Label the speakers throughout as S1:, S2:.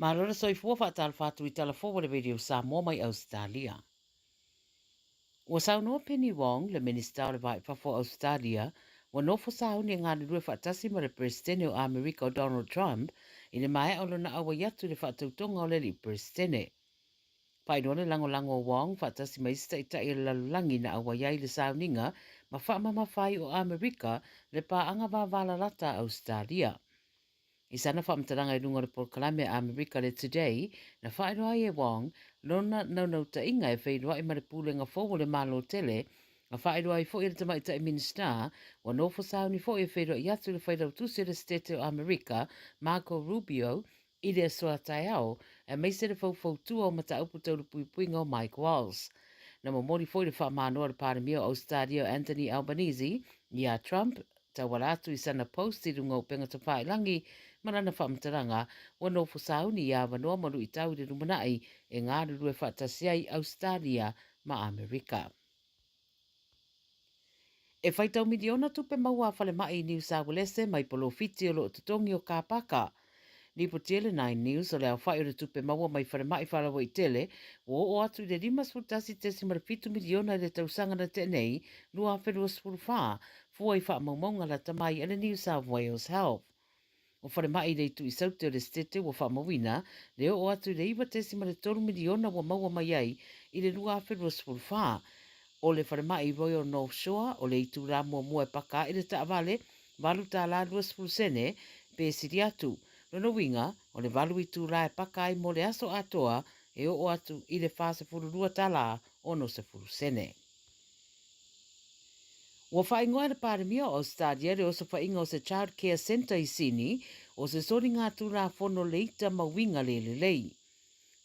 S1: Marora soifua whaatal whātu I tala forward radio sa mō mai Australia. Ua saunoa Penny Wong, le Minister o le Vai Whafo Australia, wa nofo sauni ngā rue whaatasi ma le Presidente o Amerika o Donald Trump, I le mai o lona awa yatu le whaatautonga o le li Presidente. Painone lango o Wong, whaatasi ma ista I tai le lalulangi na awa yai le sauninga, ma whaamamawhai o Amerika le paanga wawalalata Australia. I sana whaamtaranga I runga le Polokalame Amerika le Today, na whaeroa e Wong, lona nau ta inga e whaeroa I mare pūlenga fōwo le malo tele, na whaeroa I fōi le tamaita I minister, wa nofo sauni fōi e whaeroa I atu le whaerau tuse le State o Amerika, Marco Rubio, I le soa tai au, e meise le fau tua o mata upu tau le puipuinga o Mike Walls. Na mori fōi le whaamanoa le pāremia o Australia Anthony Albanese, ia Trump, tawalatu I sana post I runga o penga ta whaelangi, marana whaamtaranga, wano fusauni ia wanoa maru I tau le rumanai e ngā rurue whaatasiai Australia ma Amerika. E whaitau miliona tupe maua whale mai I New South Wales mai polo fiti o lo tutongi o kāpaka. Ni po tele 9 News o leo whai o le tupe maua mai whale mai whalawa I tele, o atu I le rimas futasi tesi marapitu miliona I le tausanga na tenei, lua whenua spurufaa, fua I wha maumaunga la tamai ale New South Wales Health. O whare mai rei tu I saute o le stete wa whamawina, leo o atu le iwa tesi ma le 3 miliona wa maua mai ai I le lua whenua spurufaa. O le whare mai Royal North Shore, o le itu rā mua e paka I le taawale, walu tā la lua spurusene, pe siri atu. Nono winga, o le walu I tu rā e paka I mo le aso atoa, e o atu I le whase fururua tala o no se furusene. Ua whaingoa na pāremia o Australia le oso whainga o se Child Care Centre I Sini, o se sori ngā tūrā whono leita mawinga le lei.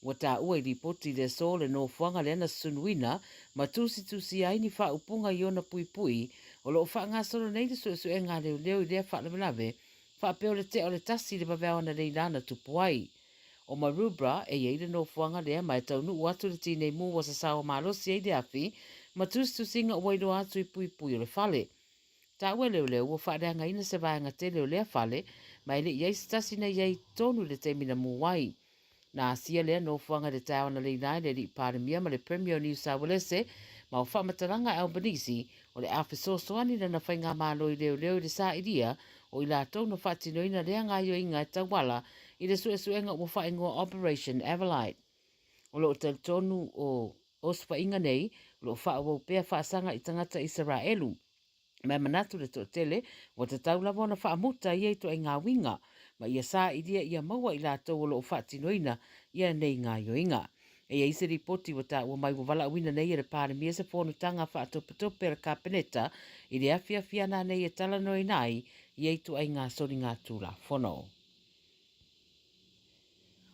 S1: Ua tā ua I ripoti le so le no whanga le ana sunuina, ma tusi aini wha upunga I ona pui, o lo wha ngā soro nei le su e ngā leo I lea wha lawe, wha peo le te o le tasi le bawea na rei lana tupuai. O Marubra e yeile no whanga lea mai taunu uatu le tine mu wa sa sao malosi e le afi, ma tusi inga wairo atu I pui o le fale. Tā ua leo ua whareanga ina se vaenga te leo lea fale, mai le iei stasi na iei tonu le te mina muwai. Na asia lea no whanga le tāo na leinai le li pāremia ma le Premier New South Wales, ma o whamataranga Albanese o le awhisosoani na whainga mālo I leo le sā iria o I lātou na whatinoina lea ngā yo inga e tawala I le suenga o whaingoa Operation Everlight. O lo te tonu o ospa inga nei, lo whaawau pēr whaasanga I tangata Israelu. Mai manatu le tele, wa te taulawa na whaamuta I eito e ngā winga, ma ia sā iria ia maua I lātou o lo whaatinoina ia nei ngā yoinga. E ia ise ripoti wa tā ua mai wala wina nei e le pāremia se whonutanga whaatopetope ra kāpeneta, I le awhia nā nei e talanoi nai I eito e ngā sori ngā tūra whono.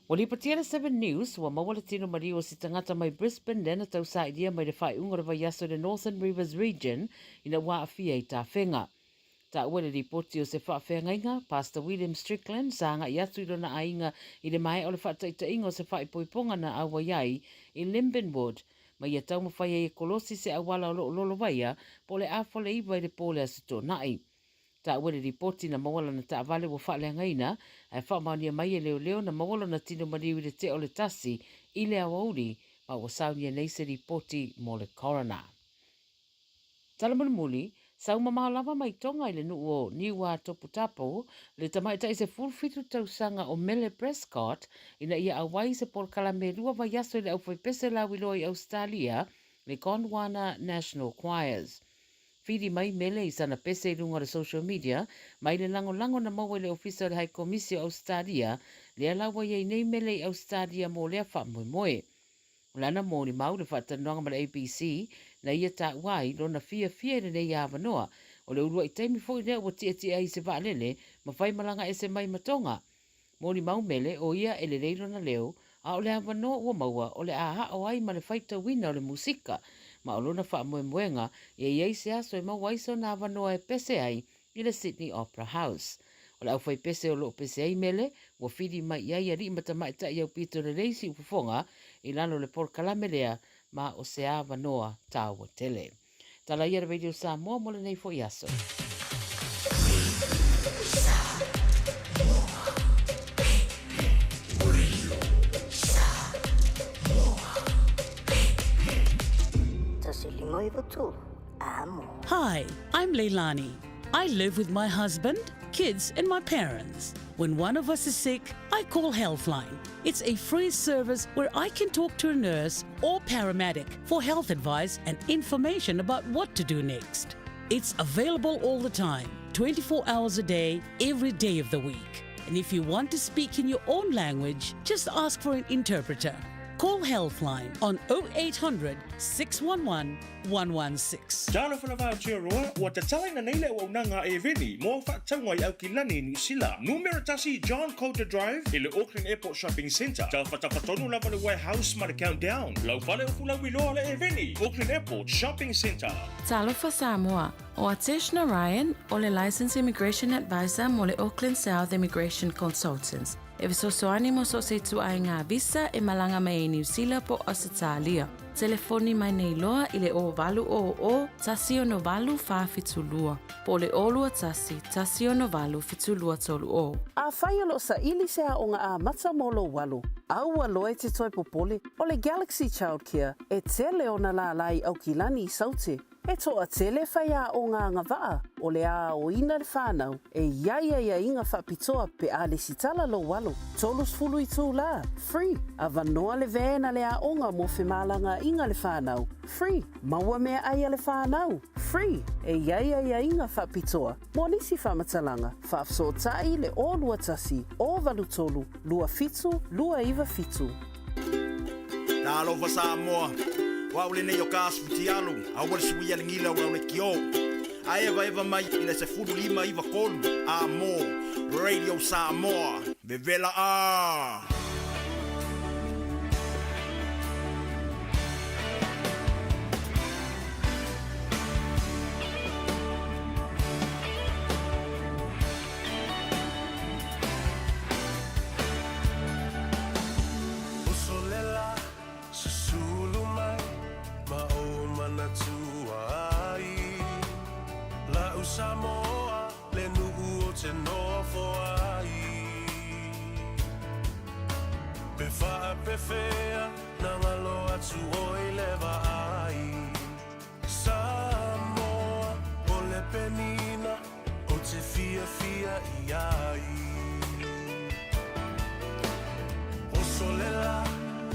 S1: O li patia le 7 News, wa maua le tino mari o si tangata mai Brisbane, lena tau sa idia mai le whai unga rawa yaso le Northern Rivers Region, ina waa awhia I tā whenga. Tā ua le ripoti o se whaawhenga inga, Pastor William Strickland, sanga I atu I rona ainga I le mai o le whaataita inga o se whai poiponga na awa iai I Limbenwood, ma ia tau mawhai e kolosi se awala o lolo waia, po le awhale iwa I le pole asito nai. Tā ua le ripoti na mawala na tā vale wa whaaleanga ina, ai whaamania mai e leo na mawala na tino mariu I le te o le tasi I le awauri, ma wa saunia nei se ripoti mo le coroner. Talamana muli, sau mamalawa mai tonga I le nuu o niwa toputapo, le tamaita I se fulfitu tausanga o Mele Prescott, ina ia awai se porkala me rua wa yaso I le aufai pese la wiloi Australia, le Gondwana National Choirs. Whiri mai mele I sana pese I runga le social media, mai le lango na maua le ofisa le High Commission Australia, le alawa iei nei mele I Australia mo lea wha moe. Lana mo ni mau le whatanonga ma le ABC, na ia tā wai lo na fia le nei awanoa, o le urua I taimi fo I lea wa tia I se vaalele, ma whai malanga e se mai matonga. Mo ni mau mele o ia e le leilo na leo, a o le awanoa ua maua o le aha o ai ma le whaita wina o le musika, ma o lona wha moenga e iei se aso e mawaiso na awanoa e pese ai I le Sydney Opera House. O le au whai pese o lo pese ai mele, wa whiri mai iai a ri mata mai ta iau pito le reisi ufufonga I lano le porkalame lea ma o se awanoa tāua tele. Tala ia radio sa mua mo le nei fo iaso.
S2: tu. Amo.
S3: Hi, I'm Leilani. I live with my husband, kids, and my parents. When one of us is sick, I call Healthline. It's a free service where I can talk to a nurse or paramedic for health advice and information about what to do next. It's available all the time, 24 hours a day, every day of the week. And if you want to speak in your own language, just ask for an interpreter. Call Healthline on 0800 611 116.
S4: Jalo fa lava roa wa te tala na nei le wa unanga e veni mo fa tangwa i Aukilani New Zealand. Numero tasi John Coulter Drive i le Auckland Airport Shopping Centre. Tau fa tapatonu lava le warehouse ma le countdown. Lau fale ufula wiloa le e veni. Auckland Airport Shopping Centre.
S5: Talo fa Samoa. O Ateshna Ryan, o le Licensed Immigration Advisor mo le Auckland South Immigration Consultants. E visosoani mo so se tuai ngā visa e malanga mai e New Zealand po Australia. Telefoni mai nei loa i le o valu o tasio no valu fa fitulua. Po le olua tasio no valu fitulua tolu o.
S6: A whai alo sa ili se a o ngā a mata molo walu. Aua loe te toi popole o le Galaxy Childcare e tele o na la lai Aukilani i saute. E toa tele whai a o ngā ngawaa o le a o ina le whānau e ia inga whapitoa pe a le sitala lo walu. Tolus fulu i tū la, free. A vanoa le vēna le a onga mo whemalanga inga le whānau, free. Maua mea aia le whānau, free. E ia inga whapitoa. Mo nisi whamatalanga, whaafsotai le o lua tasi, o valu tolu, lua fitu, lua iwa fitu.
S7: Nā lofa Samoa, wa ule nei o kāsu ti alu, a wale suia le ngila wa ule kio. A eva mai i le se furu lima iwa kolu, a mo, Radio Samoa, vevela a.
S8: Samoa, le nu'u o te nofo ai. Pe wha pe whea, na ngalo atu o i lewa ai. Samoa, o le penina, o te fia i ai. O solela,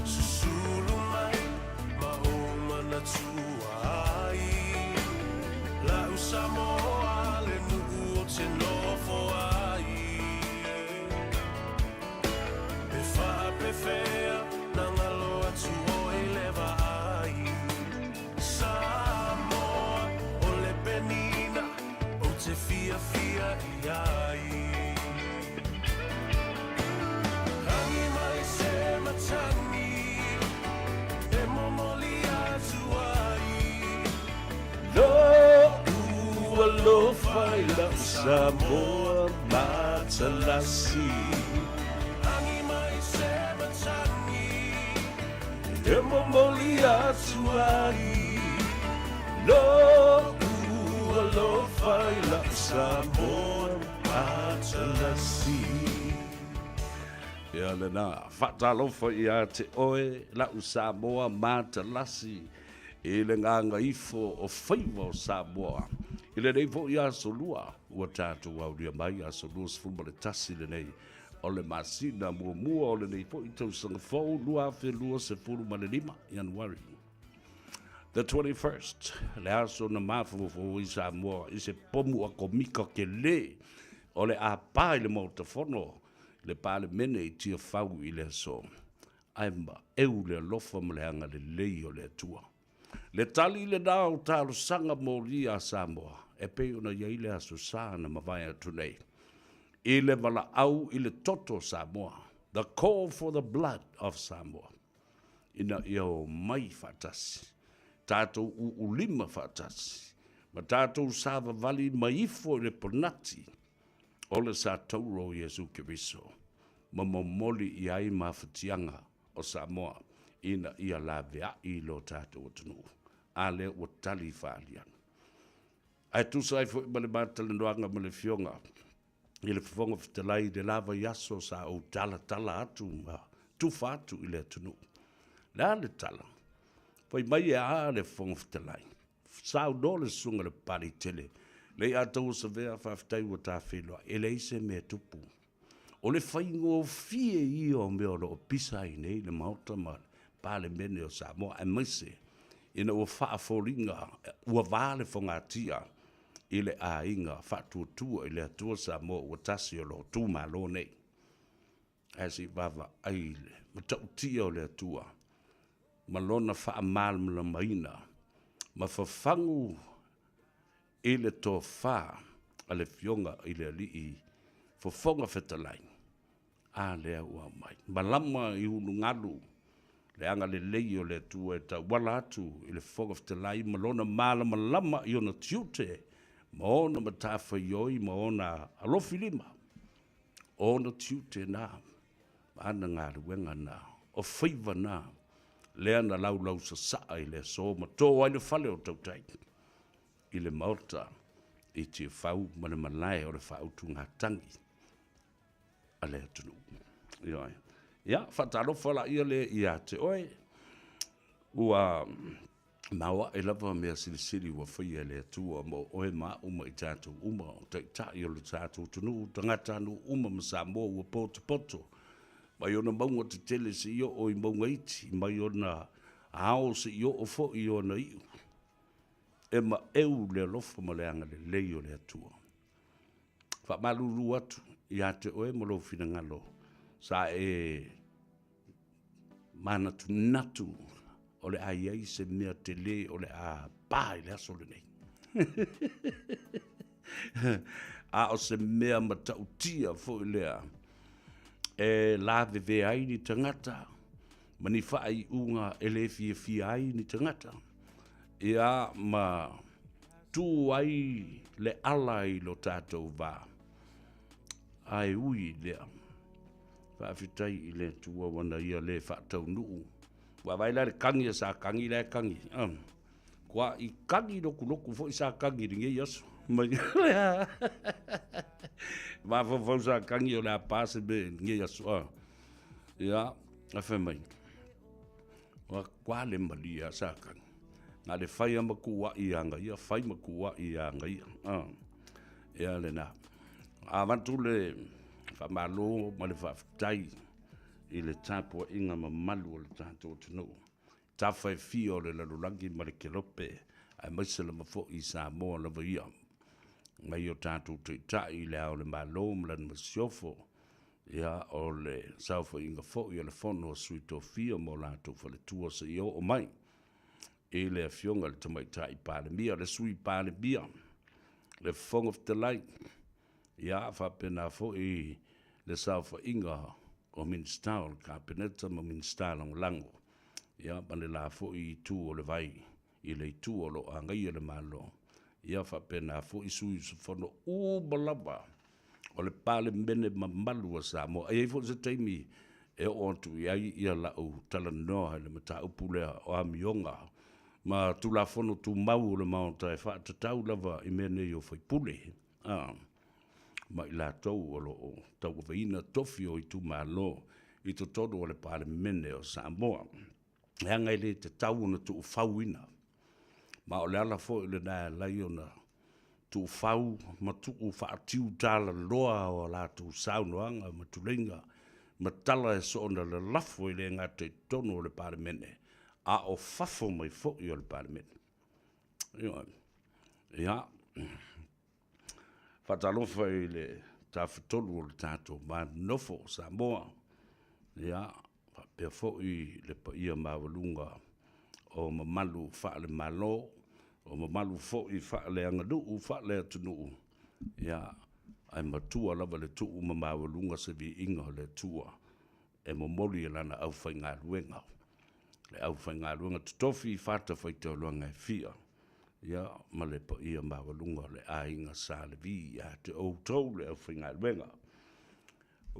S8: susulu mai, ma o mana tua ai. La u Samoa, le nu'u o te nofo ai. Pe wha pe whea, na ngalo atu o i lewa ai. Samoa, o le penina, o te fia i ai. Hangi mai se matangi, e momoli atu ai.
S4: Lo fai la Samoa matalasi.
S8: Hangi mai se matangi,
S4: E momoli atu ai. Lo fai la Samoa matalasi. Ia le nā, whatalofa i a te oe la Samoa matalasi. I le nganga ifo o whaiva o Samoa. I le nei fo i a solua, ua tātou au ria mai a solua sfuma le tasi le nei. O le masina mua o le nei fo i tau sanga fau lua fe lua se furu ma le 5 Januari. The 21st, le aso na mafu fo i Samoa, i se pomu a komika ke le, o le a pā i le mautafono, le pā le mene i tia fau i le so. Aima, eu le lofa ma le anga le lei o le atua. Le tali le nao talo sanga mōri a Samoa, e pe ona ia ile aso sāna mawai atu nei. I le wala au i le toto Samoa, the call for the blood of Samoa. Ina ia o mai whatasi, tātou ulima whatasi, ma tātou sāwa vali maifo i le ponati, o le sa tauro Jesu Kiriso, ma momoli i ai mawhatianga o Samoa, ina ia la vea i lo tātou o tunu. Ale o tali whaalian. Ai tu sai fo i male mātale noanga male fionga. I le whonga whitalai de lava yaso sa o tala atu ma tu whātu i le tunu. Le ale tala. Fai mai e a le whonga whitalai. sao no le sunga le pari tele. Le atou sa vea whawhitai wa tā whenua, e le ise mea tupu. O le whaingo fie i o mea o pisa i nei le mauta ma pale mene o Samoa e maise. Ina ua whaaforinga, ua vale whangatia i le a inga whatuatua i le atua Samoa ua tasi o lo tū malo nei. Asi vava aile, ma tautia o le atua. Ma lona wha malmla maina. Ma whafangu i le tō wha a le fionga i le alii fofonga whetalai. A lea ua mai. Ma lama i unu ngalu. Le anga le lei o le atua e ta wala atu i le fofonga whetalai. Ma lona malama lama i ona tiute. Ma ona matafa ioi, ma ona alofi lima. Ona tiute na. Ana ngā ruenga nā, o whaiva nā, lea na lau sa saa i le so, ma tō ai le whale o tautai. I le maota, i te whau, ma le malai o le whau tu ngā tangi. A le atunu. Ioi. Ia, whataro whala ia le ia te oe. Ua maua e lava mea sirisiri ua whaia le atua, mo oe maa uma i tātou uma, o tai o le tātou tunu, tangata anu uma ma Samoa ua poto. Mai ona maunga te tele se io o i maunga iti, mai ona ao se io o fo i ona iu. E ma eu le lofa ma le anga le leo le atua. Fa malulu atu, i ate oe mo lo fina ngalo, sa e mana tu natu, o le ai se mea te le, o le a pai le aso le nei. A o se mea matautia fo i lea, e la ve ai ni tangata mani fai unga ele fi ai ni tangata ia ma tu ai le alai lo tatou va ai ui le fa fitai le tua wana ia le fa tau nu wa vai la kangi sa kangi le kangi kwa i kangi no kuloku fo sa kangi nge yaso mai ma fo sa kangi o la passe be nge yaso ya a fe mai wa kwa le malia sa kangi na le fai maku wa i anga ia fai maku wa i anga ia ya le na avantu le fa malo ma le fa tai i le tapo inga ma malu le tato tunu ta fai fio le lalulangi ma le kelope ai maisela ma fo i Samoa la ia mai o tātou te tai le au le malo mlan masiofo ia o le saufa inga fo i le fono suito fio mo lato fa le tua se io o mai e le fionga le tamai tai pale mia le sui pale bia le fong of the light ia fa pena fo i le saufa inga o minstau ka peneta mo minstau lango ia bale la fo i tu o le vai i le tu o lo anga i le malo ia fa pena fo i sui su fono o balaba o le pale mene mamalu sa mo e fo se taimi e o tu ia la o tala no le mata upule o amionga ma tu la fono tu mau le maunta e fa tau lava i mene yo foi pule ma i la tau o lo tau veina tofio i tu malo i to todo o le pale mene o Samoa e anga i le te tau na tu fauina ma o le ala fo i le na laiona tu fau ma tu fa tiu tala loa o la tu saunoanga ma tu lenga ma tala e so na le lafo i le ngate tono o le pale mene a o fafo mai fo i o le pale mene ia fatalofa i le tafutolu o le tatou manofo Samoa ia pe fo i le paia mavaluga o mamalu fa le malo o mamalu fo i fa le angaduu fa le atunuu ia ai matua lava le tuu ma mavaluga se viiga o le tua e momoli e lana aufaigaluega le aufaigaluega totofi fata faitauloaga e fia ia ma le paia mavaluga o le aiga sa le vi iā te outou le aufaigaluega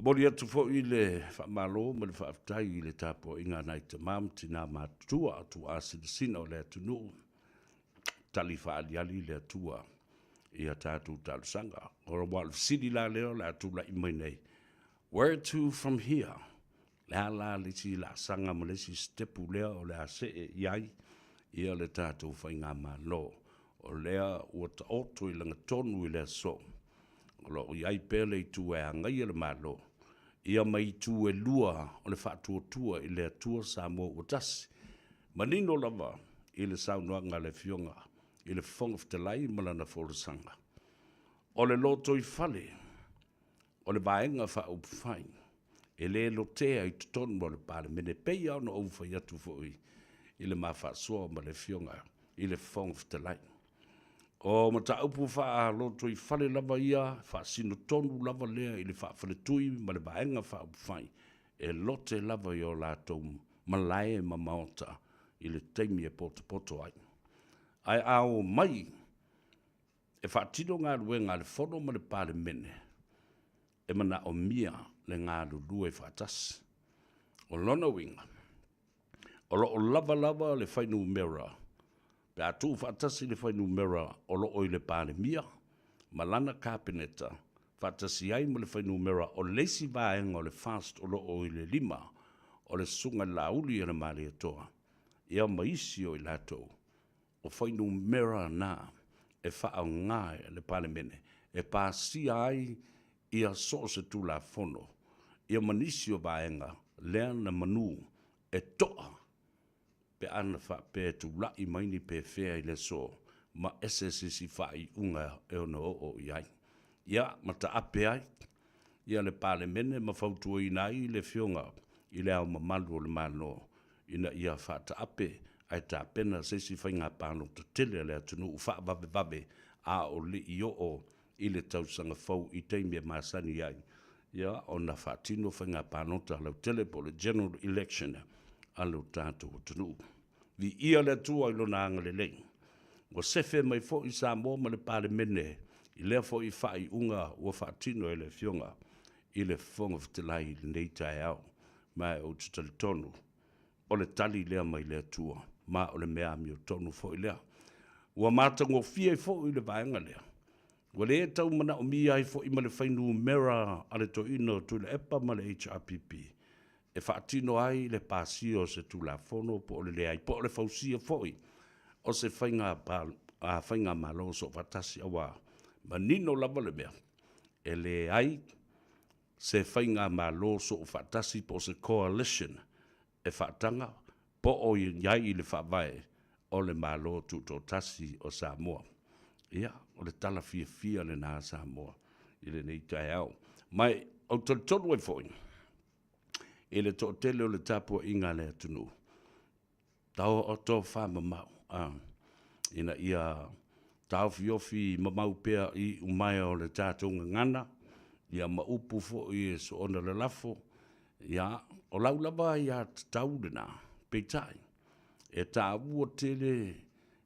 S4: moli atu fo'i le whamalo ma le whaafitai i le tapoinga nei te mam tina matua atu asilisina o le atunu tali whaaliali le atua i a tātou talusanga o wal sidi la leo le atu la imai nei where to from here la lisi la sanga ma lisi stepu leo o le ase e iai i a le tātou whainga malo o lea ua ta oto I langa tonu I lea so. O lo iai pele I tu e angai le malo. Ia mai tu e lua o le whaatua tua I lea tua Samoa ua tasi. Manino lava I le saunoanga le fionga I le whongaftalai malana whoresanga. O le loto I fale, o le vaenga whaupwhai, e le lotea I tutonu o le pale mene pei au no uwhai atu fwoi I le mawhasua ma le fionga I le whongaftalai. O mata upu wha loto I fale lava ia, wha sino tonu lava lea I le wha fale tui ma le vaenga whaupwhai, e lote lava I o lato malae ma maota I le teimi e poto ai. Ai au mai, e whaatino ngā rue ngā le whono ma le pāle mene, e mana o mia le ngā rue whaatasi. O lona winga, o lo o lava le whainu mera, pe atu whaatasi le whainu mera o lo o I le pāle mia, malana kāpeneta, whaatasi ai ma le whainu mera o leisi vaenga o le fast o lo o I le lima, o le sunga lauli e le mali atoa. Ia maisi o I lato, o whainu mera nā, e wha ngai le pale mene, e pāsi ai ia so se tu la fono, ia manisi o vaenga, lea na manu, e toa, pe ana wha pe tu lai maini pe whea I le so, ma SSC wha I unga e ono o iai. Ia, ma ta ape ai, ia le pale mene, ma whautua I nai le fionga, I le au mamalu o le mano, ina ia wha ta ape, ai ta pena se si whainga pāno te tele le atunu u wha vabe a o le I o I le tausanga fau I teimia masani ai. Ia o na whaatino whainga pāno ta lau tele po le general election a lau tātou o tunu. Vi ia le tua I lona anga le lei. Wa sefe mai fo I Samoa ma le pāle mene I lea fo I wha I unga ua whaatino e le fionga I le whonga whatelai le nei tai au mai o tutali tonu. O le tali lea mai lea tua. Ma o le mea mi o tonu fo I lea. Ua mātango fia I fo I le vaenga lea. Ua le e tau mana o mi ai fo I ma le whainu mera a le to ino tu le epa ma le HRPP. E whaatino ai le pāsio se tu la fono po o le lea I po o le fausia fo I. O se whainga malo so fatasi awa. Ma nino lava le mea. E le ai se whainga malo so fatasi po se coalition. E whaatanga po o iai I le whawae o le malo tuto tasi o Samoa. Ia, o le tala fia le nā Samoa. I le nei tai au. Mai, au tonu e fwoi. I le to tele o le tapua inga le atunu. Tau o tō whama mau. Ina ia tau fiofi mamau pea I umai o le tātunga ngana. Ia maupu fwoi e so ona le lafo. Ia, o laulava ia tau le nā. Peitai, e tā ua tele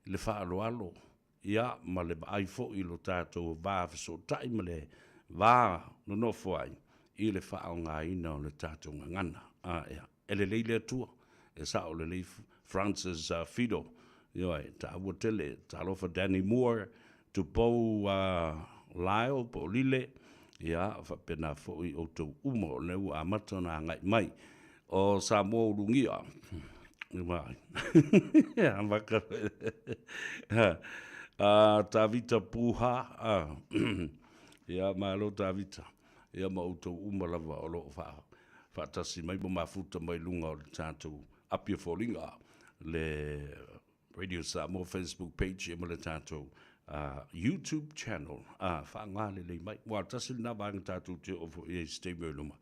S4: le whaaloalo, ia ma le ai fo I lo tātou vāwhiso tai ma le vā no nofo ai, I le whaao ngā ina o le tātou ngana. E le leile atua, e sa o le lei Francis Fido, ia tā ua tele, tā lofa Danny Moore, tu pou Lyle, po lile, ia whapena fo I o tau umo, leu a matana ngai mai, o Samoa Urungia. Vai. Ja, maka. Tavita puha. Ja, malo Tavita. Ja, ma uto umalava o lo fa. Fatasi mai ma futa mai lunga o tātou apia folinga le Radio Samoa Facebook page e le tātou YouTube channel. Fa ngale le mai. Wa tasil na bang tātou te o e stay luma.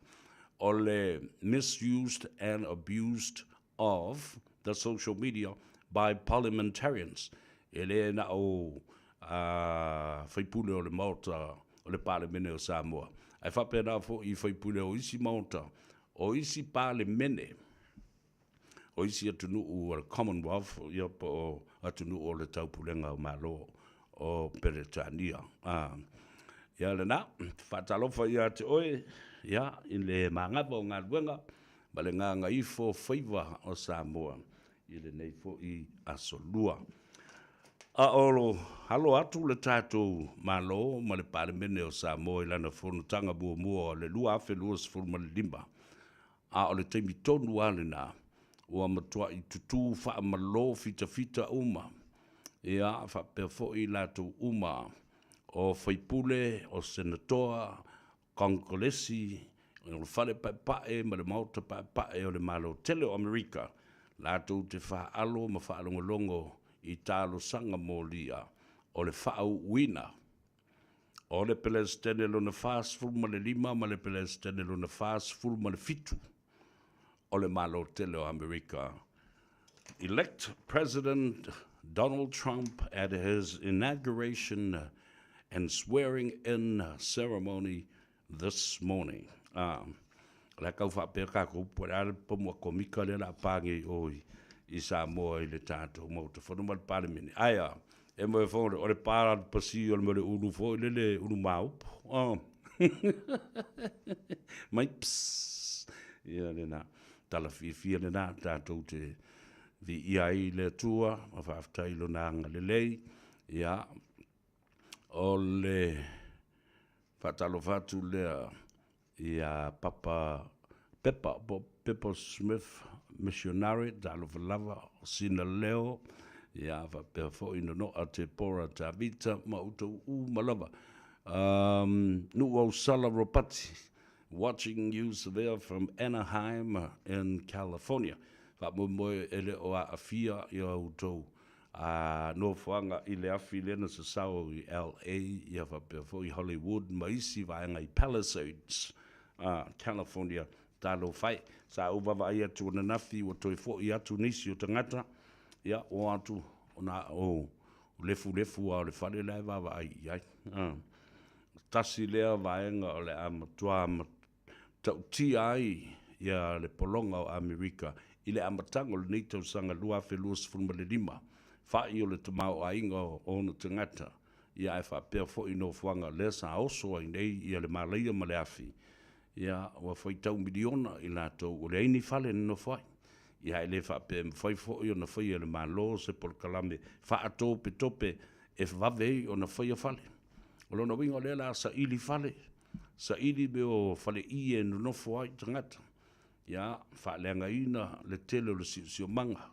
S4: Ole misused and abused of the social media by parliamentarians. Ele na o whaipule o le mauta o le parlemene o Samoa. Ai whapena fo I whaipule o isi mauta o isi parlemene o isi atunu o le Commonwealth ia po atunu o le taupulenga o malo o Peretania. Ia le na, whatalofa ia te oe, ia, in le mangapa o ngā ruenga, ma le ngā ifo whaiva o Samoa, I le nei fo I asolua. A oro, halo atu le tātou malo, ma le parlemene o Samoa, I lana whanutanga mua le lua awhi lua sifuru ma le limba. A o le teimi tonu ale nā, ua matua I tutu wha malo fita uma, ia whapea fo'i lātou uma o whaipule, o senatoa, kongolesi, o le whare pae ma le mauta pae o le malo tele o Amerika, lātou te whaalo ma whaalongolongo i tālo sanga mō lia, o le whaau wina. O le pelestene lo na fast full ma le 5 ma le pelestene lo na fast full ma le 7 o le malo tele o Amerika. Elect President Donald Trump at his inauguration and swearing in ceremony this morning. La kau whapea kako pora po mua komika le la pangi oi i Samoa i le tātou mo te whanu mal palimini. Aia, e mo e whonre, o le pāra pasi o le mo le ulu fo, le ulu maup. Mai pss. Ia le nā, tala fia le nā, tātou te vi iai le tua, ma whaftai lo nanga le lei. Ia, o le whatalo whatu lea, ia Papa Pepper Smith missionary dalo lava sina leo ia va pe fo ino no a te pora ta vita ma uto u malava nu o sala ropati watching you severe from Anaheim in California va mo ele o a fia ia uto no fuanga ile afile na se sao i LA ia va pe fo i Hollywood maisi va ngai Palisades California talo fai sa uva vai atu na nafi o toi fo i atu nisi o tangata ia o atu ona o lefu a le fale lai va vai ai tasi lea vaenga o le amatua tau ti ai ia le polonga o Amerika i le amatango le neitau sanga lua felus fulma le 5 fai o le tamau ainga o ono tangata ia e fa pea fo i no fuanga le sa oso ai nei ia le malaia ma le afi ia wa foi tau miliona i latou o le aini fale no fai ia ele fa pe foi fo i na foi le malo se por kalame fa tope e vave o na foi fale o lo no wingo le la sa ili fale sa ili be o fale i e no foi tangata ia fa le ngaina le tele le si manga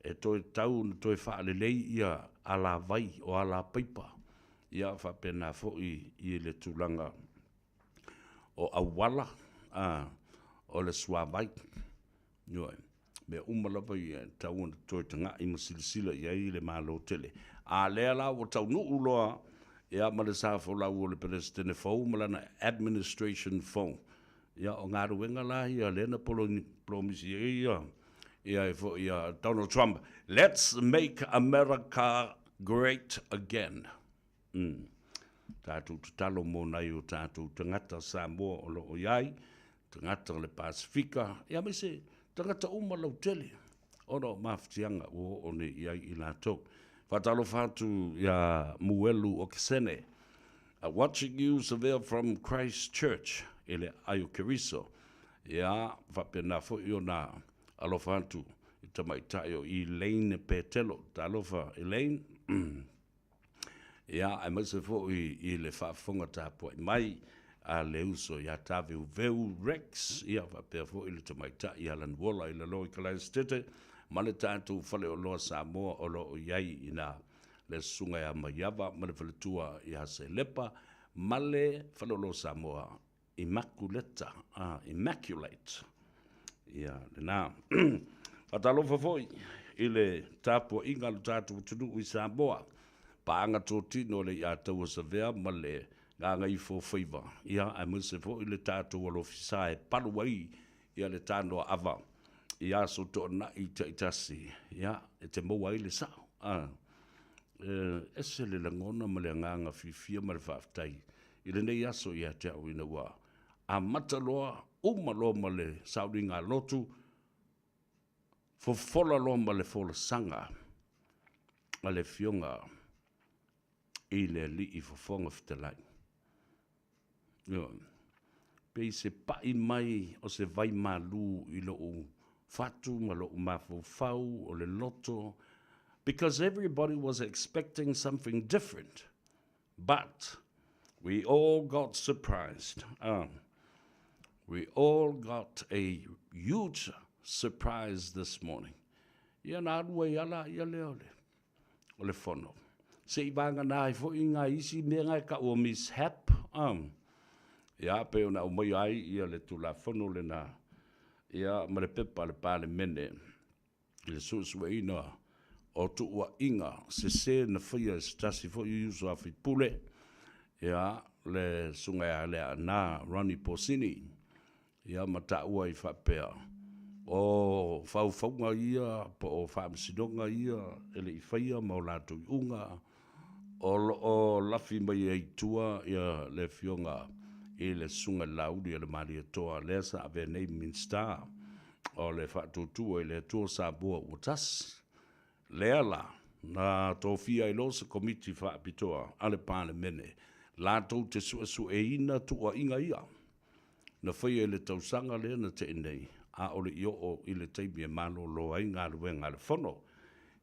S4: e toi tau no toi fa le lei ia ala vai o ala pipa ia fa pe na fo i le tulanga o awala o le swavai noi me umalapa i tau na toi tanga i masilisila i ai le malo tele a lea la o tau nuu loa ia ma le sa fo la o le presidente fo malana administration fo ia o ngā ruenga la ia lena promisi ia e fo ia Donald Trump, let's make America great again. Tātou talo mō nei o tātou tangata Samoa o loo iai, tangata le Pasifika, ia me se tangata umalau tele, ono maftianga o ne iai i lātou. Whatalo whātu ia Muelu o Kisene, watching you severe from Christ Church, ele Ayo Keriso, ia whapena fo i o nā alofa atu i tamaitai o Elaine Petelo, talofa Elaine, ia ai mai se fo i le whaafonga tāpua i mai a le uso ia tāwe uveu Rex ia whapea fo i le tamaitai i Alan Wola i le loi kalai stete ma le tātou whale o loa Samoa o loo iai i nā le sunga ia maiava ma le whaletua i hase lepa ma le whale o loa Samoa Immaculate ia le nā whatalofa foi i le tāpua inga le tātou tunu i Samoa paanga tō tino le ia taua sa vea ma le nganga i fō whaiva. Ia ai mwese fō i le tātou alofisa e paluai ia le tānoa ava. Ia so tō na i ta itasi. Ia e te moa i le sao. Ese le langona ma le nganga fifia ma le whaftai. I le nei aso ia te au ina wā. A mataloa umaloa ma le sauri ngā lotu fofola loa ma le fola sanga ma le fionga i le li i fofonga fitalai. Pei se pai mai o se vai malu i lo fatu ma lo mafofau o le loto because everybody was expecting something different. But we all got surprised. We all got a huge surprise this morning. Ia nā rua i ala i a leole. o le fono. Se i vanga nā i fo i ngā isi mea ngai ka ua mishap. Ia pe ona o mai ai ia le tula fono le na. Ia ma le pepa le pāle mene. Le suusua ina o tu ua inga se na whaia stasi fo i uso a pule. Ia le sunga le na Ronnie Porcini. Ia mata ua i whapea. O whauwhaunga ia, po o whaamsidonga ia, ele i whaia mau lātou i unga, o lafi mai e tua ia le fionga i le sunga lauri le maria toa lesa ave nei Minster, o le whaatutua i le tua Sabua utas. Leala, na tōwhia i losa komiti whaapitoa, ale pāle mene, lātou te su e ina tua inga ia. Na whaia le tausanga lea na te inei, a ole i o i le teimi e malo loa i ngā rue ngā le whono.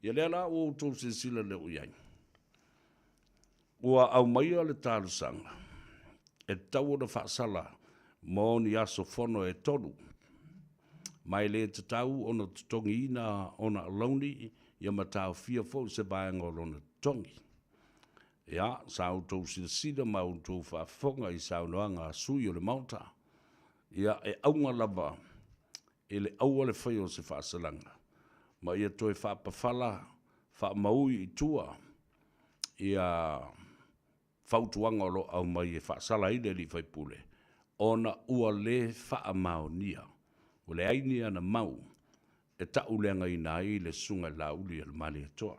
S4: Ia lea la o tō se sila le uiai. Ua au maia le tālusanga, e tau na whaasala, mō ni aso whono e tonu. Mai le te tau o na tongi ina o na alauni, ia matau fia fo se baenga o na tongi. Ia, sa o tō se sila ma o tō whaafonga i sa unoanga sui o le mauta. Ia, e aunga lava, ele aua le whai o se whaasalanga. Ma ia toi whaapawhala, whaamaui i tua, ia whautuanga lo au mai e whaasala i le li whai pule. Ona ua le whaamao nia, o le aini ana mau, e tau leanga i nai le sunga lauli al mali atoa.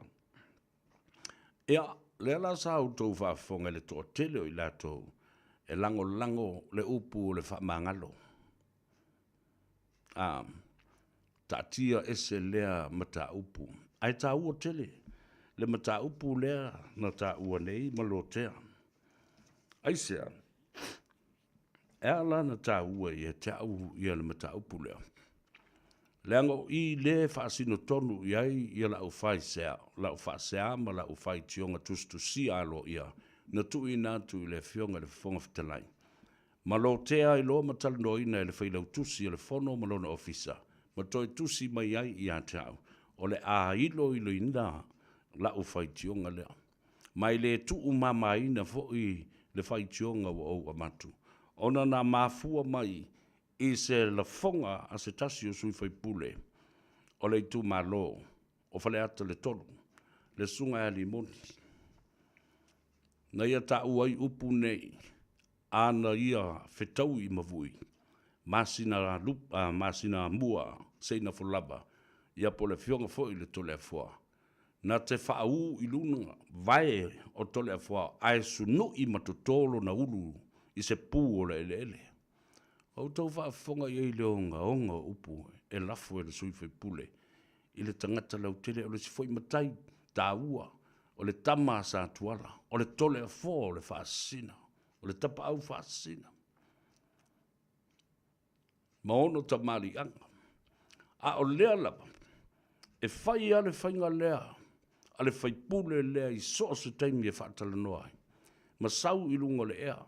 S4: Ia, le ala sa au tau whaafonga le toa tele o i lato, e lango le upu o le whaamangalo. Tatia ese lea mata upu. Ai ta ua tele. Le mata upu lea na ta ua nei malotea. Ai sea. E ala na ta ua i e te au i le mata upu lea. Leango i le whaasino tonu i ai i la ufai sea. La ufai sea ma la ufai tionga tustu si alo ia. Na tu i nātu i le fionga le fonga fitalai. Malotea i lo matal noina i le whailau tusi i le fono malona ofisa. Ma toi tusi mai ai i atau. O le a ilo ina la u whaitionga lea. Mai le tu umama ina fo i le whaitionga wa o amatu. Ona na mafua mai i se la fonga a se tasi o sui whaipule. O le tu malo. O whale ata le tolu. Le sunga e limoni. Na ia ta uai upu nei. Ana ia whetau i mavui. Masina mua, seina fulaba. Ia po le fionga fo i le tole afua. Na te whaau i luna vai o tole afua. Ai sunu i matutolo na ulu i se pū o le ele. Au tau whaafonga i le onga upu e lafu e le sui whaipule. I le tangata lau tele o le sifoi matai tā ua. O le tama sa tuala. O le tole afua o le whaasina. O le tapa au whaasina. Maono ta mali anga. A o lea lapa. E whai ale whainga lea. Ale whaipule lea i soa se taimi e whaatala noa. Ma sau i lunga le ea.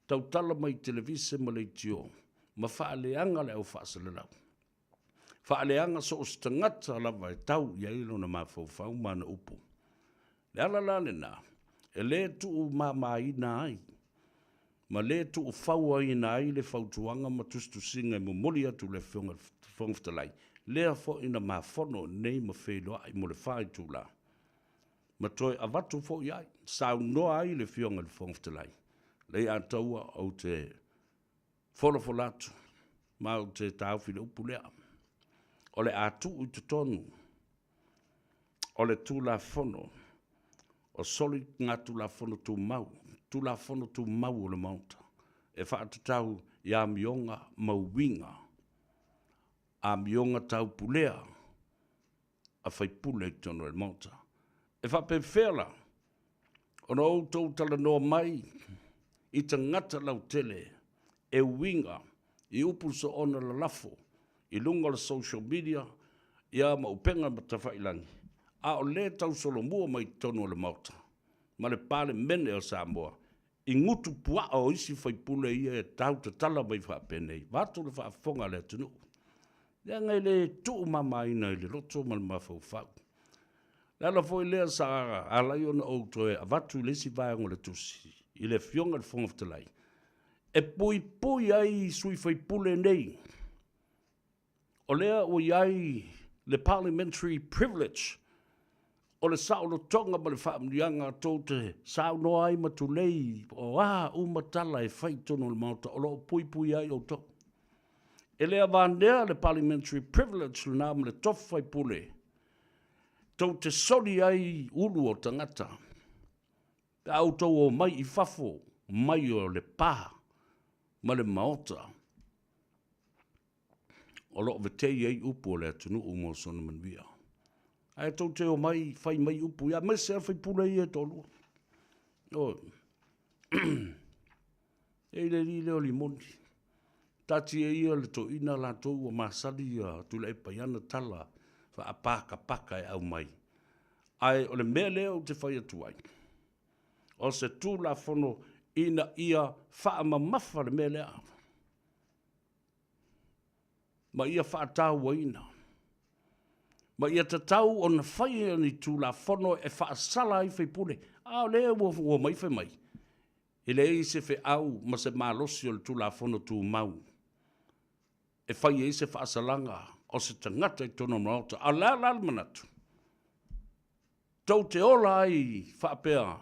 S4: Tau tala mai televise ma le tio. Ma whaale anga le au whaasala lau. Whaale anga so o stangata lava e tau i ailo na mawhau mana upu. Le ala lane na. E le tu ma ina ai. Ma le tu o whaua i na ai le whautuanga ma tustu singa i momoli atu le whongftalai. Lea fo ina ma whono nei ma wheloa ai mo le whai tūla. Ma toi avatu fo i ai. Sau noa ai le whionga le whongftalai. Le a taua au te wholofolatu. Ma au te tauwhile upu lea. O le atu i te tonu. O le tūla whono. O soli ngā tūla whono tū mau. Tula fono tu mau le mauta. E whaatatau i a mionga mauwinga. A mionga tau pulea. A whaipule i tono le mauta. E whapewhela. Ono au tau tala noa mai. I ta ngata lau tele. E winga. I upu so ona la lafo. I lunga la social media. I a maupenga matawhailangi. A o le tau solo mua mai tono le mauta. Ma le pale mene o Samoa. I ngutu pua o isi whaipule ia e tau te tala mai whapenei. Vato le whaafonga le tunu. Ia ngai le tuu mama ina i le roto ma le mawhau whau. Lala foi lea sa ala yo na o toe avatu lesi vai ngole tusi. I le fionga le fonga ftalai. E pui ai sui fai pule nei. O lea o iai le parliamentary privilege. O le sao lo tonga ma le whaamrianga tō te sao no ai matulei. O umatala e fai tono le mauta. O lo pui ai o tō. E lea vandea le parliamentary privilege le nām le tofu fai pule. Tau te sori ai ulu o tangata. Au tau o mai I fafo, mai o le pā, ma le maota. O lo vetei ai upu o le atunu umo sona manuia. Ai tau te o mai, fai mai upu, ia mai se fai pula I e tolu. O, e le li leo limoni. Tati e ia le to ina la tau o masali tula e paiana tala, fa apaka paka e au mai. Ai o le mea leo te whai atu ai. O se tū la whono ina ia wha mamafa le mea lea. Ma ia wha tau wa ina. Ma ia ta tau o na whai ni tū la whono e wha sala I whai pune. Ao lea ua mai whai mai. I le e se whai au ma se malosi o le tū la whono tū mau. E whai e se wha salanga o se tangata I tono mrauta. A la manatu. Tau te ola ai whaapea,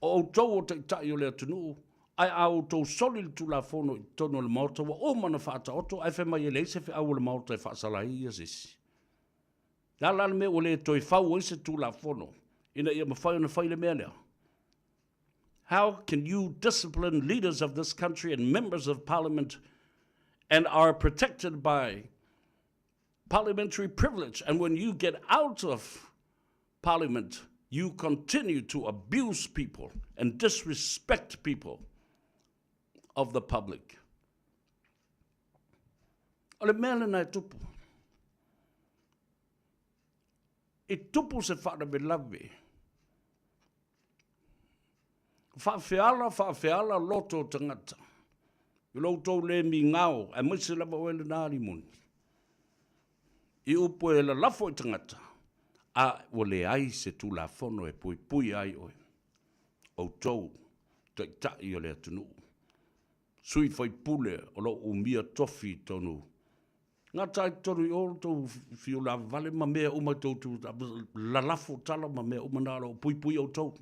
S4: o tau o te tai o lea tunu, ai au tau soli le tula fono I tono le mauta, wa o mana whaata oto, ai whai mai se whai au le mauta e whaasala I sisi. Nā lana me o le toi whau o se tula fono, ina ia mawhai o na whai le mea lea. How can you discipline leaders of this country and members of parliament and are protected by parliamentary privilege, and when you get out of Parliament, you continue to abuse people and disrespect people of the public. O le mea lena e tupu. I tupu se whaarawe lawe. Whaafeala loto tangata. I loutou le mi ngao, e mwise lava o ele nāri muni. I upo e la lafo I tangata. A wale ai se tu la fono e pui ai oe. O tau, te tai o le atunu. Sui fai pule o lo umia tofi tonu. Ngā tai tonu I oro tau fio la vale ma mea uma tau tu la lafo tala ma mea uma nara o pui o tau.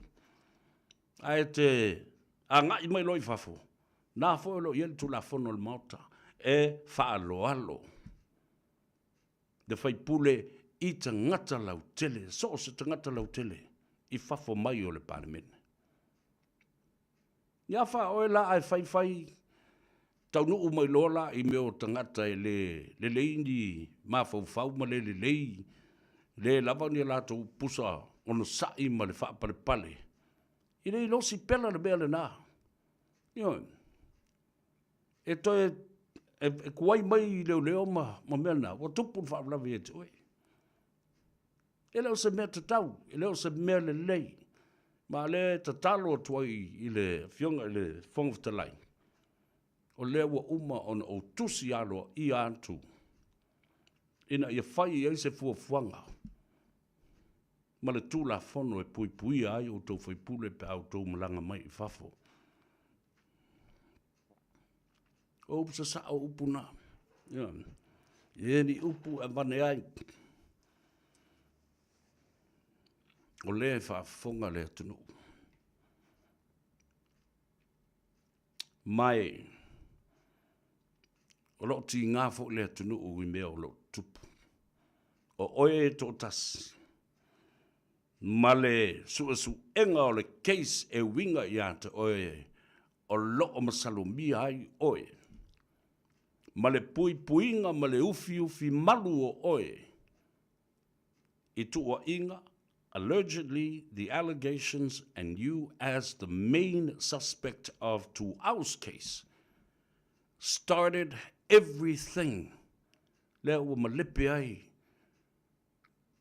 S4: Ai te, a ngai mai loi fafo. Nā fo lo iel tu la fono le mauta. E fa alo. De fai pule I tangata lau tele, so se tangata lau tele, I fafo mai o le parliament. Ia wha oe la ai whai, tau nuu mai lola I meo tangata e le leini, ma fau ma le lei, le lava ni la tau pusa, ono sai ma le wha pale. I le losi pela le mea le nā. Io, e toi, e kuai mai leo ma mea nā, wa tupu wha lawe e te oe. E leo se mea tatau, e leo se mea le lei. Ma le tatalo tuai I le fionga I le whongaftalai. O lea wa uma ona o tusi alo I antu. Ina ia whai ai se fuafuanga. Ma le tūla whono e pui ai o tau whai pule pe au tau malanga mai I fafo. O upsa sa o upuna. E ni upu e vane ai. O le whaafonga le atunu. Mai, o lo ti ngā fo le atunu o I mea o lo tupu. O oe tō tasi. Ma le su enga o le case e winga I ata oe. O lo o masalomia ai oe. Ma le puinga ma le ufi malu o oe. I tua inga. Allegedly, the allegations and you as the main suspect of Tuau's case started everything. Lea ua malepe ai,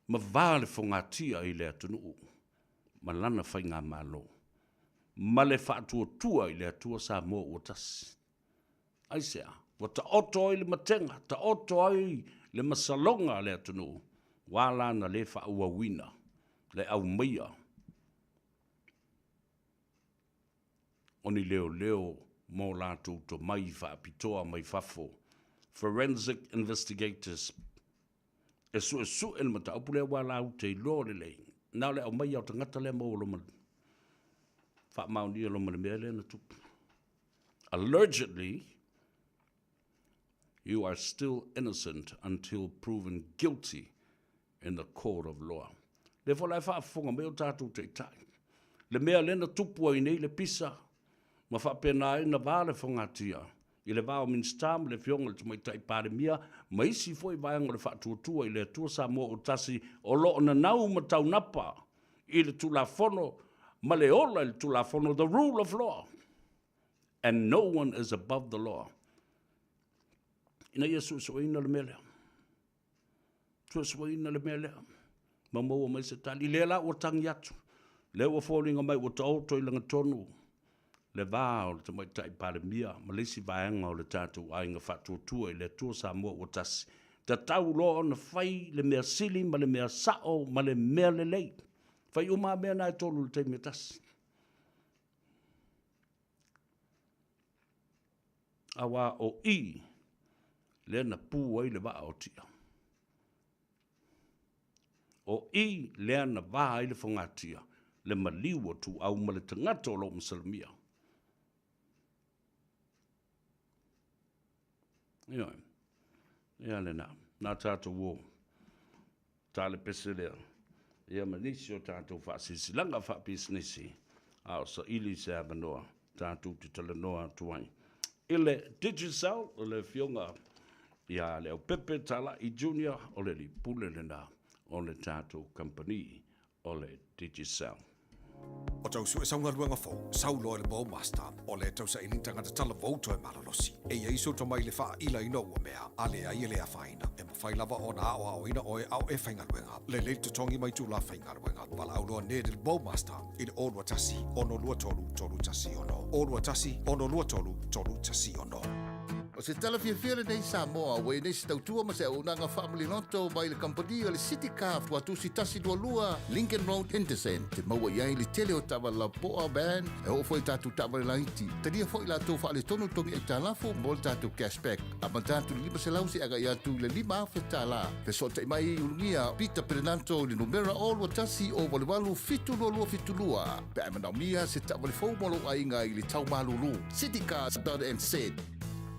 S4: ma vale whangatia I lea tunu, ma lana whai ngā malo, ma le whaatua I lea tua sa mo o tasi. Ai sea, wa ta oto ai le matenga, ta oto ai le masalonga lea tunu, wala na le whaua wina. le au meia. Oni leo mō lātou to mai whaapitoa mai whafo. Forensic investigators e su en mata upule wa lau te lore le. Nau le au mai au tangata le mo lo man. Fa mauni lo man mele na tu. Allegedly, you are still innocent until proven guilty in the court of law. Le fo lai fa fonga me o tatu te tai. Le mea lena tupua i nei le pisa. Ma fa pena na vale fongatia. I le vao minstam le fionga le tumai tai pare mia, ma isi foi vaianga le whaatuatua i le atua sa mo o tasi o loo na nau ma tau napa i le tulafono, ma le ola i le tulafono, the rule of law. And no one is above the law. Ina ia suasuaina le mele. Suasuaina le mele. Ma mo o mai se tali. Le la o tangi atu. Le o fōringa mai o ta auto i langa tonu. Le vāo le tamai tai pare mia, ma lesi vaenga o le tātou ainga whatuatua i le tua sa mua o tasi. Ta tau loa na whai le mea sili, ma le mea sao, ma le mea le lei. Whai uma mea nai tolu le te mea tasi. Awa o i, le na pū ai le vaa o tia. O i, le na vaa ai le whangatia, le maliwa tu au ma le tangata o lo msalamia. Ia le nā tātou wō, tāle pese lea. Ia manisi o tātou whaasisi, langa whaapisnisi, ao sa ili se abanoa, tātou te talanoa tuai. Ile Digicel, o le fionga, ia le au Pepe Tala i Junior, o le li pule le nā, o le tātou company, o le Digicel.
S2: O tau su e saunga ruanga fō, sau loa le Bowmaster, o le tau sa inintanga te tala vauto e malalosi. E ia iso to mai le wha ila ino ua mea, a le ai e lea whaina. E ma whai lava o na o au ina oe au e whainga ruenga. Le le te tongi mai tu la whainga ruenga. Wala au loa ne le Bowmaster, i le olua tasi, ono lua tolu, tolu tasi ono. Olua tasi, ono lua tolu, tolu tasi ono.
S9: O se tala fia nei Samoa, wei nei se tautua ma se unanga family noto mai le company o le City Car watu si tasi dua lua Lincoln Road Henderson te maua iai le tele o tawa la poa band e o foi tatu tawa le laiti. Tadia foi la tau whaale tonu tongi e talafo mo le tatu cashback. A man tatu lima se lausi aga ia tu le lima afe tala. Pe so te mai ulungia Peter Pernanto le numera o lua tasi o wale walu fitu lua fitu lua. Pe a manau mia se tawa le fau molo ainga i le tau malulu. City Car .nz.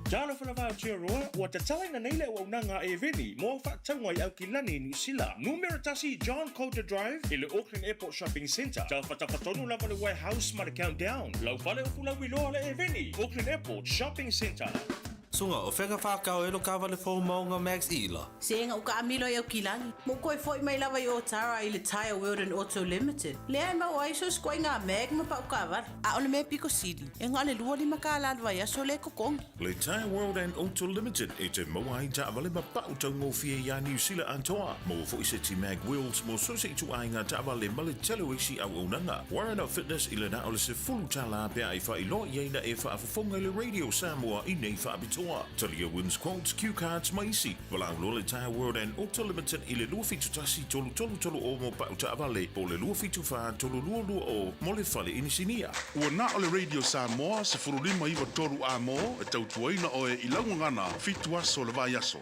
S10: Jalo fana va chia roa, wa te tala na neile wa unanga e veni, mo fa tangwa i au ki lani ni sila. Numero tasi John Coulter Drive, i le Auckland Airport Shopping Centre. Tau whatawhatonu lava le warehouse ma le countdown. Lau fale o kula wiloa le e veni, Auckland Airport Shopping Centre.
S11: Sunga, o whenga whakao e lo kawa le fō maunga Max Ila.
S12: Se inga uka amilo i au kilangi. Mo koe fōi mai lawa i o Tara i le Tyre World and Auto Limited. Lea e mau aiso skoi ngā meg ma pa uka avar. A ole me piko sidi. E ngā le lua lima ka alalwa i aso le kokongi.
S8: Le Tyre World and Auto Limited e te mawai ta avale ma pa utau ngō fie ia New Zealand antoa. Mo fo i se ti mag wheels mo so se tu ainga ta avale ma le telo isi au unanga. Warren Fitness i le na ole se fulu tala pia i wha i lo i eina e wha afafonga le Radio Samoa i nei wha abitoa. Talia wins quotes, cue cards, maisi. Walau lo le Tyre World and Auto Limited i le luafitu tasi tolu o mo pa uta avale. Po le luafitu wha tolu lua o mo le fale inisinia.
S13: Ua na o le Radio Samoa se furulima iwa toru a mo e tautuaina o e ilaungangana fitu aso le vai aso.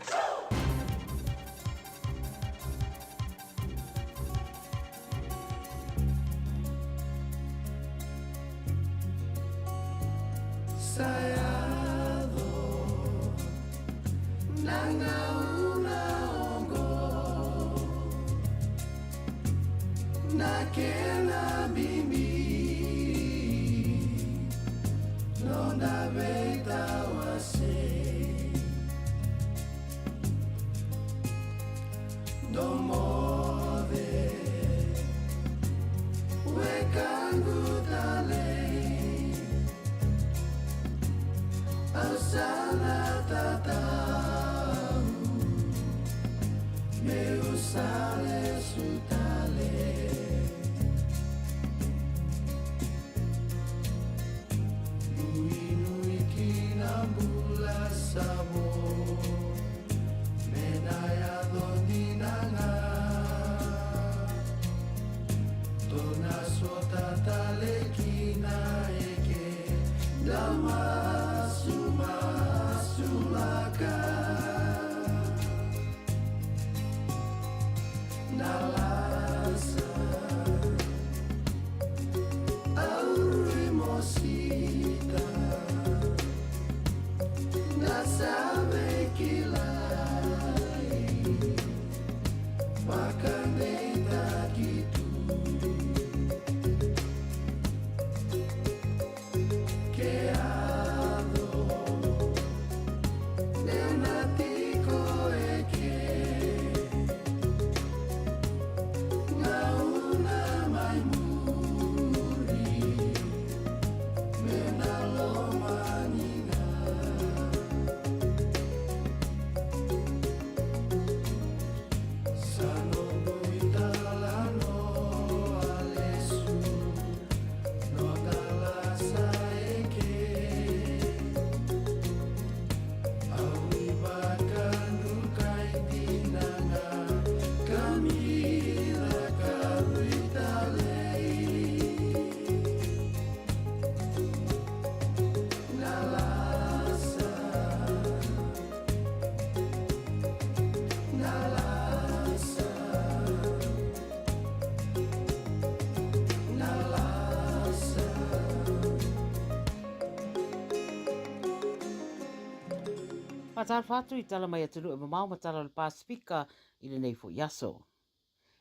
S1: Whatar whatu I tala mai atunu e mamau matara o le Pasifika I le nei fo yaso.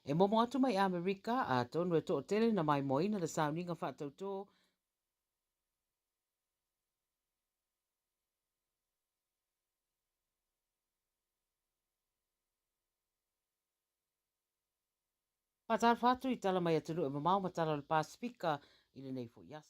S1: E momo atu mai Amerika a tonu e to o tele na mai moina le sauninga whatautō Whatar whatu I tala mai atunu e mamau matara o le Pasifika I le nei fo yaso.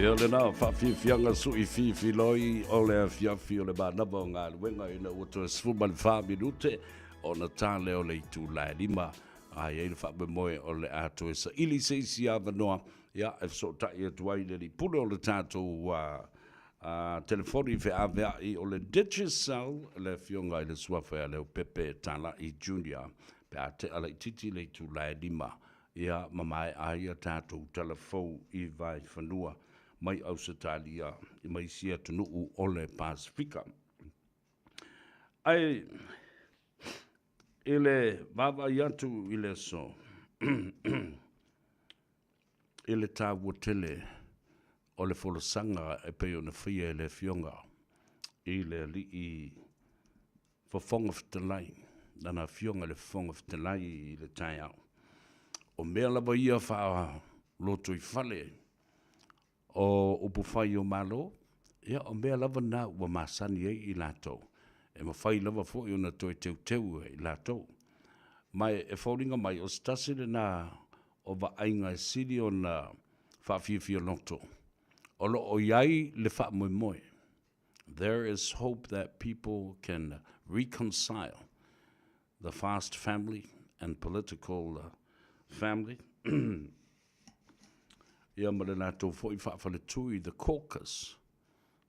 S4: Ia le nā whawhiwhianga sui whiwhi loi o le whiawhi o le mānama o ngā luenga ina ua tua sfuma le wha minute o na tāle o le itu lai lima. Ai ei le whape moe o le ato e sa ili seisi a wanoa. Ia e so tai e tuai le li pule o le tātou telefoni fe avea I o le Digicel le fionga I le suafa e leo Pepe Tala I Junior. Pe a te ala I titi le itu lai lima. Ia mamae aia tātou telefou I vai whanua. Mai au se talia I mai sia tunuu o le Pasifika. Ai, ele vava yatu ile so. Ele tāua tele o le folosanga e peo na fia le fionga. I le li I fafonga fitalai. Nana fionga le fafonga fitalai I le tai au. O mea lava ia wha loto I fale. O upu whai o malo, ia o mea lava nā ua māsani ei I lātou. E ma whai lava fo I ona toi teu teu I lātou. Mai e whauringa mai o stasile nā o wa ainga e siri o na whawhiawhia loto. O lo o iai le wha moe moe. there is hope that people can reconcile the fast family and political family. Ia marana tō fōi whaafale tui, the caucus.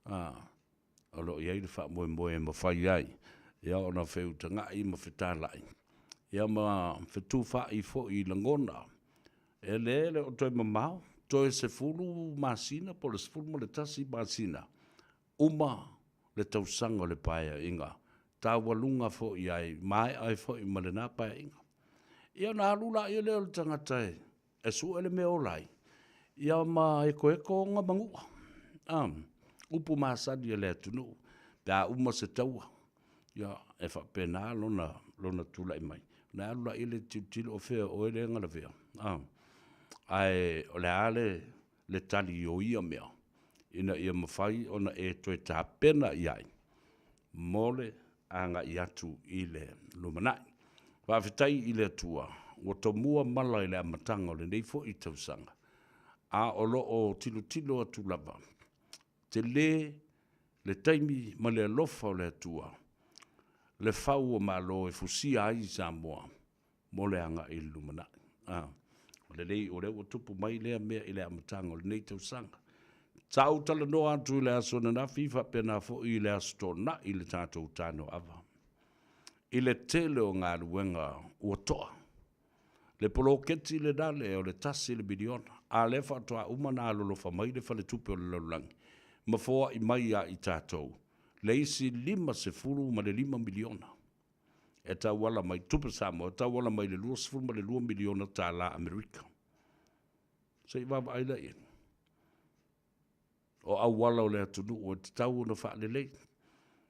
S4: Alo iei le wha moe moe ma whai ai. Ia ona wheu ta ngai ma whetālai. Ia ma whetu whai fōi langona. E le o toi mamau, toi se fulu masina, po le se fulu mo le tasi masina. Uma le tausanga le paia inga. Tā walunga fōi ai, mai ai fōi ma le nā paia inga. Ia nā lula ia leo le tangatai. E su ele me olai. Ia ma eko ngā mangua. Upu māsadi e le atunu. Pea uma se taua. Ia e whapena lona tula i mai. Nā lula ile tiutilo o whea o ele ngala whea. Ai o le ale le tali o ia mea. Ina ia mawhai ona e toi tā pena iai. Mole anga i atu i le lumanai. Whawhetai i le atua. O to mua mala i le amatanga o le neifo i tausanga. A olo o tilo atu lava. Te le taimi ma le alofa o le atua. Le fau o malo e fusia ai Samoa. Mo le anga i lumanai. Le lei o le o tupu mai lea mea i le amatanga o le nei tausanga. Tau tala no atu i le asona na fifa pena fo i le astona i le tātou tāno ava. I le tele o ngā ruenga ua toa. Le poloketi le dale o le tasi le biliona. A le whatoa umana alolofa mai le whale tupe o le laulangi. Ma fōa i mai a i tātou. Le isi 5 ma le 5 miliona. E tā wala mai tupe Samoa. E tā wala mai le 2 ma le 2 miliona tā la Amerika. Se i wawa aila i. O au wala o le atunu o te tau na wha le lei.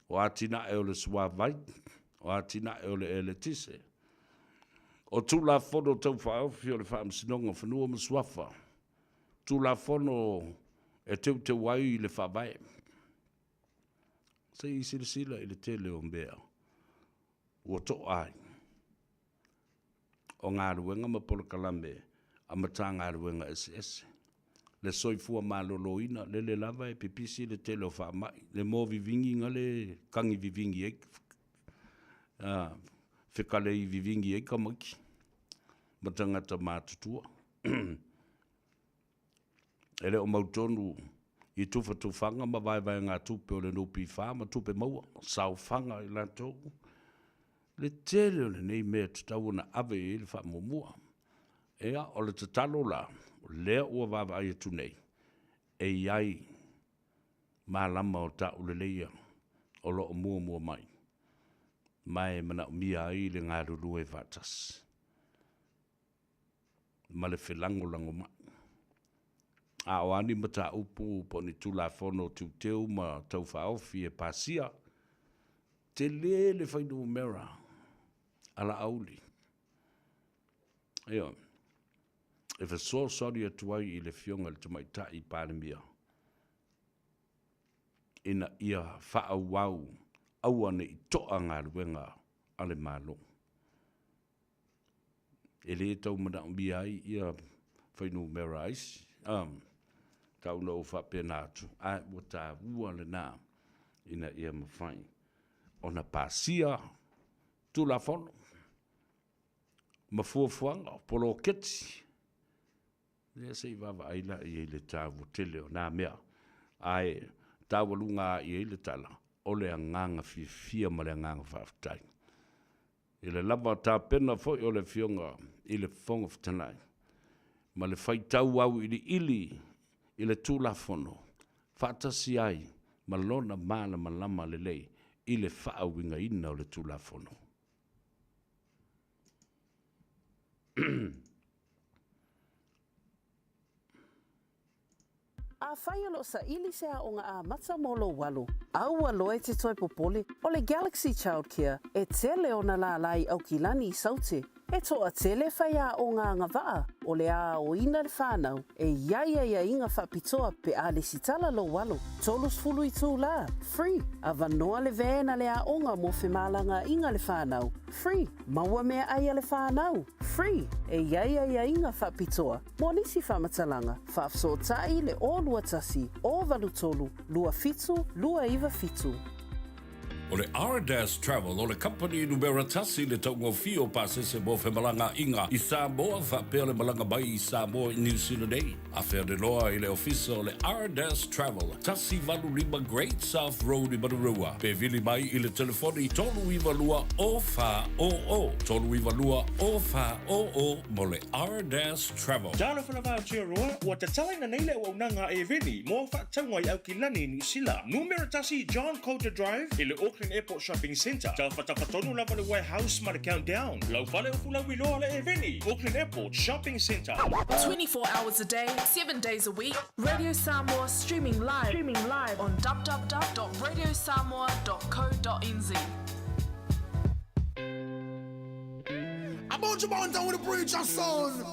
S4: O atina e o le sua vai. O atina e o le ele tise. O tula fono tau whaofi o le wha amsinonga whanua masuafa. Tula fono e te wai i le wha vai. Se i sila i le tele o mbea. Ua to ai. O ngā ruenga ma polo kalame. A mata ngā ruenga SS. Le soifua maloloina. Le lava e pipisi le tele o wha mai. Le mō vivingi nga le kangi vivingi eik. Whikale i vivingi e kamaki. Matangata mātutua. Ele o mautonu i tufa tufanga ma vai ngā tupe o le nupi wha ma tupe maua. Sau whanga i lantou. Le tele o le nei mea tatau na ave i le wha mumua. Ea o le tatalo la. Lea ua vava ai atu nei. E iai mālama o ta ule leia. O lo o mua mai. Mai mana mia ai le ngā ruru e vatas. Ma le whelangolango mai. A o ani mata upu po ni tula fono teu ma tau whaofi e pasia. Te le whainu mera. Ala auli. Eo. E wha so sori atuai i le fionga le tamaita i pānemia. Ina ia wha wau. Awane i toa ngā ruenga ale malo. E le tau mana umbi ai ia whainu mera aisi. Tau no whapena atu. Ai wata ua le nā ina ia mawhai. Ona pasia tula fono. Mafuafuanga polo keti. Lea se i wawa aila i le tāwu tele o nā mea. Ai tāwalunga i le tala. Ole a nganga fia ma le nganga whaftai. I le lava tā pena fo i ole fionga i le fonga whatanai. Ma le whai tau au i le ili i le tūlafono. Whatasi ai ma lona mana ma lama le lei i le whaawinga ina o le tūlafono.
S6: A whaialo sa ili sea o ngā a mata molo walu. Aua loe te toi popoli o le Galaxy Childcare e tele o na la lai au ki lani i saute. e toa tele whaia o ngā ngawaa o le a o ina le whānau e ia inga whapitoa pe a le sitala lo walo. Tolus fulu i tū la, free. A vanoa le vēna le a onga mo whemalanga inga le whānau, free. Maua mea aia le whānau, free. E ia inga whapitoa. Mo nisi whamatalanga, whaafsotai le o lua tasi, o valu tolu, lua fitu, lua iwa fitu.
S4: O le R-Dash Travel, o le company numero tasi le taungo fio pasese mo whemalanga inga i Samoa whapea le malanga bai i Samoa i New Zealand ei. A whea de loa i le ofisa o le R-Dash Travel, tasi valu lima Great South Road i Marurua. Pe vili mai i le telefoni tolu iwa lua o wha o o. Tolu iwa lua o wha o o mo le R-Dash Travel.
S10: Jalo whanawha tia roa, ua te talaina nei le ua unanga e veni, mo whaatangwa i au ki lani New Zealand. Numero tasi John Coulter Drive, i le Auckland Airport Shopping Centre. Tau whatawhatonu lava le warehouse ma le countdown. Lau whale o fula wiloa le e veni. Auckland Airport Shopping Centre.
S14: 24 hours a day, 7 days a week. Radio Samoa streaming live on www.radiosamoa.co.nz.
S15: I'm on your mountain with a preacher son.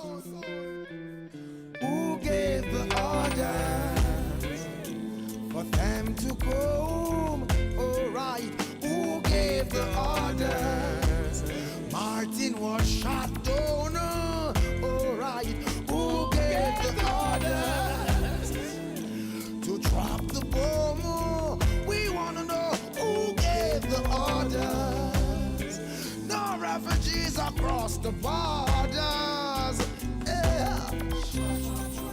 S15: Who gave the order for them to come? Alright, who gave the orders? Martin was shot down. Alright, who gave the orders to drop the bomb? We wanna know who gave the orders. No refugees across the borders. Yeah.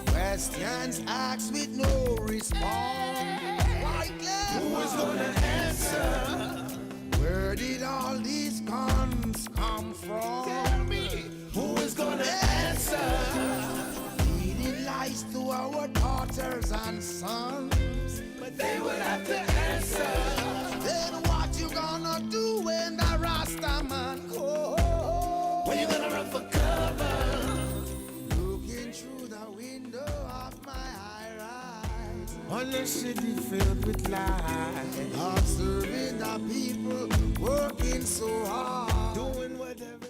S15: Questions asked with no response. Who is gonna answer? Where did all these guns come from? Tell me, who is gonna answer? Feeding lies to our daughters and sons, but they will have to answer. Then what you gonna do when the Rasta man goes? When you gonna run for cover? Looking through the window of my high-rise, on the city filled with lies, observing the people working so hard, doing whatever.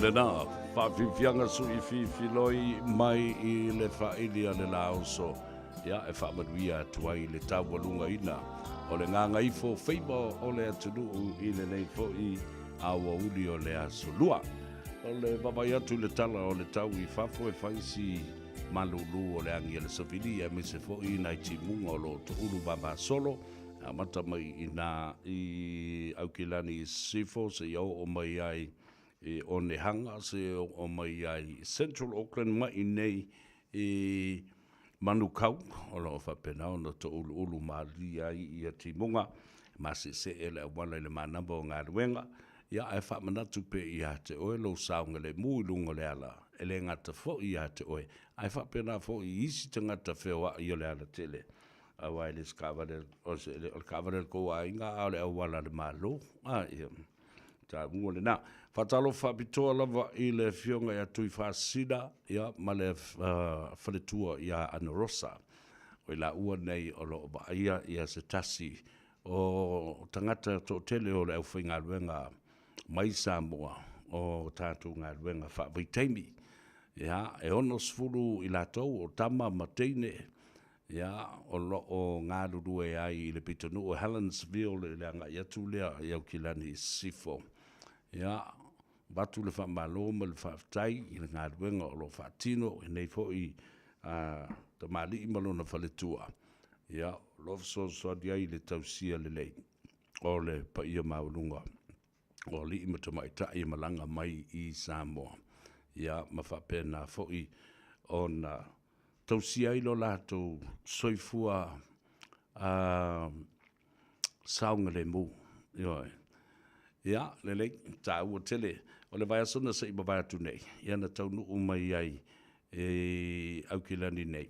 S4: le na, whawhiwhianga sui whiwhiloi mai I le whailia le lao so. Ia, e whamanuia tuai le taua lunga ina. O le nganga ifo whaiba o le atunuu I le nei fo I awa uli o le aso lua. O le wawai atu le tala o le tau I whafo e whaisi malulu o le angi le sawili e me se fo I nai timunga o lo to ulu baba solo. A mata mai I Aukilani sifo se iau o mai ai o Nehanga se o mai ai Central Auckland mai nei Manukau o lo whapena o na to ulu mali ai I a timunga ma se ele wala le manamba o ngā ruenga ia e whamanatu pe I a te oe lo saunga le mui lunga le ala ele ngata fo I a te oe ai whapena fo I isi te ngata whewa I o le ala tele a wai le skavare o se le skavare ko a inga a le wala le malo ia ta mua le na fatalo fabitoa lava I le fionga ia tui fasida ia ma le faletua ia Anarosa o la ua nei o lo ba ia se tasi o tangata to tele o le whinga luenga mai Samoa o tātou ngā luenga whaavitaimi ia e ono sfuru I latou o tama mateine ia o lo o ngā rurue ai I le pitonu o Helensville le anga iatu lea I Aukilani sifo ia batu le whamalo ma le whaftai I le ngā ruenga o lo whatino e nei fo I ta mali I malona whaletua ia lof so dia I le tausia le lei o le pa ia maulunga o li I matamai ta I malanga mai I Samoa ia ma whapena fo I ona tausia I lo lato soifua saunga le mu ia le lei ta ua tele o le vai asona sa I bavai atu nei ia na taunu umai ai Aukilani nei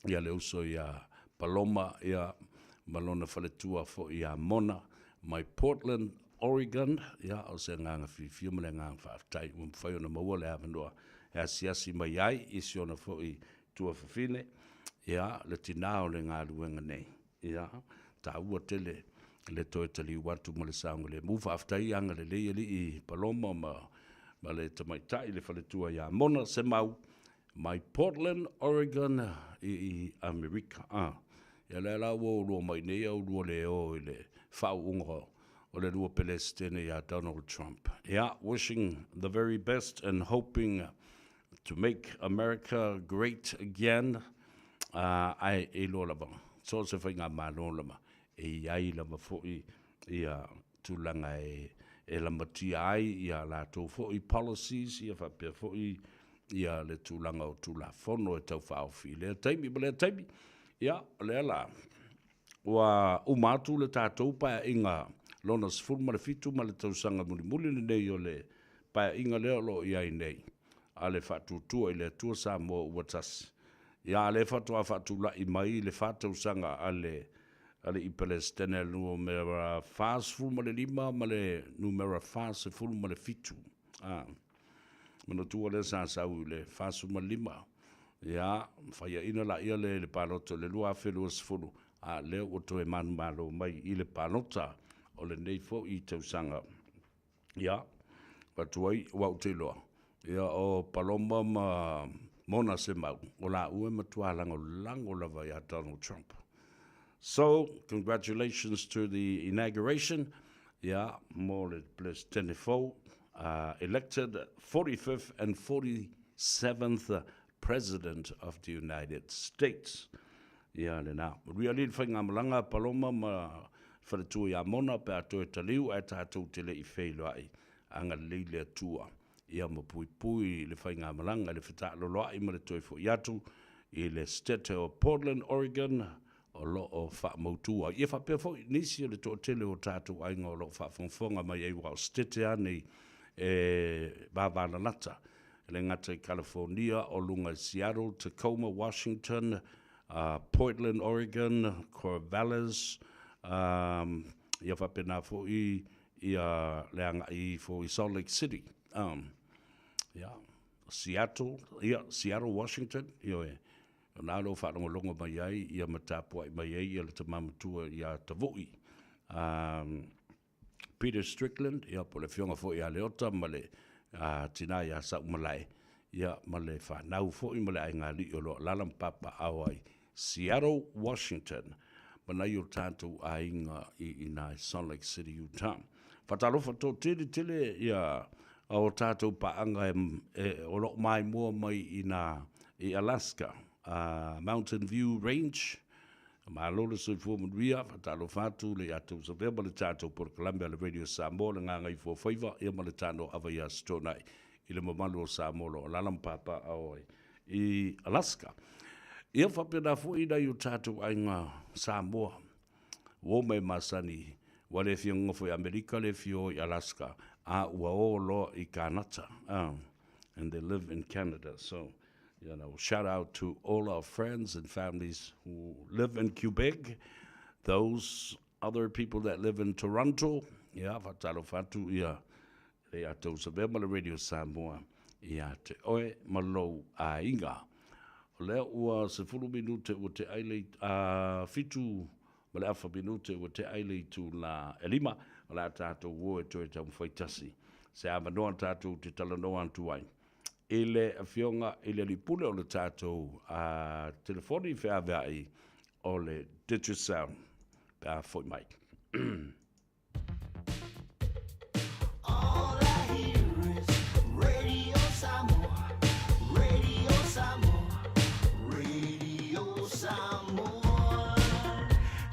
S4: ia le uso ia Paloma ia malona whaletua fo ia Mona mai Portland, Oregon ia o se nganga whiwhio ma le nganga whaaftai whai ona maua le avanua e asiasi mai ai isi ona fo I tua whawhine ia le tina o le ngā luenga nei ia ta ua tele le toe tali watu ma le saunga le mu whaaftai anga le leia li I Paloma ma le tamaitai le whaletua ia Mona se mau mai Portland, Oregon I Amerika ia le la wo lo mai nei au lo le o le whau unga o le lua Palestine ia Donald Trump ia wishing the very best and hoping to make America great again ai e lo lava so se whainga malo lama e ai lama fo ia tulanga e lama ti ai ia la to fo policies ia whapea fo ia le tulanga o tula fono e tau whaofi le taimi ia le ala wa umatu le tātou pa inga lona sfuru ma le fitu ma le tausanga muli nei o le pa inga leo lo ia I nei a le whatutua I le atua Samoa uatasi ia le whatula I mai le whatausanga ale I Palestine numera fas fulu ma le lima ma le numera fas fulu ma le fitu mana tua le sasau le fas ma lima ia whaia ina la ia le paloto le lua whelua sfulu a leo o toe manu malo mai I le palota o le nei fo I tausanga ia patuai wau te loa ia o Paloma ma Mona se mau o la ue matua lango lava ia Donald Trump. So, congratulations to the inauguration. Yeah, more or less 24 elected 45th and 47th President of the United States. Yeah, now, really whainga malanga Paloma ma wharetua ia Mona pe atoe taliu e tātou tele I whailo ai anga leile atua. Ia ma pui le whainga malanga le whata loloa I ma le toi fo iatu I le state o Portland, Oregon o lo o wha mautua. Ia wha pia fo nisi le tō tele o tātou ainga o lo wha whangwhonga mai e wao state ane e Bavana Lata. Le ngata I California o lunga Seattle, Tacoma, Washington, Portland, Oregon, Corvallis, ia wha pena fo I leanga I fo I Salt Lake City. Seattle, Washington, nā lo whanonga mai ai, ia matapua mai ai, ia le tamamatua ia tavoi. Peter Strickland, ia po le fionga fo ia leota, ma le tina ia sa umalai ia male whanau fo i male ai ngā li o lo lalam papa awai Seattle, Washington. Mana i o tātou a inga i nai Salt Lake City, Utah. Whatalofa tō tele ia o tātou paanga o lo mai mua mai i Alaska, Mountain View Range, Malolo soi fo muria, fatalo fatu le atu sa veba le tātou por Columbia le Radio Samoa le nganga i fo whaiva, ia ma le tāno awai a stonai, i le mamalu o Samoa lo lalam papa aoi i Alaska. Ia whapena fo ina i o tātou ainga Samoa, wo mai masani, wale fio ngofo i Amerika le fio i Alaska, a ua o lo i Kanata, and they live in Canada, so you know, shout out to all our friends and families who live in Quebec, those other people that live in Toronto. Yeah, fatalo fatu ia le ato sa le Radio Samoa ia te oe malo a inga. Le ua se fulu minute o te aile fitu ma le afa minute o te aile tu la elima la tato wo e toi tau whaitasi. Se amanoa tato te talanoa antu ai. Ele afionga ele lipule o le tātou a telefoni whaavai o le Digital Sound pa foi mai.
S15: All I hear is Radio Samoa, Radio Samoa, Radio Samoa.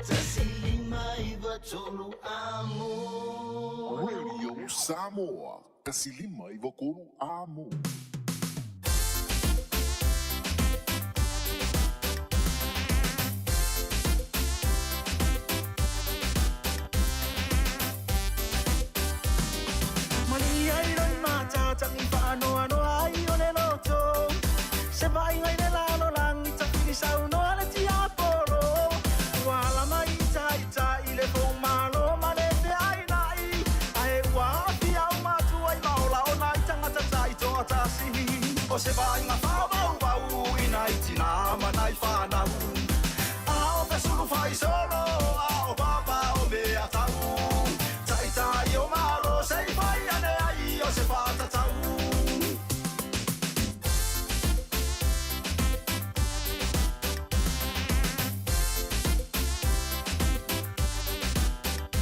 S15: Tasilima iwa tolu amo.
S13: Radio Samoa, kasilima iwa kolu amo.
S7: O se vai ngā whāwau i nai tina manai whānau. A o pe suru whai solo, a o papa o mea tau. Tai tai o malo, sei whai ane ai o se whātatau.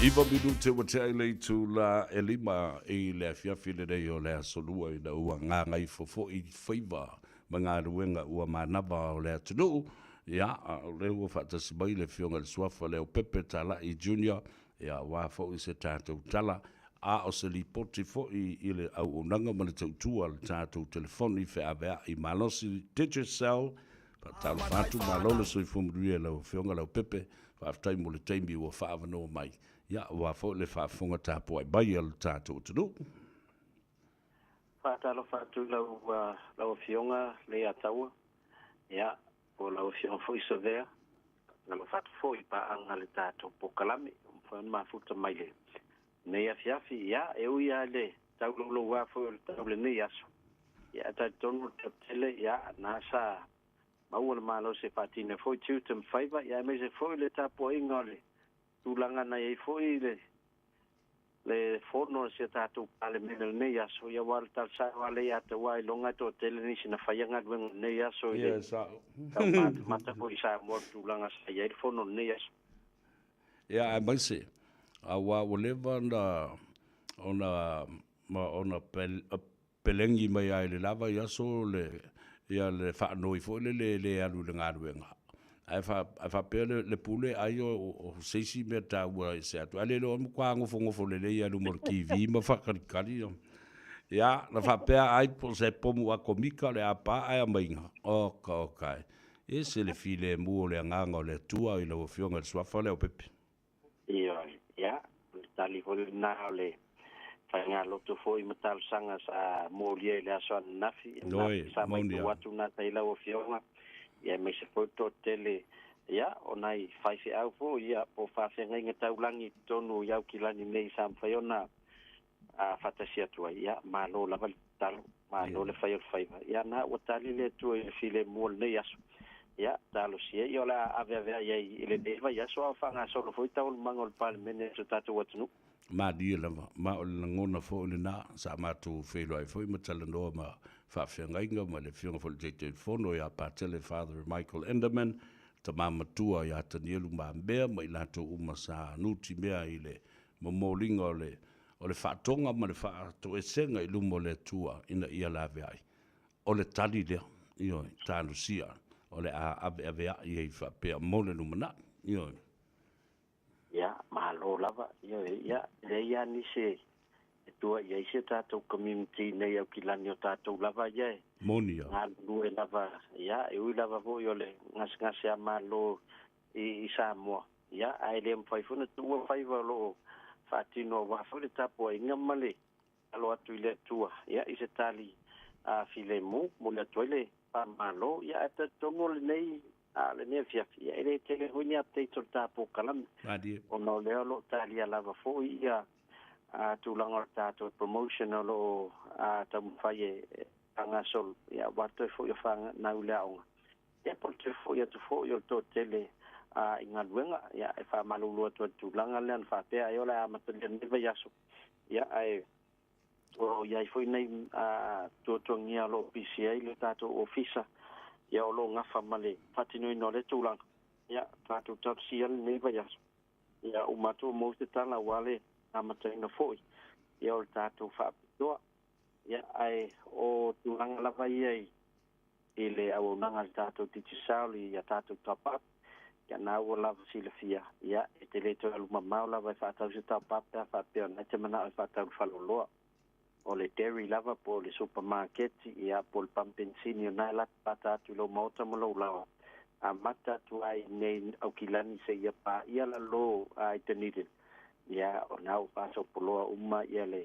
S4: Iwa minute wa te aile tu la elima i le fiafile rei o le asolua i na ua ngā ngai fofo i whaiva ma ngā ruenga ua manaba o le atunu. Ia, le ua whatasi mai le fionga le suafa leo Pepe Tala i Junior. Ia, wā fo i se tātou tala. A o se li poti fo i le au unanga ma le tautua le tātou telefoni whaavea i malosi Digicel. Tala whātu malolo sui fumuria leo fionga leo Pepe. Whaftai mo le teimi ua whaavanoa mai. Ia, wa fo le whaafunga tāpua i bai al tātou tunu.
S16: Whaatalo whaatu lau fionga le ataua. Ia, o lau fionga fo iso vea. Nga ma whaatu fo i paanga le tātou po kalame. Mwhan mafuta mai le. Nei afiafi, ia, eu ia le. Tau lolo wa fo le tau le nei aso. Ia, tai tonu tele, ia, nasa. Maua le malo se whaatine fo i tiutam whaiva. Ia, me se fo i le tāpua inga le. Tulanga na ye foi le forno se tatu ale menel ne ya so ya wal tal sa wale ya te wai longa to tele ni sina fayanga wen ne ya so ile
S4: sa
S16: mata ko isa mo tulanga sa ya forno ne ya
S4: ya I must say wa whatever ona pelengi mai ai le lava ya so le ya le fa no fo le alu le ngaruenga ai fa pele le pule ai o seisi me ta wa se atu ale lo mo kwa ngofo le ya lu mor TV ma fa kali ya la fa pe ai po se pomu a komika le apa ai mainga okay e se le file mu le nganga le tua i lo fionga sua fa le o pepe
S16: ya tali ho na le fa nga lo to foi metal sanga sa mo le so nafi sa mai watu na taila o fionga ia me se foto tele ia onai fai au fo ia po fa fenga nga taulangi tonu ia kilani nei sam faiona a fatasia tua ia malo la tal malo le fai ia na watali le tu e file mol nei aso ia talo sia ia la ave ia ile deva ia so fa nga so foi tau mangol pal mene so tatu watnu
S4: ma dia lava ma o le ngona fo le na sa ma tu fe lo ai fo ma tala no ma fa fengainga ma le fianga fo le telefono ya pa tele Father Michael Enderman ta mama tua ya tanielu ma bea ma ila to uma sa nuti mea ile mo molinga o le whaatonga ma le whaato e senga i lumo le tua ina ia lawe ai. O le tali lea, ioi, tānu sia, o le ave ai i whapea mole numana, ioi.
S16: Ia, mahalo lava, ia, le ia ni se, e tua ia i se tātou community nei au ki lani o tātou lava ia e.
S4: Moni ia.
S16: Ngā lue lava, ia, e ui lava vo i o le ngasi a malo i Samoa. Ia, ai le mwhaifuna tua whaiva lo whaatino wa whare tapo e ngamale alo atu i le tua. Ia, i se tali a file mo le atu i le pamalo. Ia, ata tongo le nei, le nei fiafi. Ia, ele tele huini update o tapo kalami.
S4: Adi.
S16: O no leo lo tali a lava fo ia tūlanga o tato promotion o lo tamu whai e angasol. Ia, wato e fo i whanga nau leaonga. Ia, po te fo i atu fo i o to tele i ngā luenga, ia, e wha malulua tua tūlanga lean whapea, e ola a matalia niva yaso. Ia, o iai foi nei tuatungia lo PCA le tātou ofisa, ia o lo ngafa male whatinui no le tūlanga. Ia, tātou tapsia le niva yaso. Ia, umatu mo te tala wale a mataina foi. Ia, o le tātou whapitua. Ia, o tūlanga lava iai, i le au nanga le tātou titisauli, ia tātou top-up. Ia nā ua lava sila fia. Ia, e te leto alu mamau lava e whaatau se tau papea, whapea na te mana e whaatau whaloloa. O le dairy lava po le supermarket, ia po le pampensini o nai lata pata atu lo mauta mo lo lawa. A mata atu ai nei au kilani se ia pa ia la lo ai tenidin. Ia o nau paso poloa uma ia le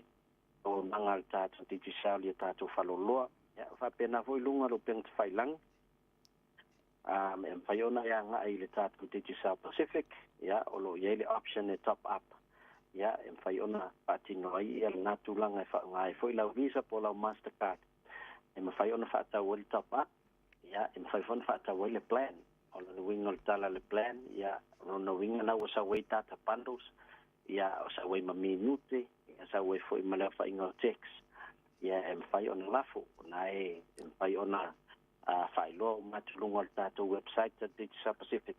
S16: o nangal tātou titisau lia tātou whaloloa. Ia whapea na foi lunga lo peng te whailang. Whaiona ia nga i le tātou Digital Pacific, ia, o lo ia le option e top up. Ia, whaiona patino ai, ia le nātulanga e whaunga e foi lau Visa po lau Mastercard. Whaiona whaatau le top up, ia, whaiona whaatau le plan. O le winga le tala le plan, ia, no winga na o sa wei tata bundles, ia, o sa wei ma minute, ia, sa wei foi ma leo whainga o text. Ia, whaiona lafo, na whaiona whailo matulunga le tātou website ta Digital Pacific.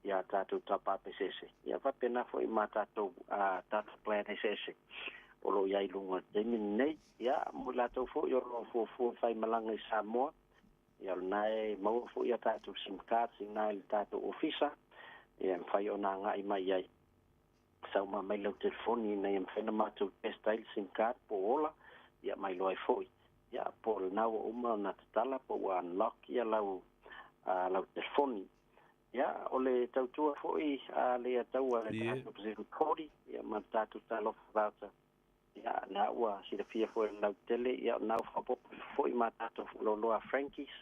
S16: Ia tātou top-up esese. Ia whapena fo i ma tātou plan esese. Olo iai lunga temin nei. Ia mo lātou fo i olo fo whai malanga i Samoa. Ia nae maua fo i a tātou SIM card si nae le tātou ofisa. Ia mwhai o nā ngai mai iai. Sau ma mai lau telefoni nei mwhena mātou testail SIM card po ola. Ia mai loai foi. Ia po le nau uma na tatala po wa unlock ia lau telefoni. Ia o le tautua foi le atau le tātou Pacific Kodi. Ia ma tātou talofa voucher. Ia na ua sida fia foi lau tele. Ia nau whapopo foi ma tātou loloa Frankies.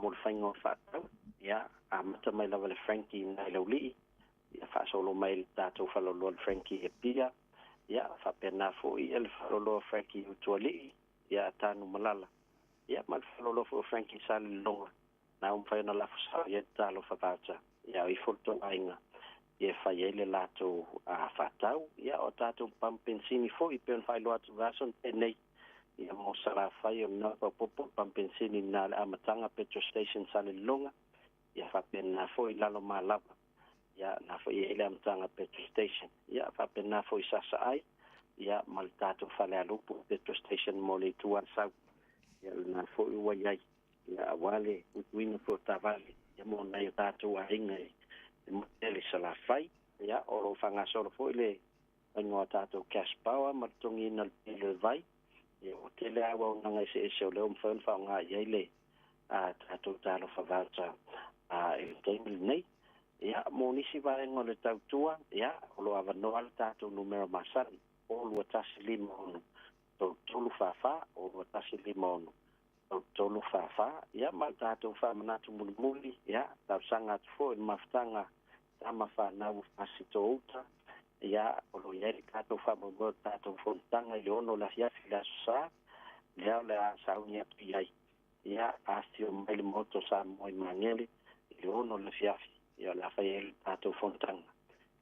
S16: Mo le whaingo whatau. Ia mata mai lava le Frankie nai lau lii. Ia whaasolo mai le tātou whaloloa le Frankie e pia. Ia whapena foi le whaloloa Frankie utua lii. Ia tanu malala. Ia mal whalolo fo Frankie sali longa. Na whaina lafu sa ia talo whapata. Ia i fulto ainga. Ia whaiele lato whatau. Ia o tātou pampensini fo i peon whailo atu vason penei. Ia mo sara whai o napa popo pampensini na le amatanga petrol station sali longa. Ia whapena fo i lalo malapa. Ia na fo i ele amatanga petrol station. Ia whapena fo i sasa ai. Ia mal tātou whale alupu petrol station mo le tuan sau. Ia na fo i waiai. Ia wale utuina fo tavale. Ia mo nei tātou a hinga e motele sa la whai. Ia oro whangasoro fo i le ingoa tātou cash power martongi ina le vai. Ia o tele awa o nanga se o leo mwhaun whaunga iai le tātou tālo whawauta e teimili nei. Ia mo nisi vaengo le tautua. Ia olo avanoa le tātou numero masari. O lua tasi lima ono. Tolu whawha, o lua tasi lima ono. Tolu whawha, ia mal tātou whamanatu muli, ia, tau sanga atu fo, in maftanga, tama whanau whasito uta, ia, o lo ieri tātou whamamur tātou whontanga, i ono la hiafi la susa, lea le a sauni atu iai. Ia, asti o maili moto sa moi mangeli, i ono la hiafi, ia la whaieli tātou whontanga.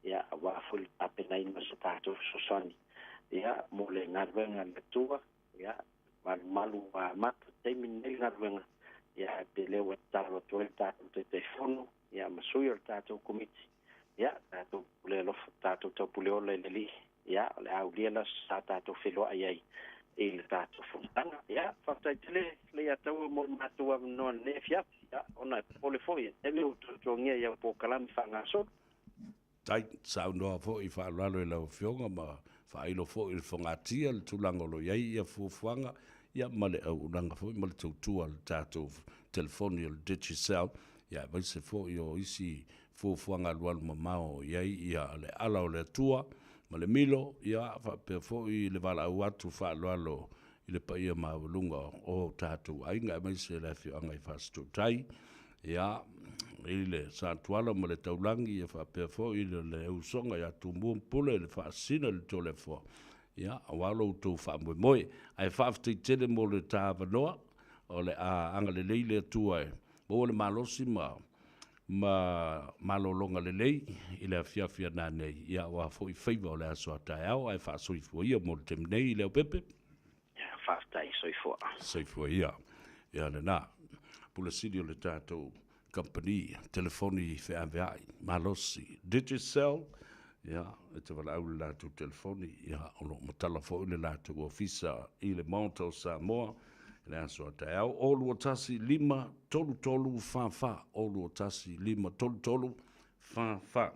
S16: ia wa ful apenai ma sa tātou sosani ia mo le ngarwenga le tua ia malu wa mata teimi nei ngarwenga ia pele wa talo to tātou te telefono ia masui o tātou komiti ia tātou le lo tātou to pule o le li ia le au lia sa tātou felo ai il tātou fontanga ia fatatele le atau mo matua no ne fia ia ona pole foi ele o tongia ia po kalami fanga so
S4: tai sa no fo I fa lalo le fionga ma fa ilo fo il fongatia le tulango lo ia fuanga ia male au nanga fo male tu al tātou telefoni o digicel ia vai se fo io isi fuanga lual mamao ia le ala o le tua ma le milo ia fa pe fo I le vala atu fa lalo I le paia maulunga o tātou ainga mai se le fionga I fastu tai ia ile sa tuala ma le taulangi ia fa pe fo I le usonga ia tumbu pule le fa sina le tole fo ia awalo tu fa moi ai fa fti tele mo le tava noa o le anga le leile tua o le malosi ma malolonga le lei ile fia na nei ia wa fo I feiva o le aso tai au ai fa so I fo ia mo te nei le pepe
S16: ia fa tai so I fo
S4: ia le na pula sidi o le tato company telefoni fe avai malosi digicel ia e te wala au la tu telefoni ia ono matala fo le la tu ofisa I le monto Samoa le aso te au o lu tasi lima tolu fa o lu tasi lima tolu fa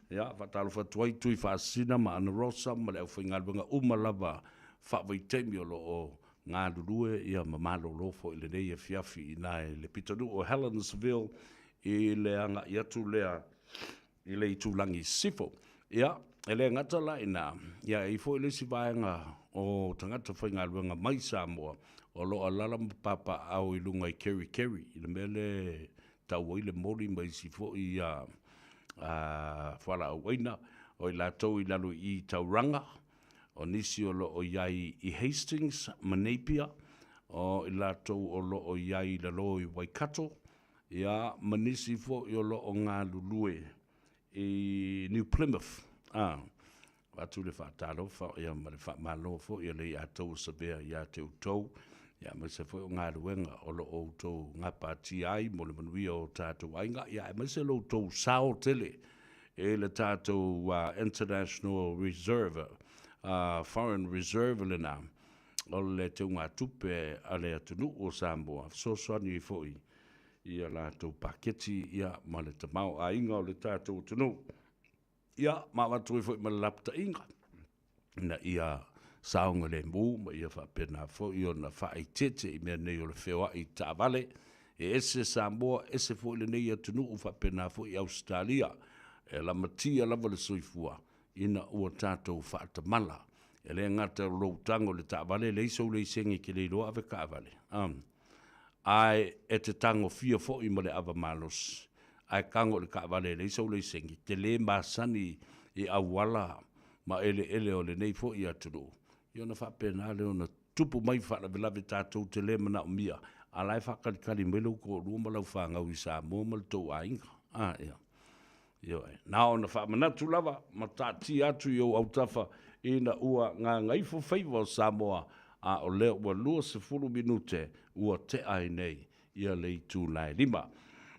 S4: ia fa talo fa tuai tui fa sina ma ana rosa ma le fa ngalwenga umalava fa vai temi o ngā lulue ia mamalo lofo I le nei e fiafi I le pitanu o Helensville I le anga I atu lea I le itulangi sifo ia e le ngata la ina ia I fo I le si vaenga o tangata whainga luenga mai Samoa o lo alala papa au I lunga I keri I le mele tau I le mori mai sifo I whala au waina o I latou I lalo I tauranga o nisi o lo o iai I Hastings, Manapia, o I latou o lo o iai lalo I Waikato, ia manisi fo I o lo o ngā lulue I New Plymouth. Watu le whaatalo, ia ma le whaamalo fo ia le atou sabea ia te utou, ia ma se fo o ngā ruenga o lo o utou ngā pāti ai, mo le manuia o tātou ainga, ia ma se lo utou sao tele, e le tātou International Reserve, Foreign Reserve le na o le te unga tupe a le atunu o Samoa so ni foi ia la tau paketi ia ma le tamau a inga o le tātou tunu ia ma watu I foi ma lapta inga na ia saunga le mu ma ia whapena foi o na whai tete I mea nei o le whewa I tāwale e ese Samoa ese foi le nei atunu o whapena foi Australia e la matia lava le soifua ina ua tātou whaatamala. E le ngata rou tango le tāwale, le iso le isengi ki le iloa ave kāwale. Ai e te tango fia fo I ma le ava malos. Ai kango le kāwale, le iso le isengi. Te le masani I awala ma ele o le nei fo I aturu. I ona whapena le ona tupu mai whaalavelave tātou te le mana o mia. A lai whakalikari melo ko rua malau whangau I Samoa mal tau a inga. Ia. Nā ona whaamanatu lava, ma tāti atu I o autafa ina ua ngā ngaifo whaiva o Samoa a o leo ua lua se furu minute ua te ai nei ia lei tū nai lima.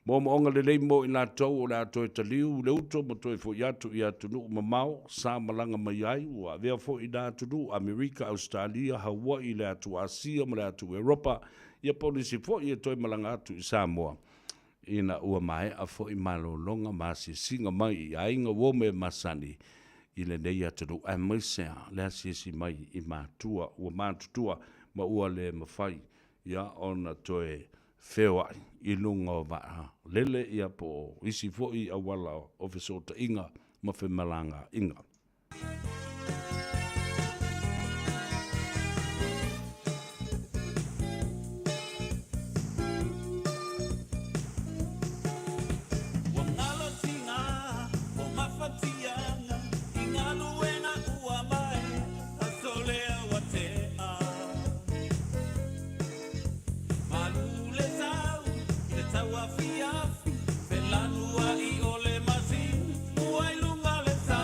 S4: Mō maonga le lei mo I nā tau o le ato e taliu le uto mo toi fo I atu I atunu mamao sa malanga mai ai ua vea fo I nā atunu Amerika, Australia, Hawaii le atu Asia mo le atu Europa ia polisi fo I toi malanga atu I Samoa. Ina ua mai a fo I malolonga masi singa mai I ainga wome masani I le nei atanu ai maisea le asiesi mai I mātua ua mātutua ma ua le mawhai ia ona toe whewa I lunga o maa lele ia po isi fo I awala o fesota inga ma whemalanga inga.
S15: Felanu ai ole masin, uai lunga le sa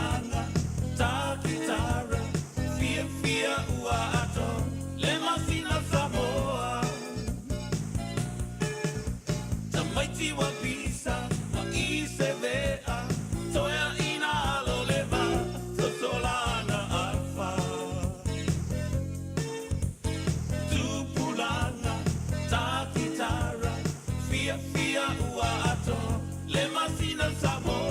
S15: tupulanga takitara fia ua ato le masina Samoa tamaiti wa pisa wa isevea toya ina aloleva sosolana alfa tupulanga takitara fia ua ato le masina Samoa.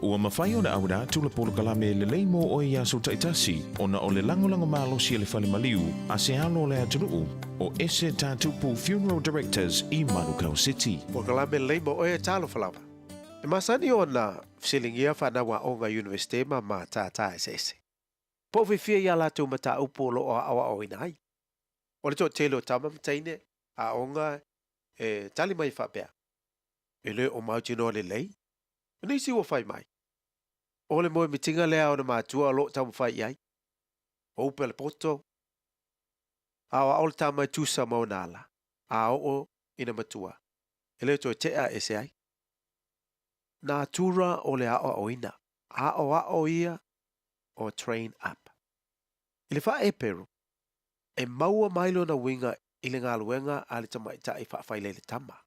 S8: Ua mawhai o na aura tula polo kalame le leimo o e aso taitasi o na o le langolango malo si le whale maliu a se alo le aturuu o ese tātupu Funeral Directors i Manukau City.
S17: O kalame le leimo o e talo whalawa. E masani o na fsilingia whanawa o ngā universite ma tātā ese. Po whiwhia ia lātou mata upolo o awa o inai. O le tō telo tama mtaine a onga e tali mai whapea. E le o mautino le lei. Nei si o whai mai. O le moe mitinga lea o na mātua lo tamu whai iai. O upe le poto. Awa o le tama tusa maunala. A o ina matua. E le tō tea ese ai. Nā tura o le ao oina. A o ia o train up. I le wha e peru. E maua mailo na winga i le ngā luenga a le tamaita i wha le tama.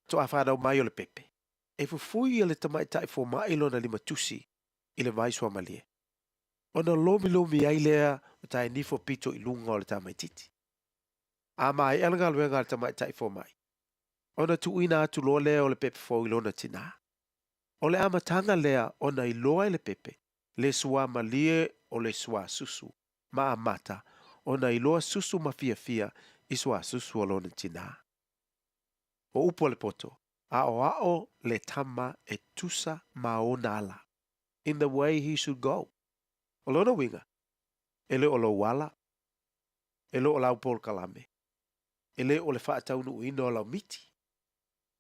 S17: To a whanau mai o le pepe. E fufui le tamaita i fo mailo na lima tusi i le vaisua malie. O na lomi ai lea o tae nifo pito i lunga o le tamaititi. A mai alanga luenga le tamaita i fo mai. O na tuina atu loa lea o le pepe fo i lona tina. O le amatanga lea o na iloa i le pepe. Le sua malie o le sua susu. Ma amata o na iloa susu ma fia i sua susu o lona tina. O upo le poto. Ao le tama e tusa maonala in the way he should go. O lona winga, ele o lo wala, ele o lau pol kalame, ele o le wha taunu ina o lau miti.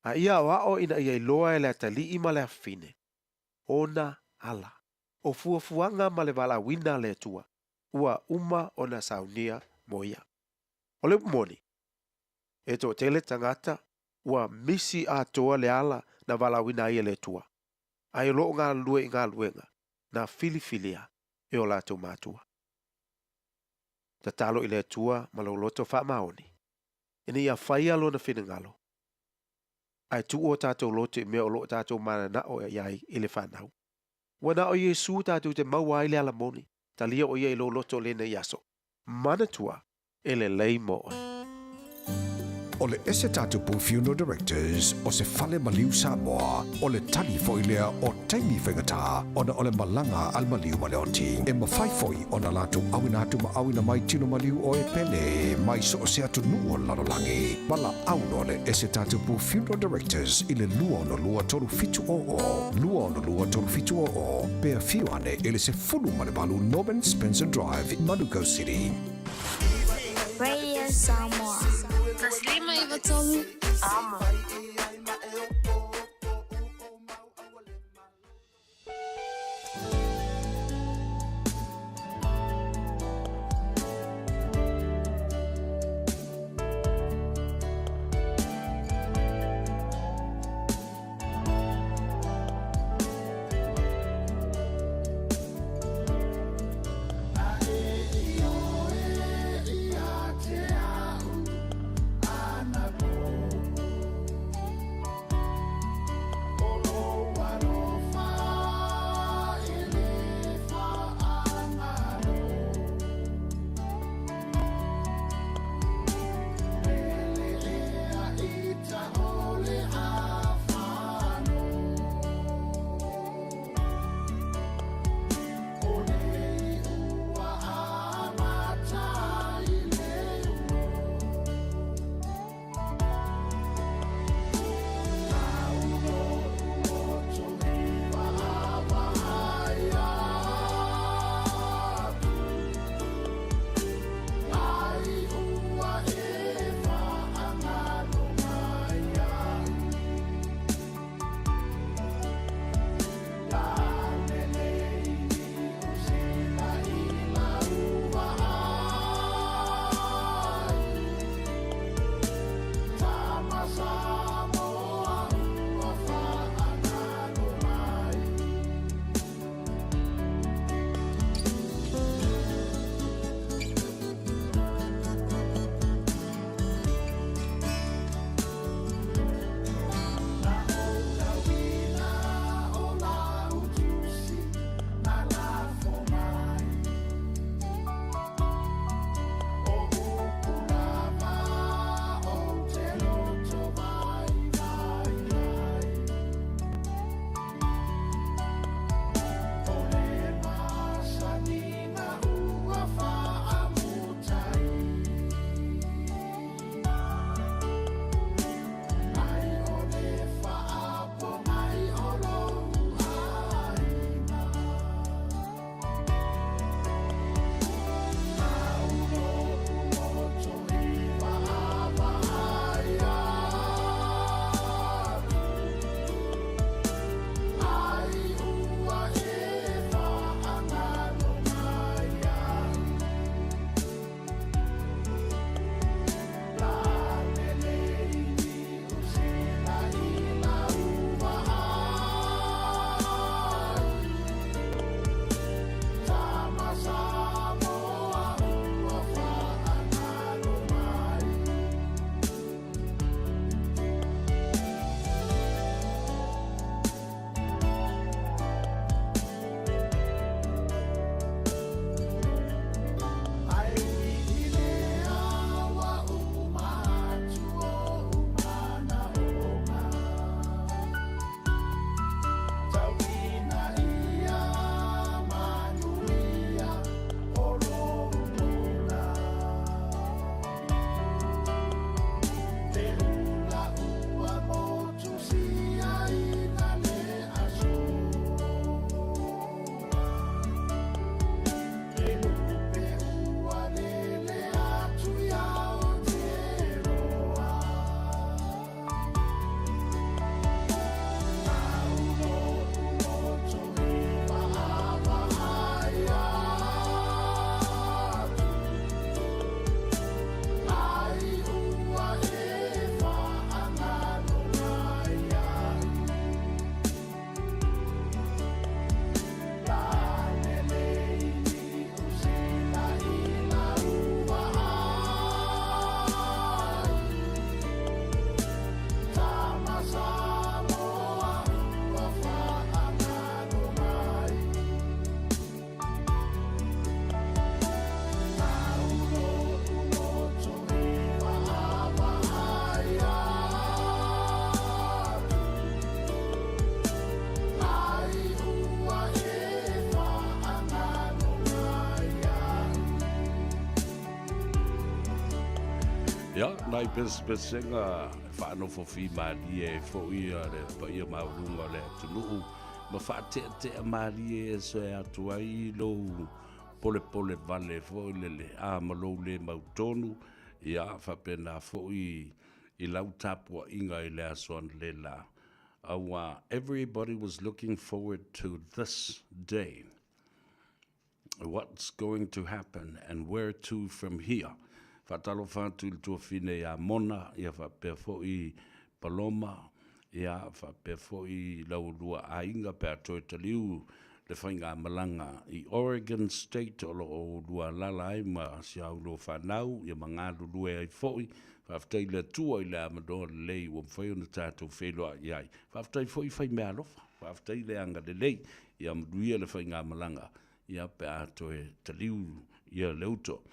S17: A ia o ao ina ia iloa ele atali ima le afine. Ona ala, o fuafuanga ma le wala wina le tua, ua uma o na saunia moia. O le moni, e to tele tangata, ua misi a toa le ala na wala wina ia le tua. Ai lo ngā lue i ngā luenga, na filifilia e o lātou mātua. Ta talo i le tua ma lo loto wha maoni. Ina ia whaia lo na whinangalo. Ai tu o tātou loto i mea o lo tātou mana na o iai i le whanau. Wana o Yesu tātou te maua i le ala moni, ta lia o ia i lo loto le na yaso. Mana tua e le lei moe.
S2: O le ese tatu pu funeral directors o se fale maliu Samoa o le tali foilea o taimi whengata o na o le malanga al maliu maleoti. E mawhai foi o na latu awina atu ma awina mai tino maliu o e pele mai so o se atu nuo lalolangi. Mala auno le ese tatu pu funeral directors i le lua no lua toru fitu o o. Lua no lua toru fitu o o. Pea fiu ane ele se fulu male balu Norman Spencer Drive in Manuka City.
S18: Radio Samoa. Taslima Ivatolu. Amo.
S4: Ya, nai pesenga whaano fofi maali e fōi a le pa ia maurunga le tunuu. Ma whaate te a maali e so e atu ai lou pole vale fōi lele a malou le mautonu. Ia whapena fōi I lau tapua inga I le asoan le la. Everybody was looking forward to this day. What's going to happen and where to from here? Whatalo whātu il tua whine ia mona, ia whapea fōi Paloma, ia whapea fōi laurua a inga pēr toi taliu le whainga malanga I Oregon State o lo lua lalai ma si au lo whanau, ia mga lulue ai fōi, whaftai le tua I le amadoa le lei wa mwhai ona tātou wheloa iai. Whaftai fōi whai mea lofa, whaftai le anga le lei, ia mduia le whainga malanga, ia pēr toi taliu ia leuto.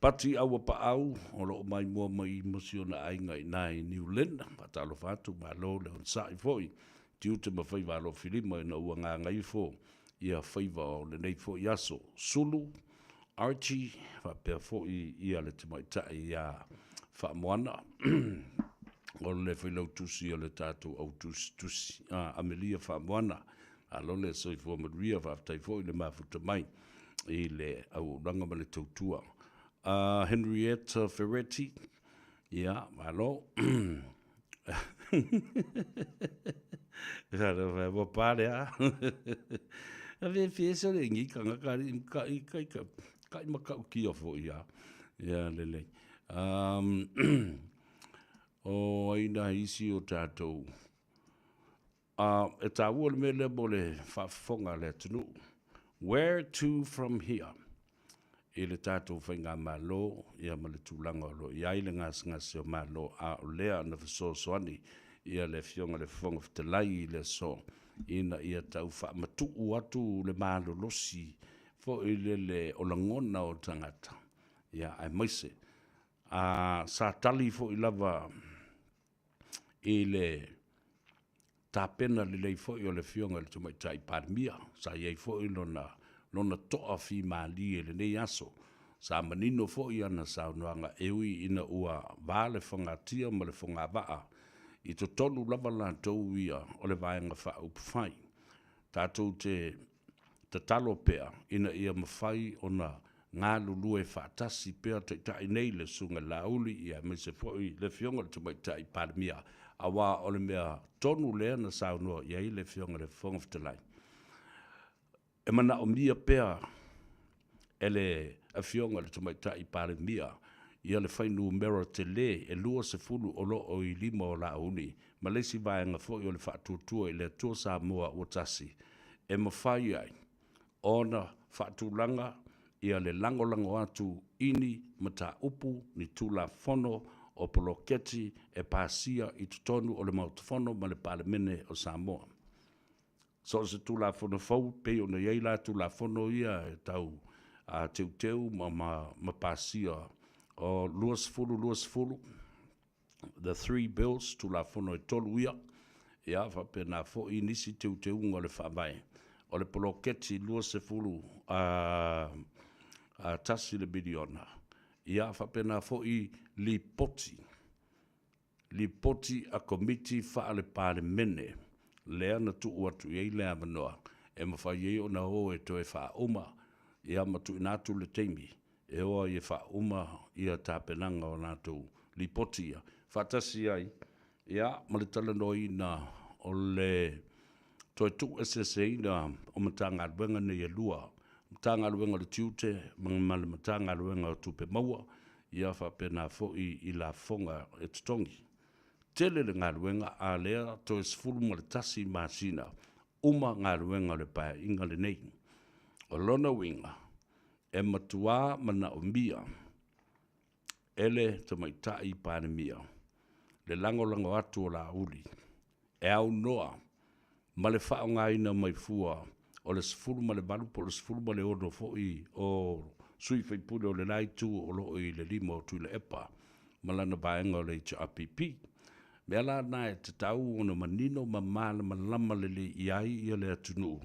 S4: Pati awa pa au, o lo mai mua mai emosiona ainga I nai New Zealand, patalo fatu ma lo le on sai foi. Tiu te ma fai valo filima ina ua ngā ngai fo, ia faiva o le nei fo yaso. Sulu, Archie, fa pia fo ia le te mai tai ia fa moana. O le fai lau tusi o le tātou au tusi. Amelia fa moana, a lo le soi fo Maria fa tai fo I le mafuta mai, I le au ranga ma le tautua. Henrietta Ferretti, yeah, malo. Wa pare a. Ave fieso le ngi kanga kai makau ki ofo ia. Ya lele. O ina isi o tatou. E tāua le mele bole whafonga le tunu. Where to from here? I le tātou whainga malo, ia ma le tūlanga o lo, ia I le ngasi o malo a o lea na whaso soani, ia le fionga le whonga whatelai I le so, ina ia tau wha matu atu le malo losi, fo I le o langona o tangata, ia ai maise. Sa tali fo I lava I le tāpena le lei fo I o le fionga le tumaitai parmia, sa iei fo I lona toa fi mali e le nei aso. Sa manino fo I ana sa unuanga ewi ina ua vale whangatia ma le whanga waa. I to tonu lava la tau ia o le vaenga wha upwhai. Tātou te talo pea ina ia mawhai o na ngā lulue whaatasi pea te tai nei le sunga lauli ia me se fo I le fionga le tumai tai parmia. Awa o le mea tonu lea na sa unua iei le fionga le whongaftalai. E mana o mia pea ele a fionga le tumaitai pare mia ia le whainu mera te le e lua se fulu o lo o I lima o la uni ma lesi vaenga fo I o le whaatutua I le tua sa moa o tasi e mawhai ai ona whaatulanga ia le langolango atu ini mata upu ni tula fono o poloketi e pasia I tutonu o le mautafono ma le palemene o Samoa. So se tu la fono fau pe ona ye la tu la fono ia e tau a teu ma pasia o luas fulu the 3 bills tu la fono e tolu ia fa pena fo inisi teu ngole fa vai o le poloketi luas fulu a tasi le biliona ia fa pena fo I lipoti a committee fa le parlemene lea na tu watu yei lea manoa, e mawhai yei o na ho e toe wha uma, ia matu inatu le teimi, e oa i wha uma ia tāpenanga o nātou lipoti ia. Whatasi ai, ia, malitala noi na o le toi tu SSA na o matanga ruenga ne ia lua, matanga ruenga le tiute, matanga ruenga o tupe maua, ia whapena fo I la fonga e tutongi. Tele le ngā ruenga a lea to e sfulu ma le tasi māsina, uma ngā ruenga le pae inga le nei. O lona winga, e matua mana o mia, ele te maitai pāne mia, le lango atu o la uli, e au noa, ma le whao ngā ina mai fua, o le sfulu ma le balupo, o le sfulu ma le ono foi, o sui whaipune o le naitu, o lo I le lima o tui le epa, malana baenga o le HRPP, mea la na e te tau ona manino ma mala ma lama lele iai ia le atunu.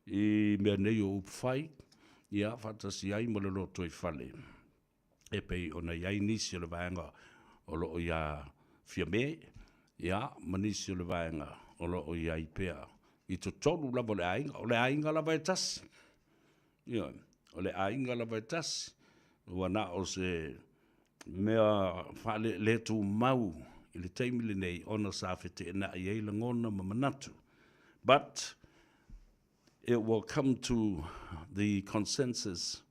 S4: I mea nei o upwhai, ia whatasi ai ma le loto I whale. E pei ona iai nisi o le vaenga o lo o ia fiame, ia manisi o le vaenga, o lo o ia ipea, i to tolu lava o le ainga lava e tasi. Ia, o le ainga lava e tasi, ua na o se mea whale le tu mau, i le teimile nei, ona sa fete na i eila ngona mamanatu. But it will come to the consensus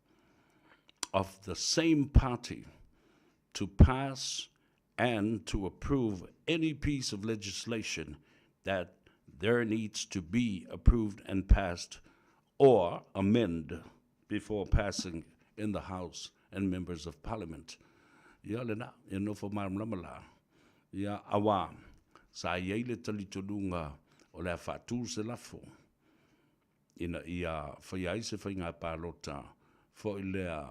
S4: of the same party to pass and to approve any piece of legislation that there needs to be approved and passed or amend before passing in the House and members of Parliament. Ia lena, e nofo maramala, ia awa, sa iele talitonunga o lea whātū se lafo. Ina ia whaiai se whainga pālota, fo i lea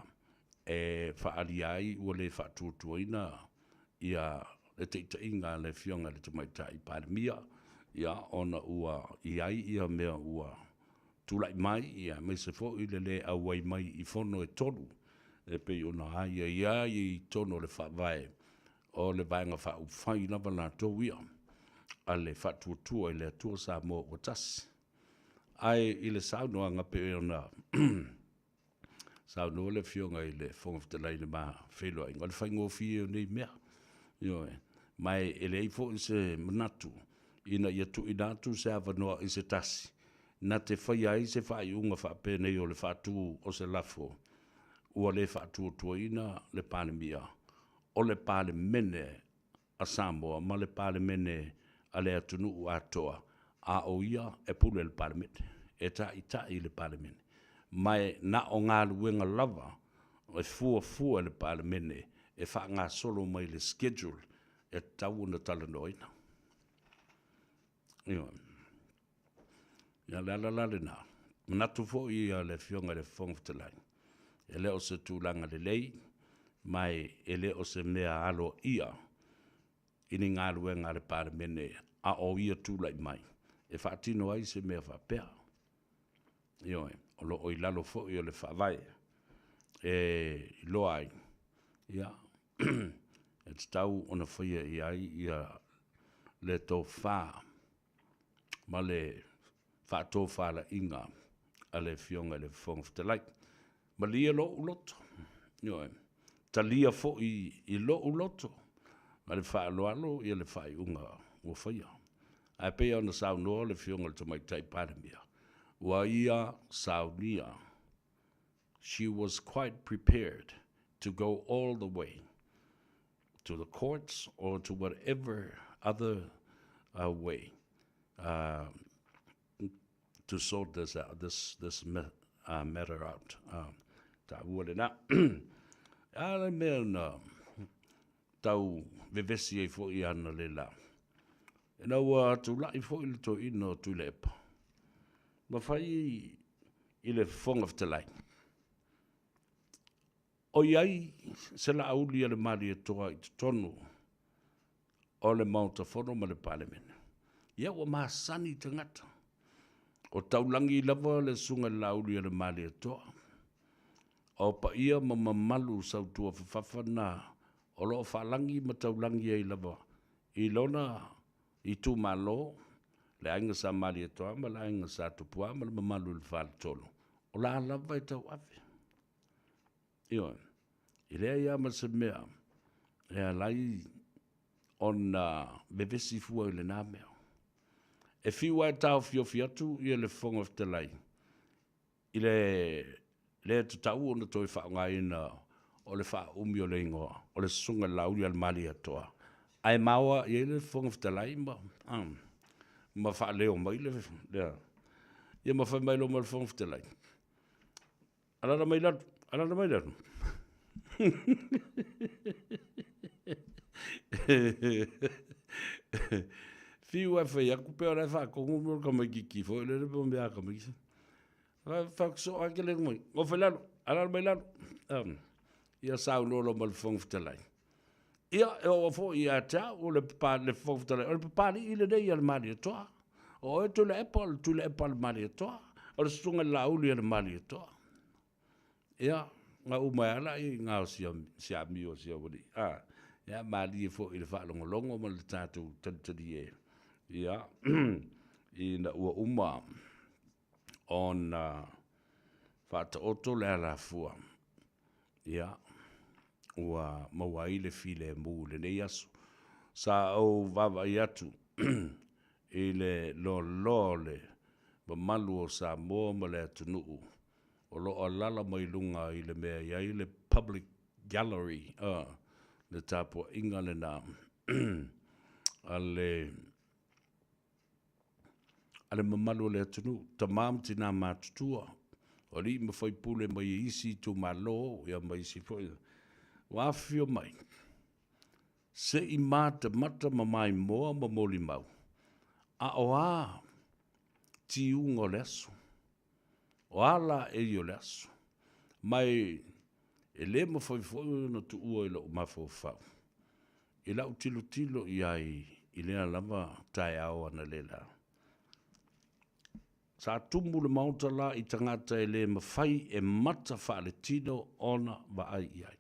S4: e whaariai ua le whātūtuaina, ia le teita inga le fionga le tamaitai pāremia, ia ona ua iai ia mea ua tūlai mai, ia me se fo i le awai mai i fono e tonu, e pe ona aia ia i tono le whaavae, o le vaenga whauwhai na wana tō ia, a le whatuatua i le atua sa mō o tasi. Ai i le saunoa ngape ona, saunoa le fionga i le whongawhita le maa whelua, inga le whaingo fie o nei mea, mai e le eifo i se manatu, ina ia tu inatu se awanoa i se tasi, na te whaia i se whai unga whapene o le whatu o se lafo, ua le whatuatua ina le panemia, o le pale mene a Samoa, ma le pale mene a le atunu u atoa, a o ia e pule le pale mene, e ta i le pale mene. Mai na o ngā luenga lava, e fua le pale mene, e wha ngā solo mai le schedule, e tau na tala noina. Ia la na, manatu fo i a le fionga le whongwhitalai. E leo se tūlanga le lei, mai e leo se mea alo ia, ini ngā luenga le pare mene, a o ia tūlai mai. E whaatino ai se mea whapea. Ioe, o lo oi lalo fo i o le whawai, e loa ai, ia, e te tau ona whaia i ai, ia le tō whā, ma le whātō whāla inga, a le fionga le whongwhitalai. Ma lia lo uloto, ioe, ta lia fo i lo uloto, ma le whaaloalo i le whai unga ua whaia. A pea ona saunoa le fionga le tamaitai pāremia. Ua ia saunia. She was quite prepared to go all the way to the courts or to whatever other way to sort this out, this matter out. Ta ua le na. Ale mea na tau vevesi e fo i ana le la. E na ua tu lai fo i le to ino tu le epa. Ma fai i le whongawhitalai. O iai se la auli ale mari e toa i tonu o le mauta whono ma le palemene. Ia ua maasani te ngata. O taulangi lava le sunga la auli ale mari e toa. O pa ia ma mamalu sau tua whawhawhana o loo whalangi ma taulangi e lava. I lona i tu malo le ainga sa mari e toa ma le ainga sa tupua ma le mamalu le whale tolo. O la lava e tau awe. Ioe, i lea ia ma se mea, ea lai on bevesi fua i le nā mea. E fiwa e tau fiofi atu i le whongawhitalai. I le tau ona toi whaonga ina o le wha umi o le ingoa, o le sunga lauri al mali atoa. Ai maua i le whongawhitalai ma, ma wha leo mai le, ia ma wha mai lo ma le whongawhitalai. Alana mai latu. Alana mai latu. Fiu e whai aku peo rai whakongu mō kama kiki fo i lere pō mea kama kiki. Whakso ake le kumai. O whai lalo, alana mai lalo. Ia sau lolo ma le whongwhitalai. Ia e o fo i a tea o le pāle whongwhitalai. O le pāle i le nei al mari e toa. O e tule epa al mari e toa. O le sunga lauli al mari e toa. Ia, ngā umai ala i ngā sia mi o sia wari. Ia mali fo i le whaalongolongo ma le tātou tantari e. Ia, i na ua uma on whaata oto le ala fua. Ia, ua maua i le file mu le nei asu. Sa au vava i atu i le lo le ma malu o sa moa ma le atunuu. O lo alala mai lunga i le mea ia i le public gallery. Le tāpua inga le nā. Ale mamalu le atunu. Tamam tina mātutua. O li ma whai pule mai isi tu malo. Ia mai isi fwoi. Wāwhio mai. Se i māta mata ma mai moa ma moli mau. A o a. Ti ungo le asu. O ala e i o le asu. Mai e le ma whai na tu ua i lau mafo whau. I lau tilo i ai i lea lava tai au ana le la. Sa tumu le mauta la i tangata e le ma whai e mata wha le tino ona wa ai i ai.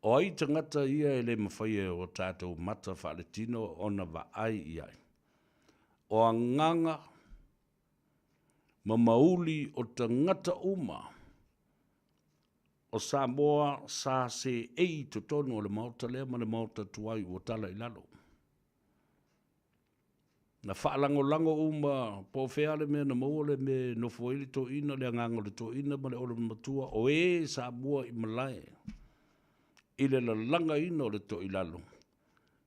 S4: O ai tangata ia e le ma whai e o tātou mata wha le tino ona wa ai i ai. O a nganga ma mauli o tangata uma o Samoa sa se ei to tonu o le mauta lea ma le mauta tuai o tala i lalo. Na whaalango uma po feale mea na maua me no foili to ina le angango le to ina ma le olo matua o e Samoa i malae. I le langa ina o le to i lalo.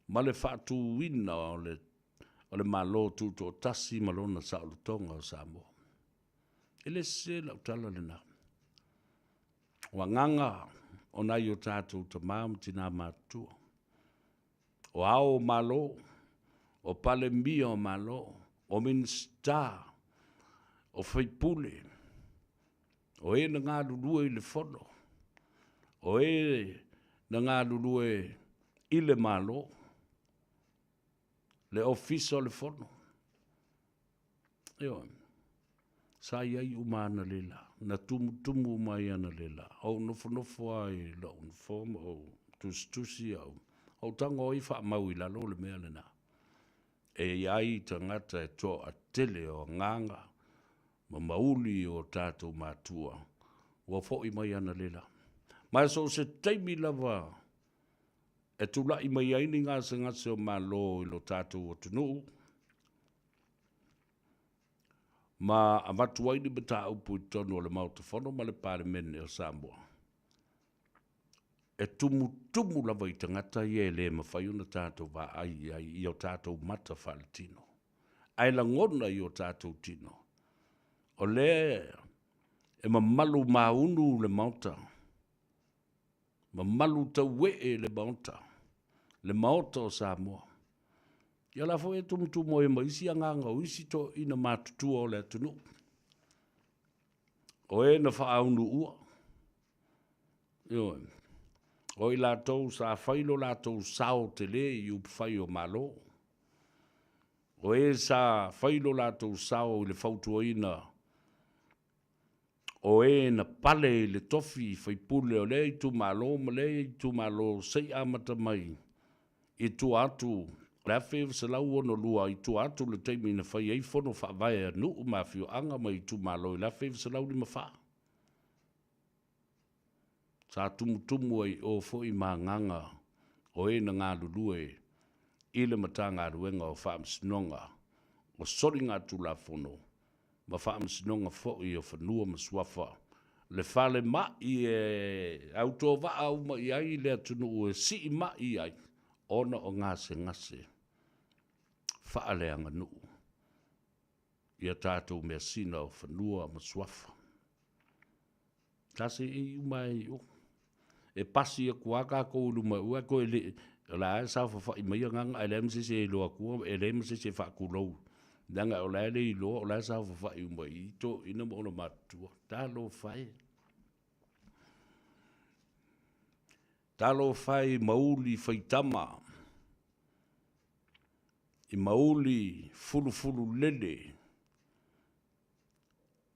S4: Ma le whaatu ina o le malo tu to tasi malona sa o tonga o Samoa. Ele se la utala le nā. Wa nganga o nai o tātou ta maam tina mātua. O ao malo, o pale mbia o malo, o minsta, o whaipule, o e na ngā lulue i le whono, o e na ngā lulue i le malo, le ofisa o le whono. Eo, sa iai umana lela. Na tumu mai ana lela. Au nofo ai la uniform au tusi au tango i wha mau i lalo le mea lena. E iai tangata e to a tele o nganga ma mauli o tātou mātua. Wa fo i mai ana lela. Mai so se teimi lava e tula i mai aini ngā se ngase o malo i lo tātou o tunu. Ma amatu ai ni bata upu i tonu o le mauta whono ma le pāre mene o Samoa. E tumu lava i tangata i e le mawhai una tātou wa ai i o tātou mata whale tino. Ai la ngona i o tātou tino. O le e mamalu maunu le mauta. Mamalu tau wee le mauta. Le mauta o Samoa. Ia la fo e tumu e maisi anganga o isi to ina mātutua o le atunu. O e na whaaunu ua. Io, o i lātou sa whailo lātou sao te le i upu whai o malo. O e sa whailo lātou sao i le whautua ina. O e na pale i le tofi whaipule o le i tu malo, ma le i tu malo sei amata mai. I tu atu la fe se la uono lua i tu atu le teimi na whai ei whono whaavae nu mawhio anga mai tu malo i la fe se la uli mawha. Sa tumu ai o fwoi ma nganga o e na ngā lulue i le mata ngā ruenga o whaamsinonga o sori ngā tu la whono ma whaamsinonga fwoi o whanua maswafa le whale ma i e auto wa au ma i ai le atunu o e si i ma i ai ona o ngase whaale anga nuu. Ia tātou mea sina o whanua ma swafa. Tase i umai o. E pasi e kuaka ko uluma ua ko ele la sa fa i mai nganga ele mse lo aku ele mse fa ku lo. Danga o la le lo la sa fa i umai to ina mo no matua. Talo fai. Talo fai mauli fai tama. I mauli fulu lele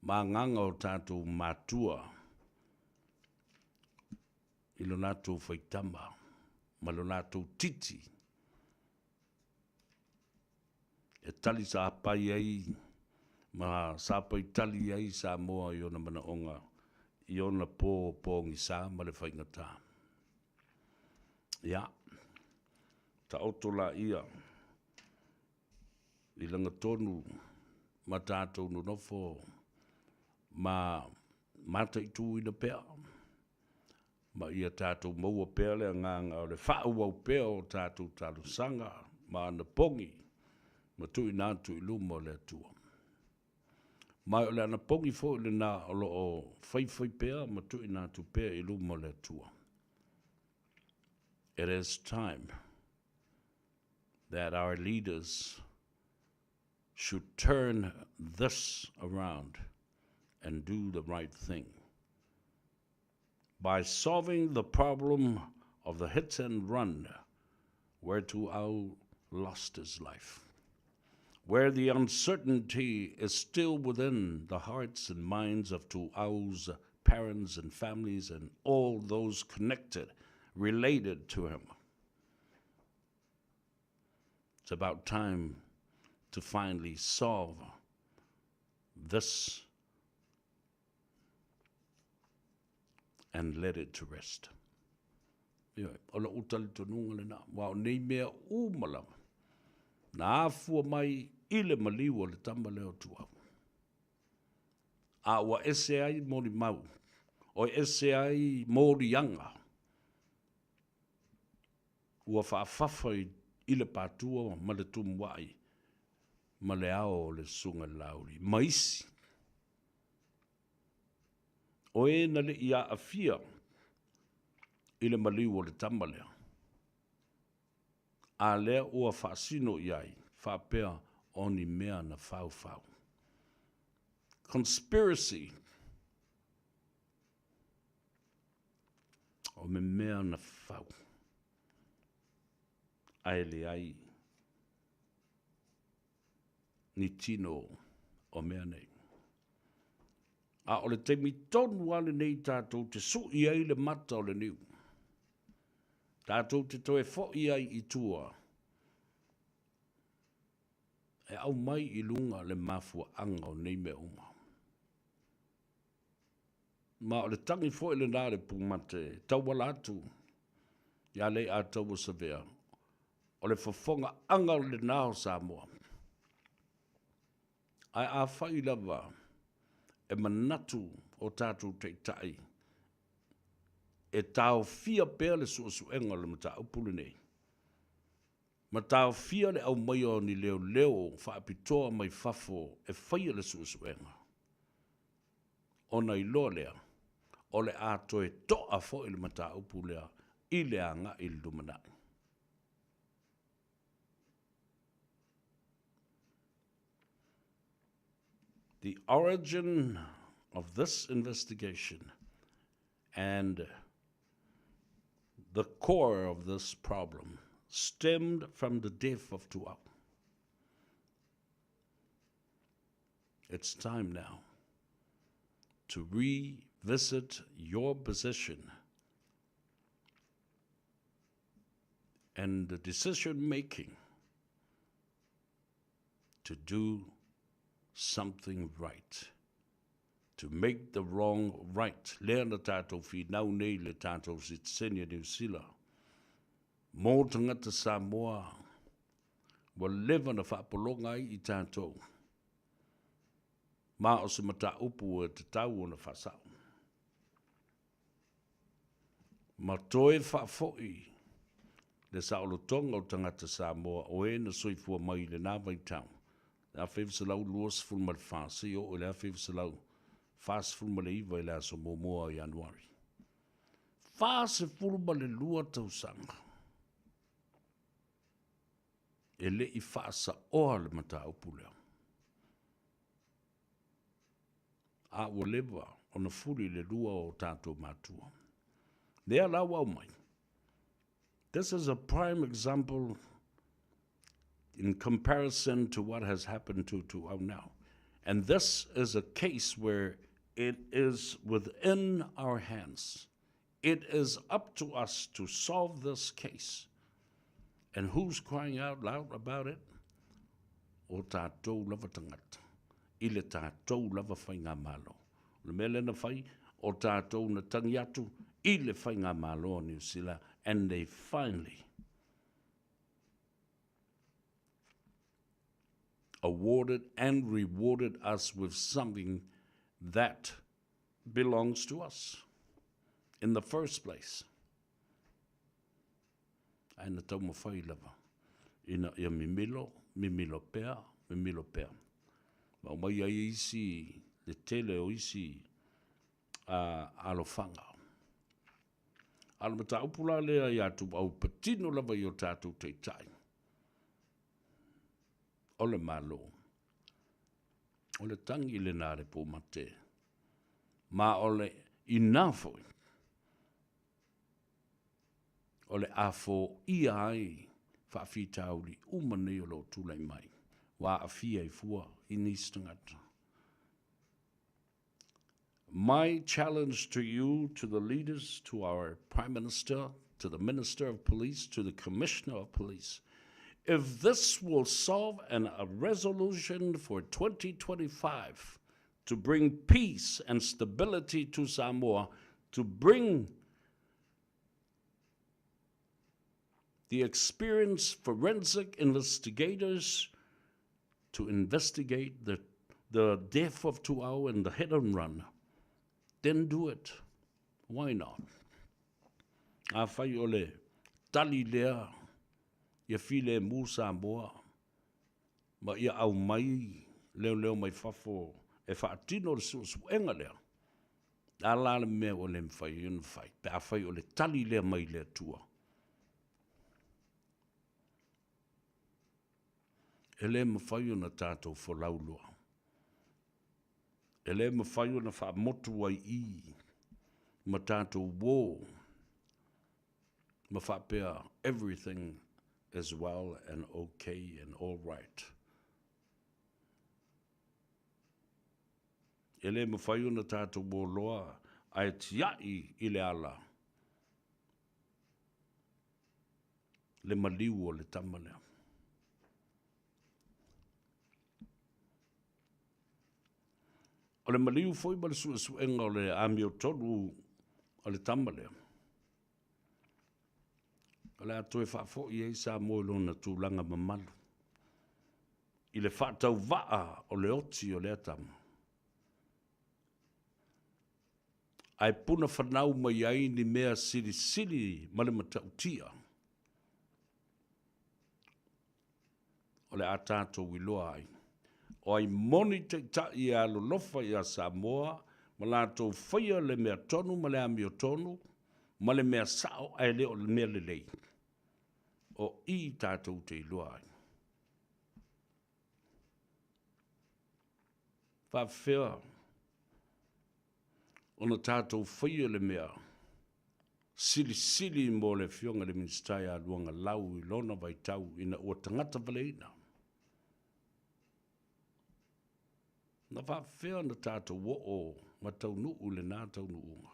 S4: ma nganga o tātou mātua i lo nātou whaitama, ma lo nātou titi. E tali sa pai ai, ma sa pai tali ai sa moa i ona mana onga, i ona pōngi sa ma le whaingata. Ia, ta otola ia, i langa tonu, ma tātou no nofo, ma mata i tū ina pēr, ma ia tātou maua pēr le nganga o le whaau au pēr o tātou tātou sanga, ma ana pongi, ma tui nātu i luma o le atua. Mai o le ana pongi fo le nā o lo o whaiwhai pēr, ma tui nātu pēr i luma o le atua. It is time that our leaders should turn this around and do the right thing. By solving the problem of the hit and run, where Tu'au lost his life, where the uncertainty is still within the hearts and minds of Tu'au's parents and families and all those connected, related to him. It's about time to finally solve this and let it to rest. Ia, ola utali tonunga le na, wao nei mea umala, na afua mai ile maliwa le tamba leo tuau. A wa ese ai mori mau, o ese ai mori yanga, ua whaafafa ile patua ma le tumuai, ma le ao le sunga lauri, maisi. O e na le ia afia i le maliu le tamalea. A lea ua whaasino iai, whaapea oni mea na whau. Conspiracy. O me mea na whau. Ai le ai. Ni tino o mea nei. A o le teimi tonu ale nei tātou te sui ai le mata o le niu. Tātou te toe fo'i ai i tua. E au mai i lunga le mafua anga o nei mea uma. Ma o le tangi fo'i le nare pumate, tau wala atu, ia le a tau o savea. O le fafonga anga o le nao Samoa. Ai a whai lava, e manatu o tātou teitai, e tāo fia pēr le suenga le mata upule nei. Ma tāo fia le au mai o ni leo whaapitoa mai fafo e whaia le suenga. O nei loa lea, o le ato e toa fo i le mata upulea, i le anga i le lumanai. The origin of this investigation and the core of this problem stemmed from the death of Tu'au. It's time now to revisit your position and the decision making to do something right, to make the wrong right. Lea na tātou whinau nei le tātou sitsenia New Zealand. Mō tangata Samoa, wa lewa na whaapolonga ai i tātou. Mā o se mata upu e te tau o na whasau. Ma toe whaafoi le saolotonga o tangata Samoa o e na soifua mai le nā vai tau. A whewsalau luas fulma le whasi o le a whewsalau whas fulma le iwa i le aso mōmoa i Januari. Whase fulma le lua tausanga. E le i whasa oa le mata upulea. A ua lewa o na fuli le lua o tātou mātua. Lea lau au mai. This is a prime example in comparison to what has happened to Tu'au now. And this is a case where it is within our hands, It is up to us to solve this case. And who's crying out loud about it? O tātou lava tangata. I le tātou lava whai ngā malo. Le mele na whai, o tātou na tangi atu, I le whai ngā malo o New Zealand. And they finally awarded and rewarded us with something that belongs to us in the first place. Aina tau mo whai lava. Ina ia mimilo pea. Mau mai ai isi, le tele o isi alofanga. Ala mata upula lea i atu au patino lava i o tātou teitai. Ole malo. Ole tangi le nare po mate. Ma ole inafoi. Ole afo ia ai whaafitauri umane o lo tūlai mai. Wa afia I fua I nistangata. My challenge to you, to the leaders, to our Prime Minister, to the Minister of Police, to the Commissioner of Police, if this will solve a resolution for 2025 to bring peace and stability to Samoa, to bring the experienced forensic investigators to investigate the death of Tuau and the hit and run, then do it. Why not? A whai ole, tali lea, ia file mu Samoa, ma ia au mai, leo mai fafo, e whaatino le suenga lea. A lale mea ole mwhai un whai, pe a whai ole tali lea mai lea tua. Ele mwhai una tātou whalaulua. Ele mwhai una whaamotu ai I, ma tātou wō, ma whapea everything is well and okay and all right. Ele mwhai una tātou wō loa, ai tiai I le ala. Le maliu o le tamalea. O le maliu foi ma le suenga o le amio tolu o le tamalea. O le atoe whaafo I ei sa moe lona tūlanga mamalu. I le whaatau waa o le oti o le atama. Ai puna whanau mai ai ni mea siri ma le matautia. O le atato wiloa ai. O ai moni te tai a lolofa I a Samoa, ma lātou whaia le mea tonu, ma le amio tonu, ma le mea sao ai leo le mea lelei. O I tātou te iloa ai. Whawhea, ona tātou whaia le mea, sili mo le fionga le ministai a luanga lau I lona vai tau ina ua tangata valeina. Na whawhea na tātou wo o matau nuu le nā tau nuunga.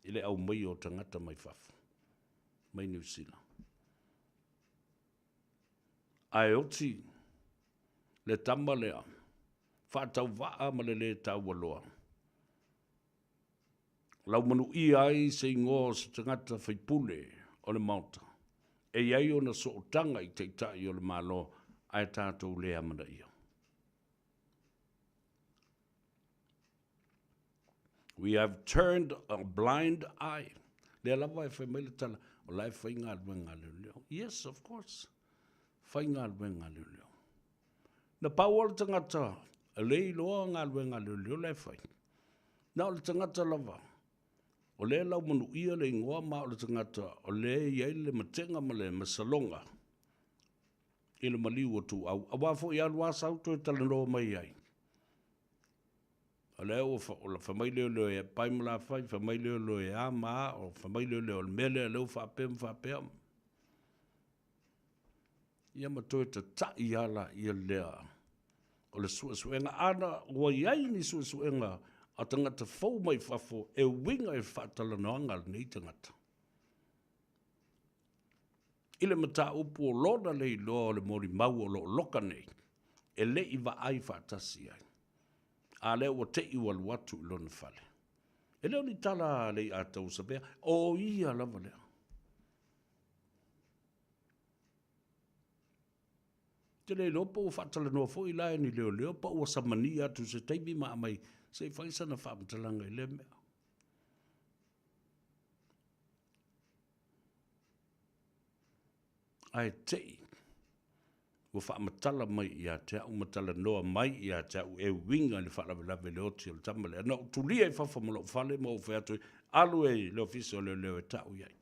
S4: I le au mai o tangata mai whafu. Mai New Zealand. Ai oti le tama lea. Whātau waa ma le tau waloa. Lau manu I ai se ingoa se tangata whaipule o le mauta. E iai o na sootanga I te tai o le malo ai tātou lea mana ia. We have turned a blind eye. Le lava e whai mele tala, o lai whai ngā luenga leo. Yes, of course. Whai ngā luenga leo. Na pawala tangata, a lei loa ngā luenga leo lai whai. Na o le tangata lava. O le lau manu ia le ingoa ma o le tangata, o le iai le matenga ma le masalonga. I le maliu o tu au. A wafo I alu asa auto e tala noa mai ai. O leo o la whamaileo leo e paimala whai, whamaileo leo e a maa, o whamaileo leo le mele leo whapea. Ia matoe ta tai ala ia lea. O le suenga ana, ua iai ni suenga a tangata fau mai fafo e winga e whaatalanoanga nei tangata. Ile mata upu o lona lei loa le mori mau o lo loka nei, e le iwa ai whaatasi ai. A leo o te iwa luatu i lona fale. E leo ni tala lei a tau sapea, o ia lava leo. Te lei lopo o whaatala noa fo i lai ni leo pa ua samani atu se teimi maa mai se whaisana whaamatalanga i le mea. Ai tei, ua whaamatala mai i a te au matala noa mai i a te au e winga ni whaalawe le oti o le tamale. Ana utulia i whawhamula o whale mo o wheatu alu e leo fisi o leo e tau iai.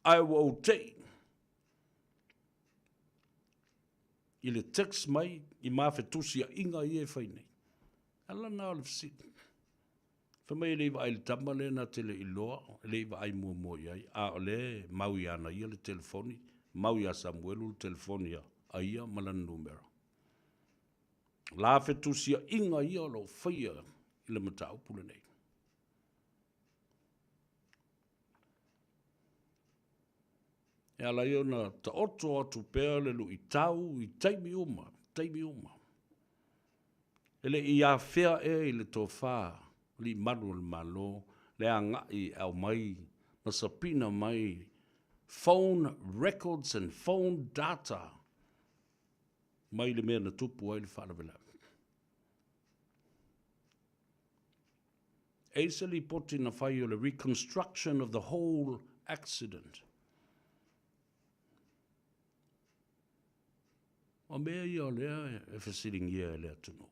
S4: Ai ua o tei, i le text mai i mawhetusia inga i e whainei. Ala nā le fisiti. Whamai le iwa ai le tamale na tele i loa, le iwa ai mua iai, a o le mau i ana ia le telefoni, mau i a Samuelu le telefoni a ia malana numero. La whetusia inga ia o lo whaia i le mata upule nei. E ala ia na ta oto atu pēr le lu i tau i taimi uma. Ele i a whea e i le tō whā, li manu le malo, le a ngai au mai, masapina mai, phone records and phone data, mai le mea na tupu ai le whanawela. Eiseli poti na whai o le reconstruction of the whole accident. O mea i o lea e whasiringia e lea tunu.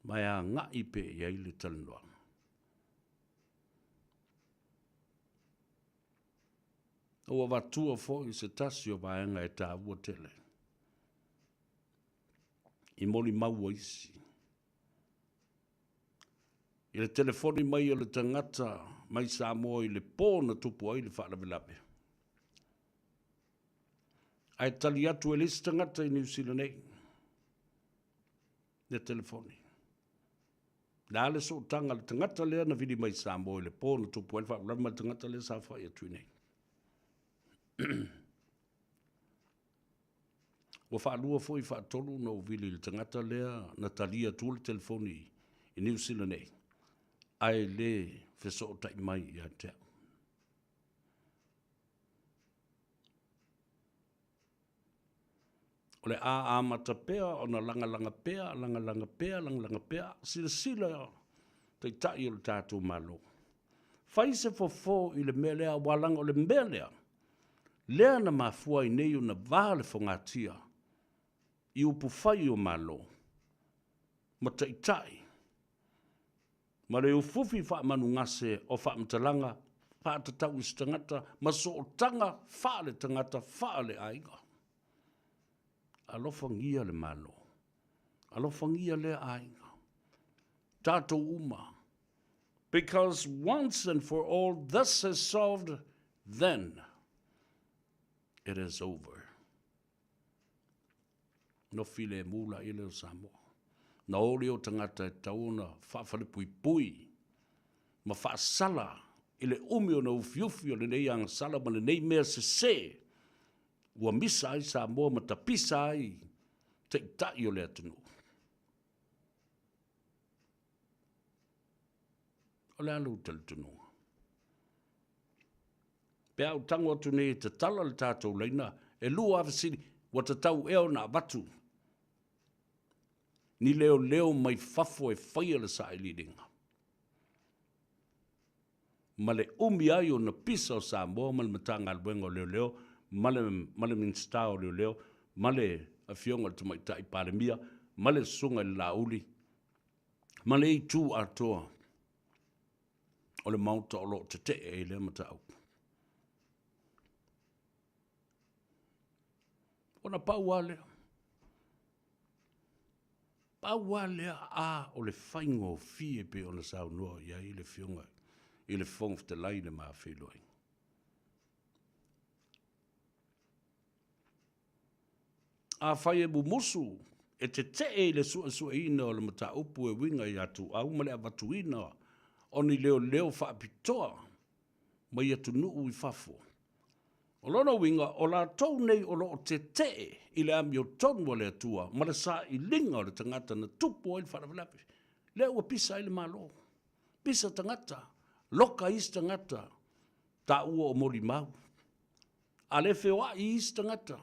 S4: Mai a ngai pe i ai le talanoanga. O watua fo i se tasi o vaenga e tā ua tele. I moli maua isi. I le telefoni mai o le tangata mai Samoa i le pōna tupu ai le whaalawe. Ai tali atu e lisi tangata i New Zealand nei. Le telefoni. Nā le so tanga le tangata lea na vidi mai Samoa i le pōna tupu ai le whaalawe mai tangata lea sa whai atu nei. Wa whaalua fo i whaatolu na uvili le tangata lea na talia tu le telefoni i New Zealand nei. Ai le wheso tai mai i a te. O le a mata pea, o na langa pea, sila te tai o le tātou malo. Whaise fo i le mea lea walanga o le mea lea. Lea na mafua i nei o na vale whangatia i upu whai o malo. Ma tai. Ma le ufufi wha manu ngase o wha mtalanga, wha tatau i stangata, ma so o tanga wha le tangata, wha le aiga. Alofangia le malo. Alofangia le aiga. Tato uma. Because once and for all this is solved, then it is over. No file mula i leo Samoa. Na ori o tangata e tauna whawhale pui. Ma whaasala i le umi o na ufiufi o le nei ang sala ma le nei mea se. Ua misa ai Samoa ma tapisa ai te itai o le atunu. O le alu tele tunu. Pea au tango atu nei te tala le tātou leina, e lua awasiri, wa te tau eo na abatu. Ni leo mai fafo e whaia le sa iliringa. Ma le umi ai o na pisa o Samoa, ma le matanga alwenga o leo, ma le minsta o leo, ma le awhionga le tumaita i palemia, ma le sunga le lauli, ma le i tū atoa o le mauta o lo te e le matau. Ona paualea. Paualea a o le whaingo fie pe ona sau noa ia i le fionga. I le fongf te laine maa whiloi. A whai e bumusu e te e le sua ina o le mata upu e winga i atu au male avatu ina o ni leo whaapitoa mai atu nuu i whafo. O lona winga o la tau nei o lo te i le ami o tonu o le atua ma le sa i linga o le tangata na tupu o i whanawalapi. Leo ua pisa i le malo. Pisa tangata. Loka is tangata. Ta ua o mori mau. A le whewa i is tangata.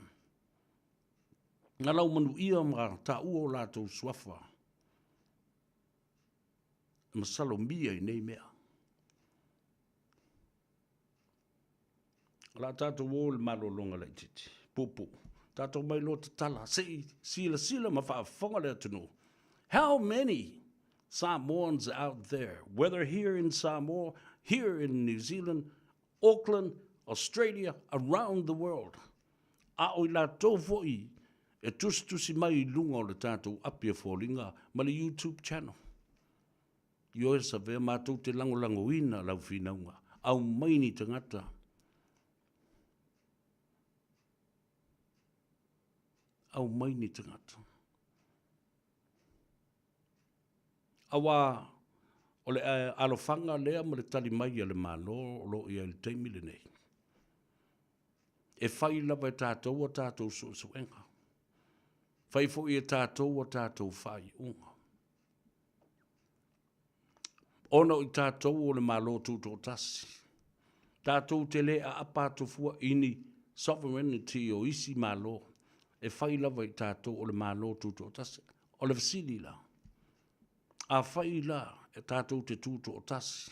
S4: Nga lau manu ia ma ta ua o lātou suafa. Masalo mia i nei mea. La tātou o le malo longa lai titi. Pupu. Tātou mai lo te tala. Sila ma whaafonga le atunu. How many Samoans out there, whether here in Samoa, here in New Zealand, Auckland, Australia, around the world, a oi la tō foi e tusi mai lunga o le tātou apia fōlinga ma le YouTube channel. Io e sa vea mātou te lango ina lau whinaunga, au maini tangata. Au maini tangata. Awa o le alofanga lea ma le tali mai le malo o lo ia le teimi le nei. E whai lava e tātou o tātou suenga. Whai fo i e tātou o tātou whai unga. Ono i tātou o le malo tūtō tasi. Tātou te lea apātou fua ini sovereignty o isi malo. E whai lava i tātou o le malo tūtō tasi. O le vasili la. A whai la e tātou te tūtō o tasi.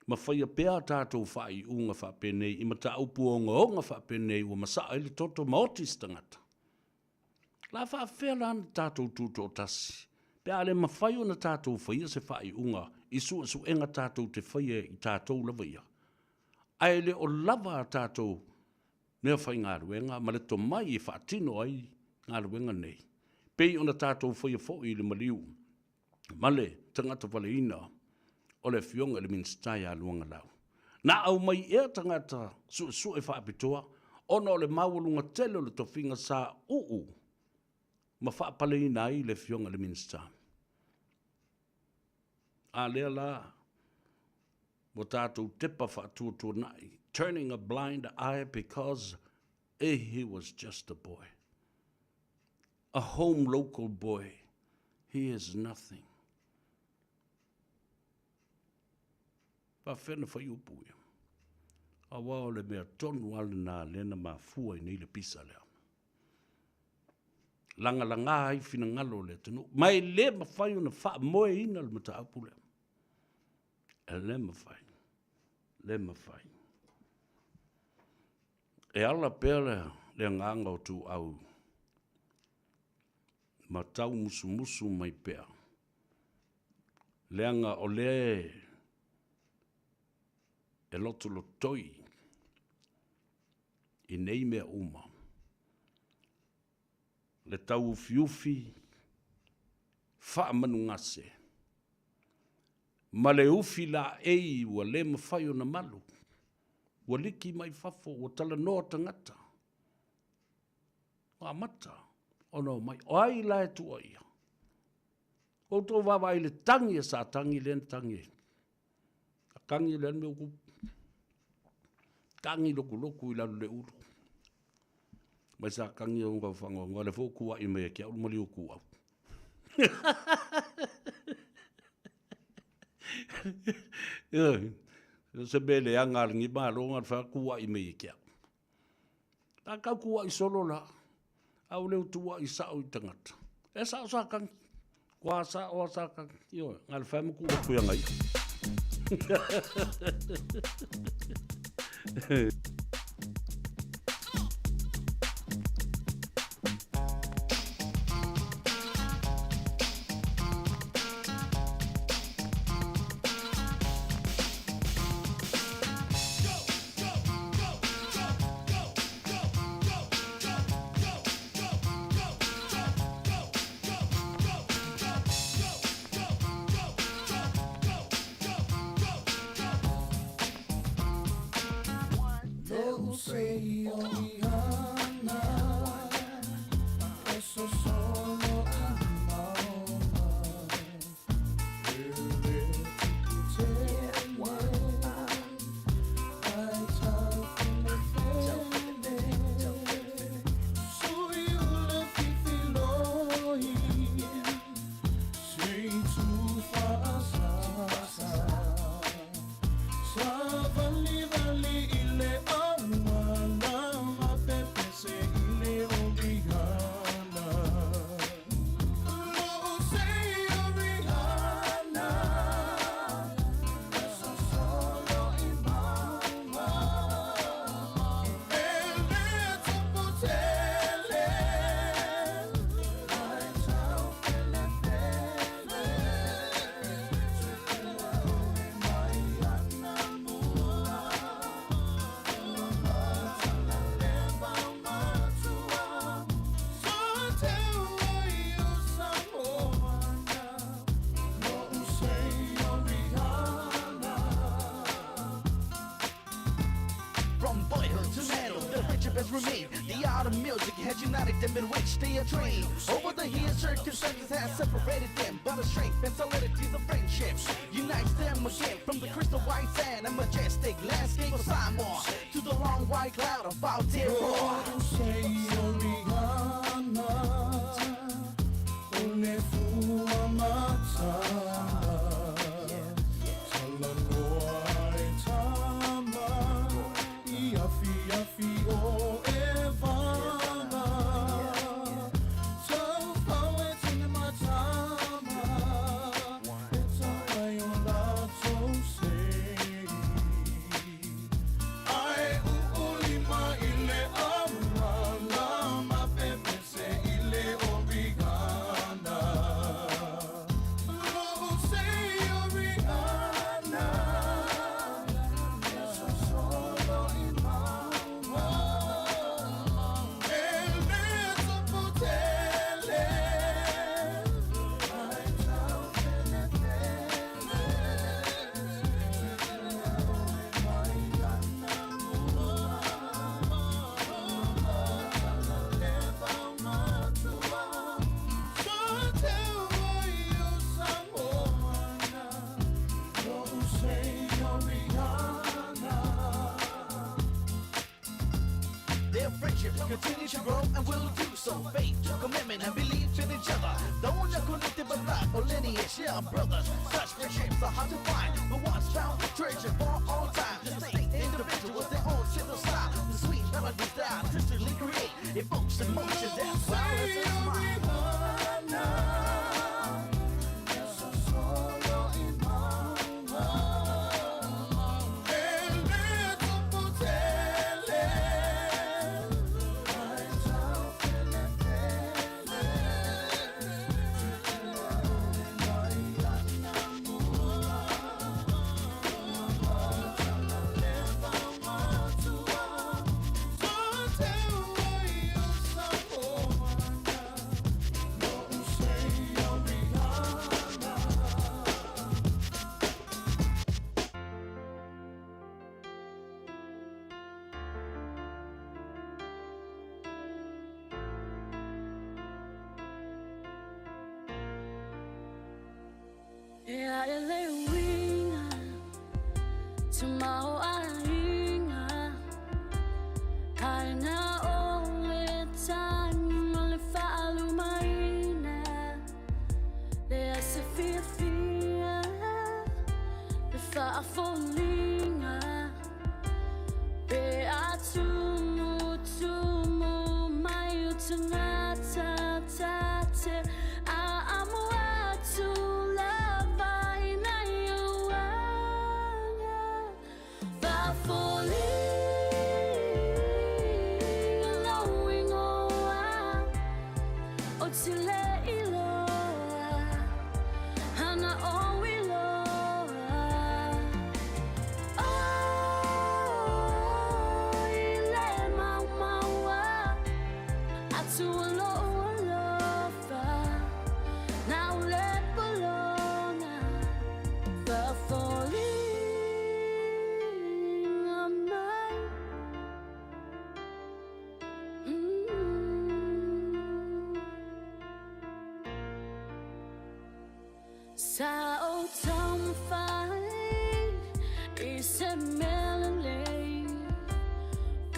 S4: Ma whai a pēr tātou whai unga whapenei, i ma tā upu o onga whapenei, ua masa ele toto maotis tangata. La wha whea lana tātou tūtō o tasi. Pēr ale ma whai o na tātou whai se whai unga, i su enga tātou te whai i tātou lava ia. Ai le o lava tātou, nea whai ngā ruenga, ma le to mai i whaatino ai ngā ruenga nei. Pei o na tātou whai a fo i le maliu. Male, tangata wale ina, o le fionga le minstai a luanga lau. Na au mai ea tangata su e whaapitoa, ono le mawalunga tele le tofinga sa ma whaapale ina ai le fionga le minstai. A lea la, mo tātou tepa whaatua nai, turning a blind eye because he was just a boy. A home local boy. He is nothing. Whawhena whai upu ia. A wao le mea tonu ale nā lena mā fua i nei le pisa lea. Langa ai fina ngalo le tenu. Mai le ma whai una wha moe ina le mata apu lea. E le ma whai. Le ma whai. E ala pēle le nganga o tu au. Ma tau musu mai pēr. Leanga o le e loto lo toi i nei mea uma. Le tau fiufi wha manu ngase. Ma le ufi la ei ua le mawhai o na malu. Ua liki mai fafo ua tala noa tangata. Wa mata. Ono mai, o ai la e tua ia. O tō wawa i le tangi e sa tangi len tangi. A tangi len me uku. Tangi loku i lalu le uru. Mai sa kangi o ngā whango, ngā le fōku wa i mea kia, ulu mali uku au. Se bele anga ringi maa ronga whaku wa i mea kia. Ta kau kuwa i solo la. Au leo tua i sao i tangata. E sao sa kangi. Kua sa o sa kangi. Io, ngal whamu kua kuia ngai.
S15: Say, oh, Rihanna, eso soy. has remained. The art of music has united them in which they are trained. Over the years, circumstances have separated them, but the strength and solidity of friendship unites them again. From the crystal white sand and majestic landscape of Samoa to the long white cloud of Aotearoa. Continue to grow and will do so. Faith, commitment, and belief in each other. Don't you connected by blood or lineage, yeah, brothers. Such friendships are hard to find, but once found, treasure for all time. Distinct individuals, their own simple style. The sweet melodies that artistically create evokes emotion that's wild as mine.
S18: Ja, ele winga Tumau ainga Aina ole time Ole fa'alu maina Le ase fia fia Le fa'afolinga Be atumu tumu Mai utangata tate Aamu atu Sa o tom fai is a melody.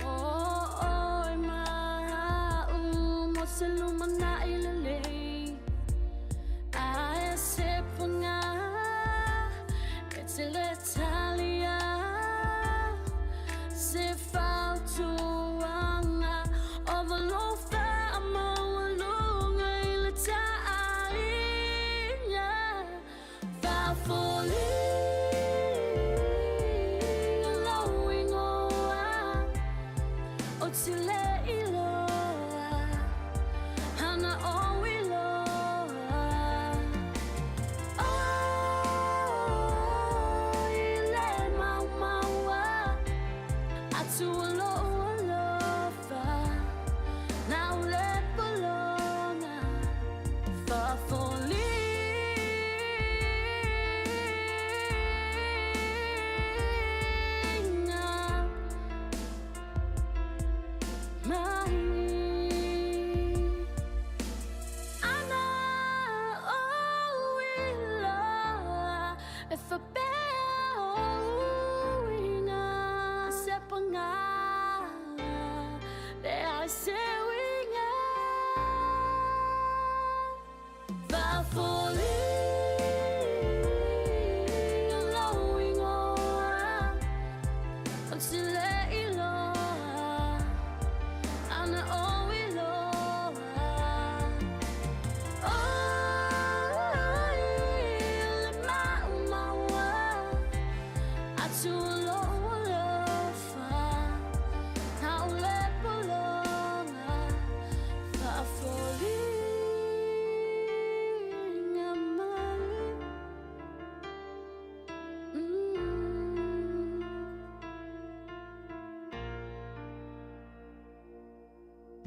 S18: Oh ma mo selumana ilale. I se punga it's a letalia. Se fa tu anga overload fa mo lunga ilata. To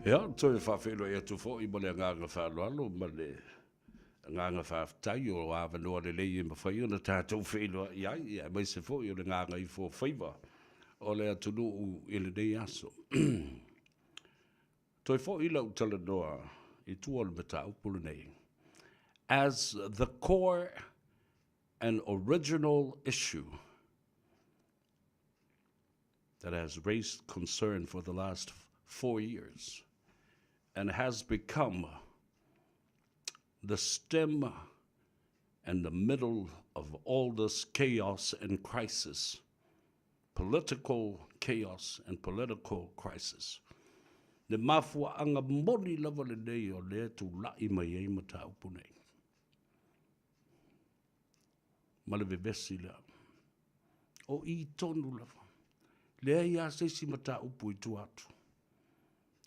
S4: Ia, toi whawhelo e atu fo i mole nganga whaloalo, ma le nganga whawhtai o awanoa le lei e mawhai o na tātou whelo i ai, ia mai se fo i o le nganga i fo whaiva, o le atu nuu i le nei aso. Toi fo i lau tala noa i tua le mata upulu nei. As the core and original issue that has raised concern for the last 4 years and has become the stem and the middle of all this chaos and crisis, political chaos and political crisis. Le mafua anga moni lava le nei o le tu lai mai ei mata upu nei. Ma le vevesi lea. O I tonu lava. Lea ia seisi mata upu I tu atu.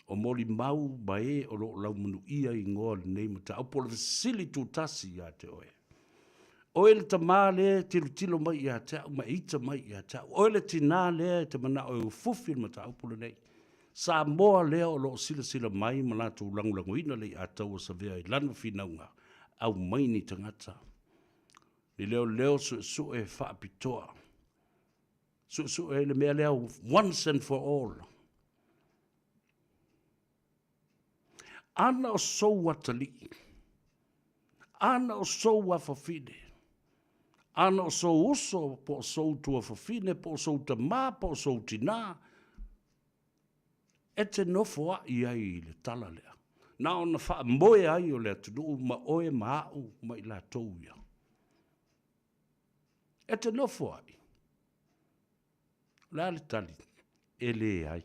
S4: O moli mau mai o lo lau manu ia I ngoa le nei mata upu le vesili tu tasi ia te oe. O ele ta maa le tilu tilo mai ia te au ma ita mai ia te au. O ele tina le te mana o ufufi le mata upu le nei. Sa moa lea o lo sila sila mai mana tu langulangu ina le a tau o sa vea I lanu finaunga au mai ni tangata. Ni leo su e whaapitoa. Su e le mea leo once and for all. Ana o sou watali. Ana o sou wafafine. Ana o sou uso po o sou tua fafine, po o sou tamā, po o sou tina. E te nofo ai ai le tala lea. Na ona wha moe ai o lea tunu ma oe maau ma I la touia. E te nofo ai. La le tali. E le ai.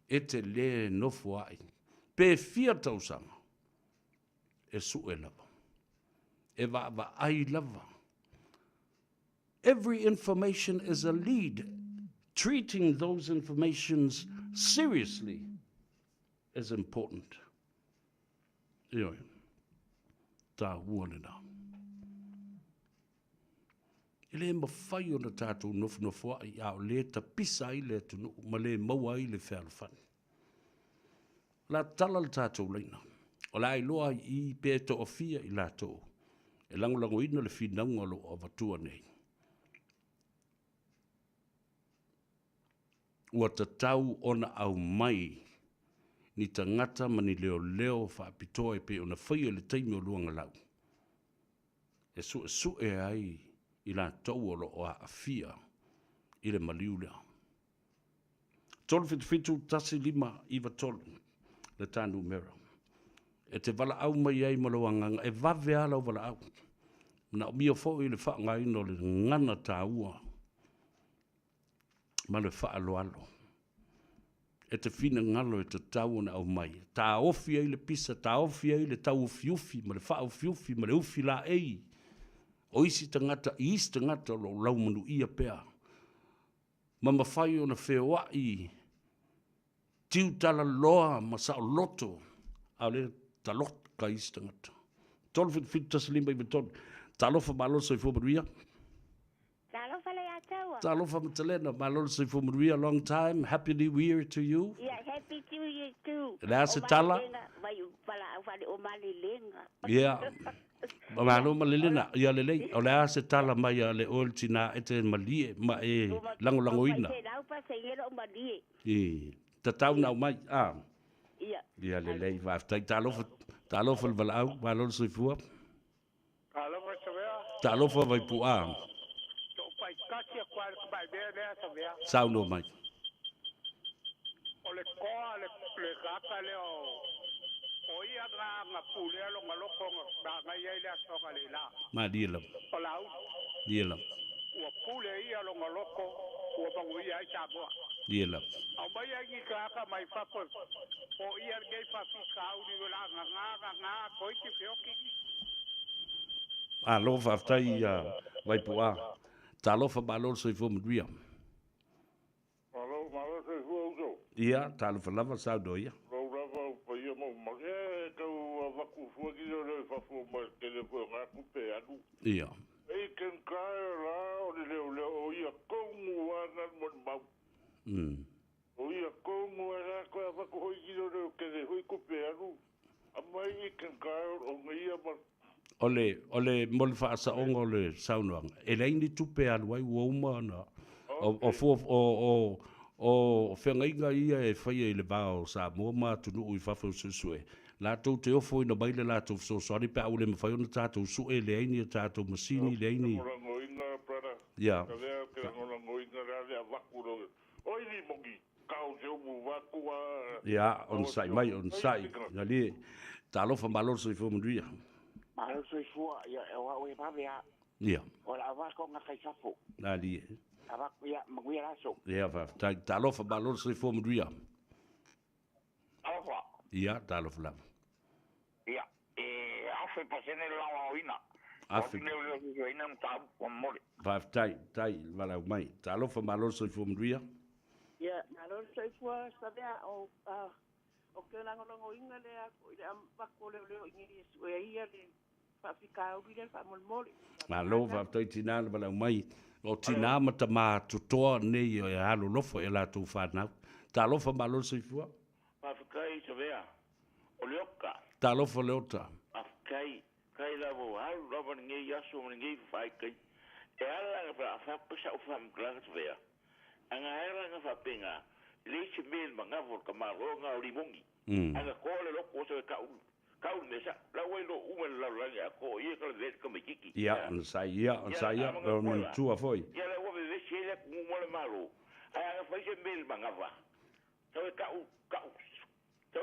S4: E te le nofo ai. Pe fia tausanga. E su e lava. E va ai lava. Every information is a lead. Treating those informations seriously is important. Ioi. Tā huane nā. Ele ma whai o na tātou nofu ai au le ta pisa I le tunu, ma le maua I le whealawhani. La tala le tātou leina. O la I loa I pēto o fia I la tō. E langolango ina le whinaunga lo o watua nei. Ua ta tau ona au mai ni tangata ma ni leo whaapitoa pe ona whaia le taimi o luanga lau. E su e ai I la tau o a afia I le maliu lea. Tolu fitu tasi lima iwa tolu le tānu mera. E te wala au mai ai malawanganga e vave ala o wala au. Na o mia fo I le whaanga ino le ngana tā ua. Ma le wha alo alo. E te whina ngalo e te tau na au mai. Tā ofi ai le pisa, tā ofi ai le tau ufi, ma le wha ufi, ma le ufi la ei. O isi tangata, I isi tangata lo laumanu ia pea. Ma mawhai o na whewai, tiu tala loa, ma sao loto, a le talot ka isi tangata. Tolu fitu tasalimba I vitonu. Talofa malo so I fumaruia. Talofa matalena, malo so I fumaruia, long time. Happy New Year to you.
S19: Yeah, happy to you too.
S4: Lea se tala. Yeah. Malo malilena, ia lelei. O lea se tala mai a le oltina e te malie, ma e lango ina. Tatau nau mai, ia lelei, vaftai talofa le valau, malo so I fua. Talofa vai pua. Sao no mai.
S20: O le koa le kaka leo o ia nga pule lo ngaloko nga ia ile asoka le la.
S4: Ma dielam.
S20: O lau.
S4: Dielam.
S20: O pule ia lo ngaloko o bangu ia chabo.
S4: Dielam.
S20: Au mai ngi kaka mai papo. O ia ngai pa fika u ni la nga koi ti fioki.
S4: Lo vaftai vai pua. Talofa malo so I fumaruia.
S20: Malo so I fumaruia.
S4: Ia, talofa lava sao doia. Ia.
S20: Ei ken kai la o le o ia kongu ana mon mau. O ia kongu ana ko fa ko hoi le ke
S4: ole mol fa sa ongo le saunoang. E lei ni tupe alu ai uoma na. O whengainga ia e whaia i le bao sa mua mātunu ui whawhau susue. Lātou te ofo ina maile lātou so sori pe au le mawhai ona tātou sue le aini a tātou masini le aini. Ya. Ya, on sai mai, on sai. Nga li, tā lofa malo so i whamunduia.
S20: Malo so i fua, ia e wa ue pavea.
S4: Ya.
S20: O la avako nga kaisafo.
S4: Nā li e.
S20: Avako ia maguia raso.
S4: Ya, tā lofa malo so i whamunduia.
S20: Alofa.
S4: Ya, tā lofa lava.
S20: Ia, afe pasene lawa oina.
S4: Afe.
S20: Oina mtabu wa mole.
S4: Vaf tai, walau mai. Tā lofa malo so i whamunduia.
S6: Ia, malo so i fua sabea o ke langolongo inga lea ko ile ambako leo ingiri sue ia le whawhika au bile whamolmole.
S4: Malo, vaf tai tina walau mai. O tina mata mā tutoa nei o e halo lofo e la tu whanau. Tā lofa malo so i fua?
S20: Whawhikai sabea. O leoka.
S4: Tā lofa leota.
S20: Whawhikai. Kai lavo haru rava ngei yaso ngei whaikai. E ala nga whapasa o whamklanga sabea. Anga hera nga whapenga. Leisi men mangavor ka maronga o limongi. Anga kole loko so e kau mesa. La welo umen la langa ko ia ka le ka mekiki.
S4: Ia, on sai ia. O man tua foi.
S20: Ia la wove vesi ele ku mo le malo. Ai anga faise men mangava. So e kau. So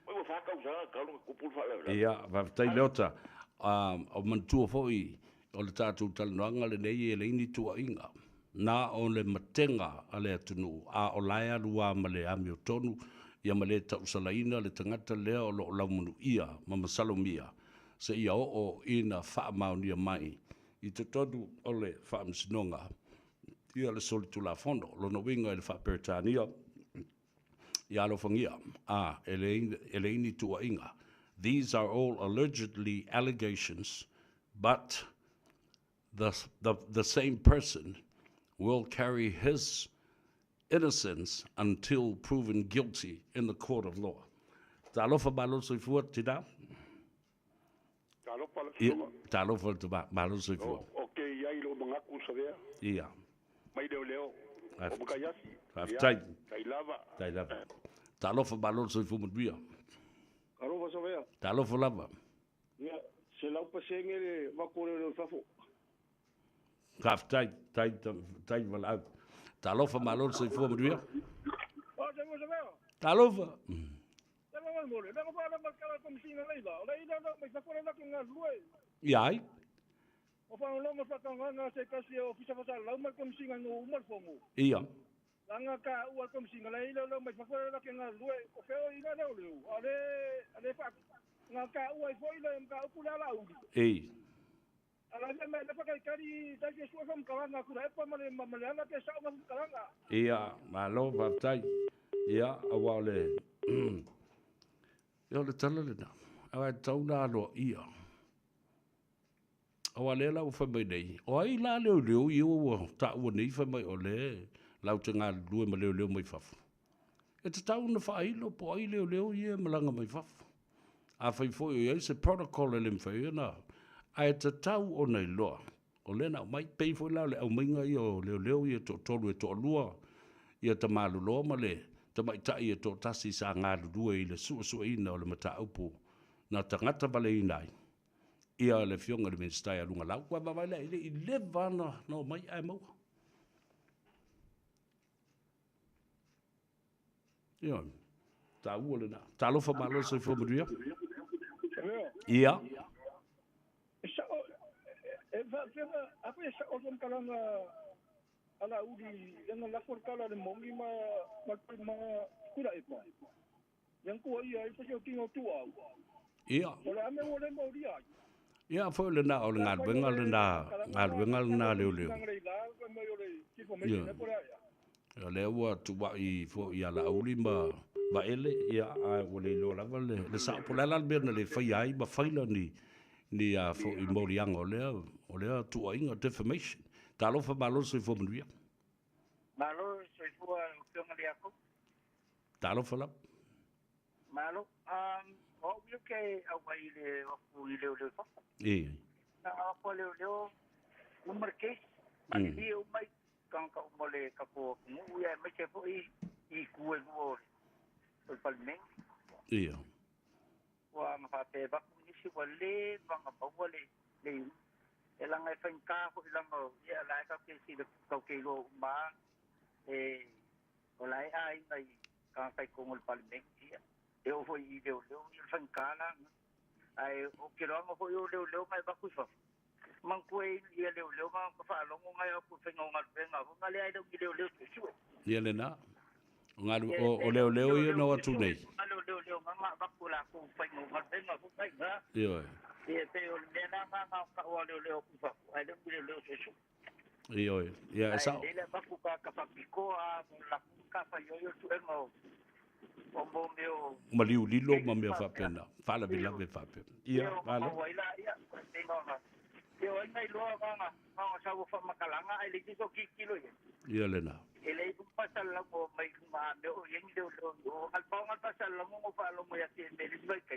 S20: o fa kau sa ka no ku pul fa la.
S4: Ia, va tai leota. O man tua foi. O le tātou talanoanga le nei e le ini tua inga. Nā o le matenga a le atunu, a o laia lua ma le ami o tonu, ia ma le tausalaina le tangata lea o lo laumunu ia, ma masalomia, se ia o ina wha maunia mai, i te tonu o le wha msinonga, ia le solitu la fondo, lo no winga e le wha peritania, ia lo fangia, ele ini tua inga. These are all allegedly allegations, but the same person will carry his innocence until proven guilty in the court of law. Tā lofa malo soi fua tida? Tā lofa malo soi fua.
S20: Ok, iai lo mangaku savea.
S4: Ia.
S20: Mai leo. O bukayasi.
S4: Aftai.
S20: Tai lava.
S4: Tā lofa malo soi fua muduia.
S20: Alofa savea.
S4: Tā lofa lava.
S20: Ia, se lau pasenge le wakore le fafo.
S4: Kaf tai walau. Tā lofa malo soi fua muduia.
S20: O te mo savea.
S4: Tā lofa.
S20: Te mo mole. Vengo pa la marcala con singa leila. La ida no me sacó la con as lue.
S4: Iai.
S20: O fa no mo fa nga se kasi o fisa fa la ma con singa no umar fongo.
S4: Ia.
S20: Langa ka ua con singa leila lo me sacó la con as lue. O feo ina no leu. Ale fa nga ka ua foi le ka kula la u.
S4: Ei.
S20: Ala me le fa kari ta ke suwa fam kalanga ku e pa male ana ke sa ma kalanga.
S4: Ia, malo vatai. Ia, awale. Ia le tala le na. Awa tauna lo ia. Awale la ufa mai nei. O ai la leo i o ta ua nei fa mai o le. Lau te ngā lue ma leo mai fafu. E te tauna fa ailo po ai leo ia malanga mai fafu. A fai foi o iai se protocol e le mwhai na. Ai te tau o nei loa. O lena mai pei foi lau le au mainga i o leo i to tolu e to lua. Ia ta malu loa ma le. Ta mai tai e to tasi sa ngā lua i le sua ina o le mata upo. Na tangata vale i nai. Ia le fionga le minstai a lunga lau. Kua mawai le i le vana no mai ai maua. Ia. Ta ua le na. Ta lofa malo se fo maria. Ia.
S20: Apa ya sa orang kalanga ala udi yang lapor kala de mongi ma kuda ipa. Yang ku ia itu sio tingo tua.
S4: Ia.
S20: Ole ame ole mo dia.
S4: Ia foi le na o ngal bengal na leo. Ia le ua tuwa i fo ia la uli ma va ele ia a ole lo la vale le sa pola la berna le fai ai ba faila ni a fo i morianga o lea tua inga defamation. Ta lofa malo soi fo manuia.
S20: Malo soi fo kiona le ako.
S4: Ta lofa la.
S20: Malo o yo ke awai le o le fa.
S4: E.
S21: na ako leo umar case ali umay kang ka mole ka po muya me che po I kuwe mo o palmeng
S4: Iya.
S21: wa mapate ba kung si wale mga bawale le elang ay fangka ko ilang o ya la ka si de ka kilo ma wala ay kang kay kungol palmeng iya eu foi leo fangka na ay o kilo mo po leo may ba ku fa mangkuay ia leo ma ko fa lo ngai ko fengo ngal benga ko ngali ai do leo su
S4: Ia le na. Ngaru o leo ia no atu nei.
S21: Leo mama ba ku la ko fengo ngal benga ko ngai ga
S4: Ia.
S21: ia te o le na ma ka o leo ku fa ai do leo su
S4: Ia. Ia sa.
S21: Ai le ba ku ka fa piko a la ka fa yo tu engo o mo meu
S4: Maliu lilo ma me fa pena. Fala bila me fa pena. Ia, vale.
S21: Ia eu ainda loa nga sa fa makalanga ai legi so kilo ye
S4: Ia le na.
S21: ele bu pasal la mo mai ma me o yeng do al pa nga pasal la mo fa lo mo ya te me li kai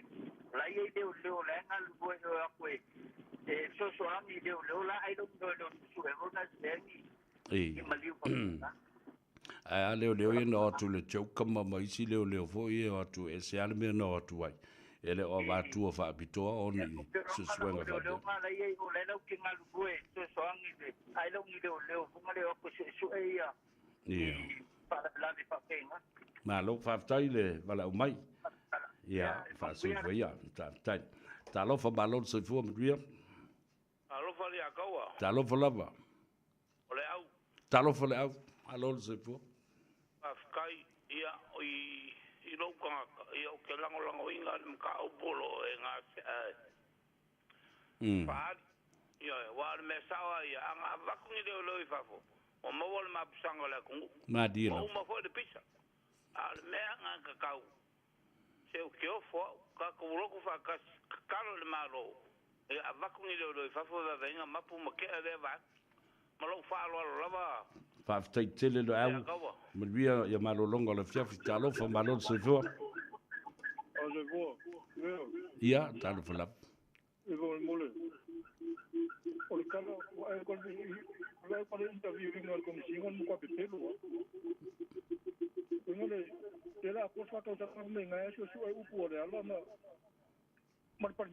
S21: la ye de o la nga lu bo yo ko so ami de o la ai do su e na dengi
S4: Ei.
S21: maliu pa
S4: A leo ia no atu le chau kama mai si leo fo ia atu e se ale me no atu ai. Ele o watu o fa bitoa o ni se suenga fa.
S21: Leo ma la ye o le lo ki nga lu bo so ami de ai lo ngi de leo fu ma leo ko su e ia
S4: Ia.
S21: para la de pa penga
S4: Ma lo fa tai le wala o mai. Ia, fa su ia. Ta lo fa balon se fu mo ria.
S20: alo fa le akawa
S4: Ta lo fa lava.
S20: ole au
S4: Ta lo fa le au. Alo se fu.
S20: afkai ia I lo ka ia o ke lango inga ka o polo e nga fa ia wa me sawa ia anga vaku ni lo I fafo o mo wol ma pisanga la ku
S4: Ma di lo.
S20: o mo fo de pizza al me anga ka kau se o ke o fo ka ko ro ku fa ka kalo le malo e vaku ni lo fafo da venga mapu mo ke le va mo lo fa lo lava
S4: Fa tai tele lo au. Ma ria ia malo longo le fia ta lo fa malo se fu. Ia, ta lo fa la.
S21: o kano ai ko le ko interview no comisión no ko petelo ngole era ko fa ta ta me nga eso su ai upo de ala ma mar par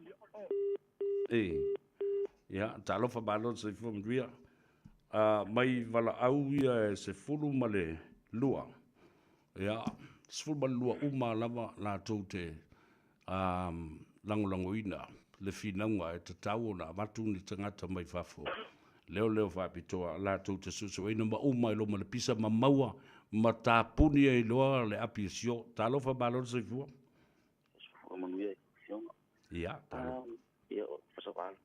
S4: Ia, ta lo fa malo se fu ria. Mai wala au ia se fulu male lua. Ia, se fulu male lua uma lava la tote lango ina. Le finaunga e te tau na matu ni tangata mai fafo. Leo fa pitoa la tote susu. Ina ma uma ilo ma le pisa ma maua ma ta puni e loa le api sio. Ta lo fa balon se fua?
S22: O manuia fionga.
S4: Ia, ta lo.
S22: Ia, pasapal.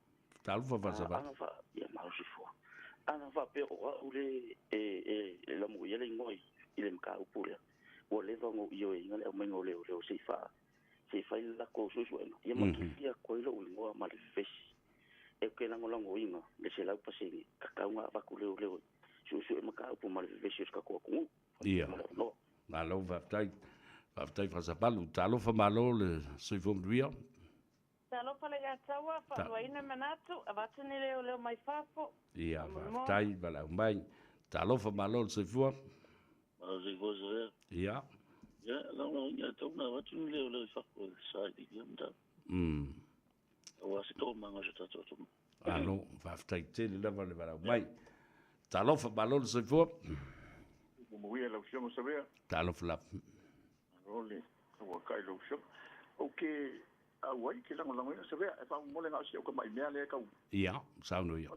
S4: Ta lo fa pasapal.
S22: Ana fa, ia mau se fua. Ana fa pe o ule la mo yele ngoi ile mka upule o le vango yo ngale o mengo le se fa la ko so so ia mo kia ko ile o ngo ma le fish e ke la ngolongo inga le se la pasini ka ka nga va ku le so mka upu ma le fish ka ko ku
S4: Ia. Na lo va tai pasapal. Ta lo fa malo le se fu ria.
S23: Talo pale ya tawa fa waina manatu abatu ni leo mai fafo.
S4: Ia, tai bala mai. Ta lo fa malo se fu.
S22: Se gozo.
S4: Ia.
S22: Ya, la ya tona abatu ni leo fafo sai di yamda. O se to manga je tato to.
S4: Alo, va tai tele la vale bala mai. Ta lo fa malo se fu.
S21: Mo ia la opción se vea.
S4: Ta lo fa.
S21: Ole, o kai lo opción. Okay. Awai ke lango se vea e fa mo le nga o ka mai mea le ka
S4: Ia, sa no ia.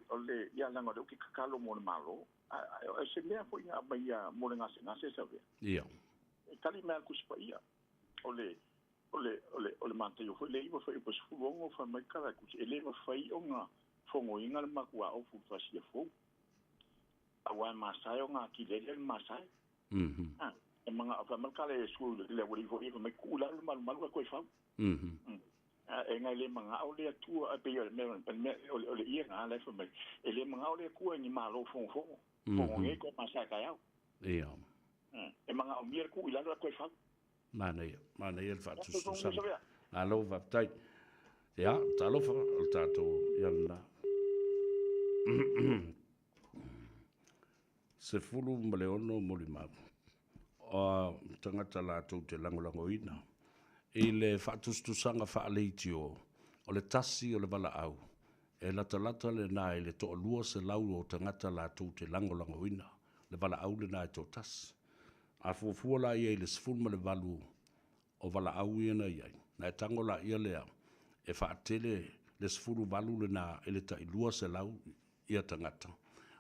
S21: ole ia lango de ki kakalo mo le malo a se mea foi nga mai mo le nga se se vea
S4: Ia.
S21: tali mea ku spa ia ole mante yo foi le ibo foi po fu bongo fa mai kala ku ele mo fai o nga fongo inga le makua o fu fa si fo awa masai o nga ki le masai e mga fa mal kala e su le wori fo i mai ku la mal ko fa e ngai le mga o le tu a pe me o le ia nga le fo me e le mga o le ku ni malo fo nge ko masai ka ya
S4: Ia.
S21: e mga o mier ku ila ko fa
S4: Mana ia el fa tu sa. Alo va tai. Ia, talofa o tātou iana. Se fulu ma le ono mo le mau. O tangata lātou te langolango ina. I le whaatustusanga whaaleiti o le tasi o le wala au. E lata le nā e le toa lua se lau o tangata lātou te langolango ina. Le wala au le nā e tō tasi. A fuafua la ia i le sifuru ma le walu o wala au iana iai. Na e tango la ia lea e whaatele le sifuru walu le nā e le tai lua se lau ia tangata.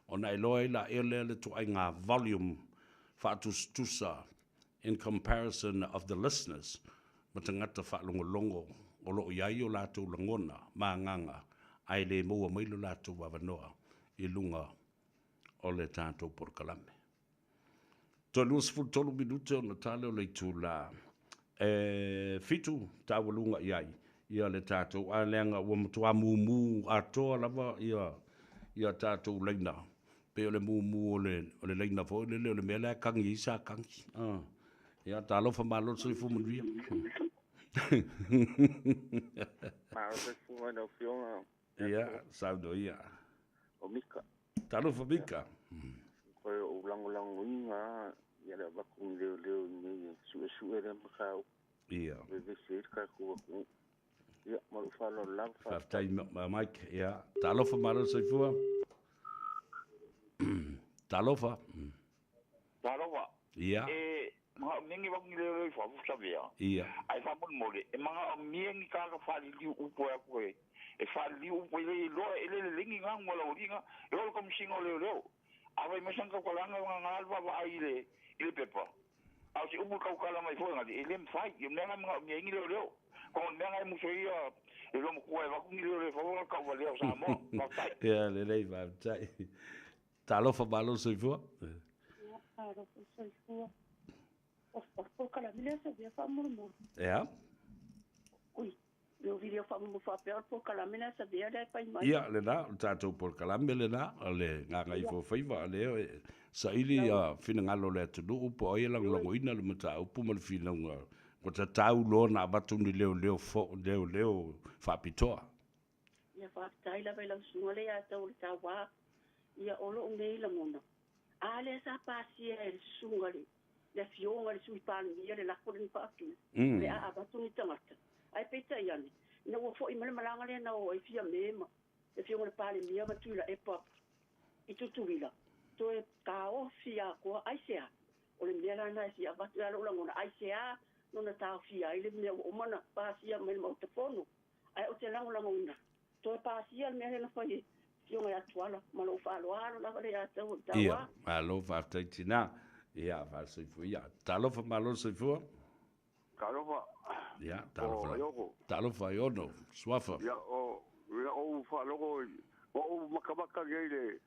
S4: O na iloa ila ia lea le toa ngā volume whaatustusa in comparison of the listeners ma tangata whaalongolongo o loo iai o lātou langona mā nganga ai le moa mailo lātou wawanoa i lunga o le tātou porkalame. Toa lua sifuru tolu minute o na tale o leitu la fitu tāwalunga iai ia le tātou a leanga ua matua mumu atoa lava ia tātou leina. Pe o le mumu o le leina fo le le mea lea kangi isa kangi. Ia tālofa malo sui fu manuia.
S21: Malo se fu mana fionga.
S4: Ia, saudo ia.
S21: O mika.
S4: Tālofa mika.
S21: Koe o lango inga, ia le wakung leo ni sue re makau.
S4: Ia.
S21: Veve se ka kua kua. Ia, maru whalo lau.
S4: Whaftai Mike, ia. Tālofa malo sui fua. Tālofa.
S20: Tālofa.
S4: Ia.
S20: Mga mingi wangi leo i whafusa vea.
S4: Ia.
S20: Ai whamon mole. E mga miengi kaka whali liu upo e koe. E whali liu upo i le loa e le lingi ngang wala uringa. E olo komisinga leo. Awa i masanga kolanga nga alwa wa ai le pepa. Au si umu kaukala mai fo ngati. E lem fai. I mnenga mga miengi leo. Kong mnenga i muso ia. E lo mkua e wakungi leo. Whawa kaua leo sa mo.
S4: Ia, le lei whaftai. Tālofa malo sui fua.
S23: Tālofa sui fua. O kalamile sa via whamurumuru.
S4: Ia.
S23: Ui, leo video whamuru whapea po kalamile sa via dai pai mai.
S4: Ia, le nā, tātou por kalame le nā, le nganga i fōwhaiva, leo sa ili whina ngalo le atunu upo oia lango ina le mata upo ma le whina ko ta tau lo na batu ni leo whapitoa.
S23: Ia whaptai la vela sunga le atau le tawa. Ia olo ngei la mona. Ale sa pasia e sunga le. Le fionga le sui pāni ia le lako le whaakina. Le a abatu ni tangata. Ai peita iane. Ina ua fo i mele malanga le na o e fia mema. Le fionga le pāni mia matuila e pa. I tutuila. To e ka o fia koa aisea. O le mea lana e si abatu e alo langona aisea. Nona tau fia. I le mea o mana pasia mele mautafono. Ai o te langona. To e pasia le mea le na whai. Fionga e atuala. Malo whaaloalo lava le atau tawa.
S4: Ia, alo whaftai tina. Ia, whaasai fua. Ia, tālofa malo sai fua.
S21: Tālofa.
S4: Ia, tālofa. Tālofa i ono, swafa.
S21: Ia, o whaalogo, o makamaka ngeile,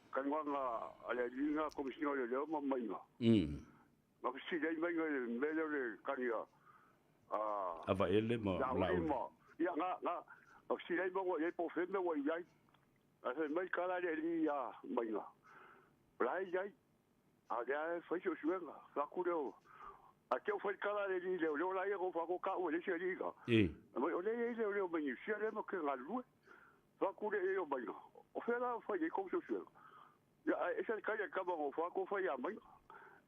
S21: kanwanga ale linga komisinga le leo mainga. Makisi dei mainga le mele le kania.
S4: Ava ele ma lau.
S21: Ia, nga, makisi dei mo e po feme wa iai. Ase mai kala le lia mainga. Lai iai. Ada foi o suenga, faculeu. Até o foi cala ele leu lá e eu vou cá o ele se liga. Mas olha ele leu bem, se ele não quer a lua. Faculeu eu bem. O fera foi como se suenga. Ya esse cara acaba com faco foi a mãe.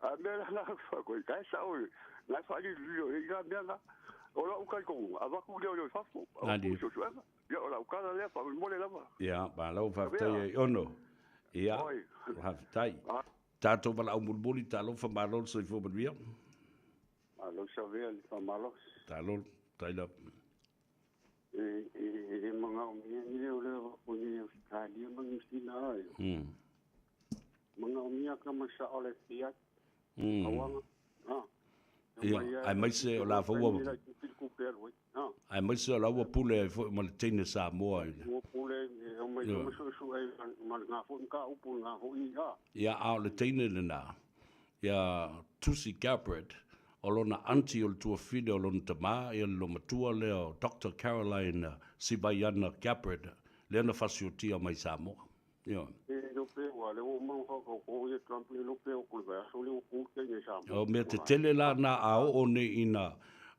S21: A minha lá foi cá saúde. Lá faz lío, ele já minha. Olha o cara com a faculeu eu faço. O suenga. Ya olha o cara leva, mole leva.
S4: Ya, ba lau fatai ono. Ya. Fatai. Tātou wala au mulmuli tālofa malol sa i fōmanuia.
S21: Malo sa vea li whamalo.
S4: Tālol, taila.
S21: E mga umia ni leo leo o ni whikalia mangi sina ai. Mga umia ka masa ole fiat. Awanga.
S4: Ia, ai maise o la faua. Ai maise o la ua pule ai fo ma le teine sa moa.
S21: Ua pule o mai su ai ma ngā fo nka upu ngā fo i ha.
S4: Ia au le teine le nā. Ia Tusi Gabbard o lona anti o le tua fide o lona tamā ia lo matua leo Dr. Caroline Sibaiana Gabbard le ana fasiotia mai sa moa. Ia. O mea te tele la na a o ne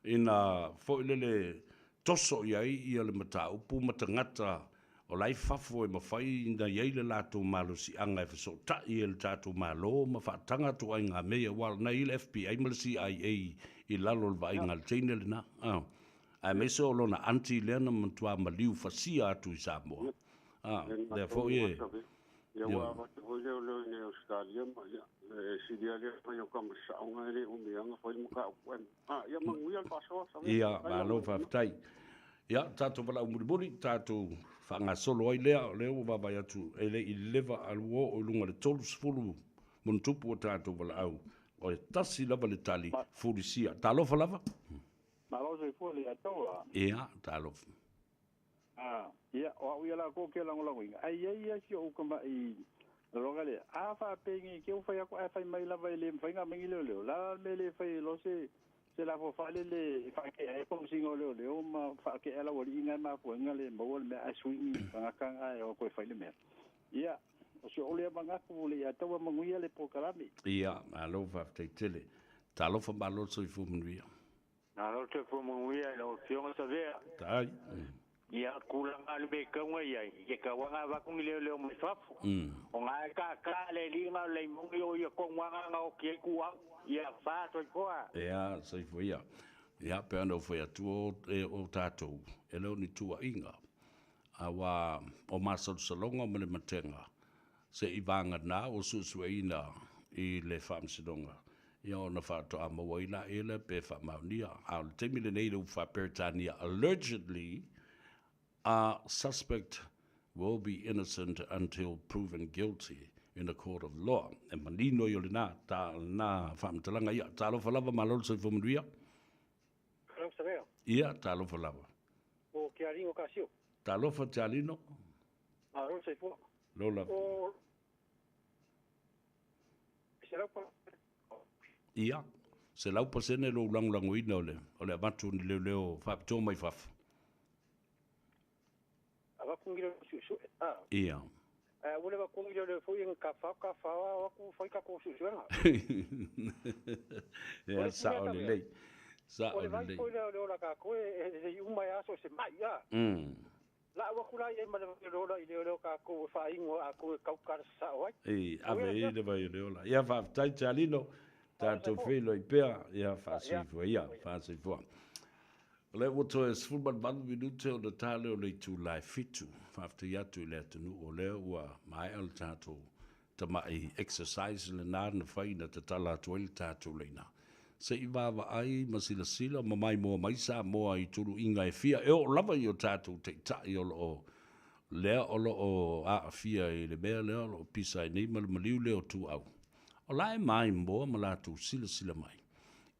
S4: ina fo le toso ia le mata upu matangata o lai fafo e mawhai na iei le lato malo si anga e fiso ta i le tato malo ma whaatanga tu ai ngā mea wal na i le FBI ma le CIA i lalo le vai ngal teine le na ai me so lo na anti le na mantua ma liu fasia atu i Samoa therefore
S3: ia wa ma te hoi leo leo ne Australia ma ia sidia le pa yo kam saunga le umianga foi mo ka wen ia manguia le paso
S4: ia malo whaftai ia tato pala umuriburi tato whanga solo ai leo wabai atu e le i lewa aluo o lunga le tolu sifuru muntupu o tato pala au o e tasi lava le tali furisia talofa lava
S3: malo se fu le atoa
S4: ia talofa
S3: ia o ia la ko ke la ngola winga ai ia si o kama i rogale a fa pengi ke o fa ya ko fa mai la vai le fa nga mengi le la me le fa lo se la fo fa le fa ke ai ko singo le o ma fa ke ala o inga ma ko nga le mo le a swing ka ka ai o ko fa le me ia o se o le manga ko le ya tawa manguia le pokalami
S4: ia alo fa te tele talo fa malo so fu munria
S3: alo te fu manguia lo fiona sa vea
S4: tai
S3: ia kula ngal be ka ngai ai ke ka wanga ba kung le mo fafu o nga ka le linga le mo yo ko wanga o ke ku ia fa to ko
S4: ia so fu ia pe no foi atu o tato e lo ni tua inga awa o maso salonga mo le matenga se ivanga na o susuina i le famsidonga ia ona fa to amawaila ele pe fa maunia al temile nei lo fa pertania allegedly a suspect will be innocent until proven guilty in the court of law. E manino yo le na ta na famtalanga ia talo falava malol se fomria.
S3: Talo sabeo.
S4: Ia talo falava.
S3: O ke aringo kasio.
S4: Talo fa talino.
S3: Aro se fo.
S4: Lola.
S3: O será pa.
S4: Ia. Se lau pasene lo lango ina ole. Ole abatu ni leo fa to mai faf. Ia.
S3: Wale ba kungilo le foi en kafa wa ku foi ka ko susuanga.
S4: Ya sa o le. Sa o le.
S3: Foi le ora ka ko e uma ya so se mai ya. La wa kula ye ma le ora ile ka ko fa ingo a ko ka ka sa wa.
S4: Ave le vai le ora. Ya fa tai talino. Tanto filo i pea ia fa si fo ia fa si fo. Le woto es football ban minute o de tale o le tu live fitu after ya tu le tu o le wa mai al tato ta mai exercise le na na faina te tala tu el tato le na se i va ai masila sila mai mai sa mo ai tu inga e fia e o lava yo tato te ta yo lo le o a fia e le be le o pisa ni mal maliu le o tu au o lai mai mo mala tu sila mai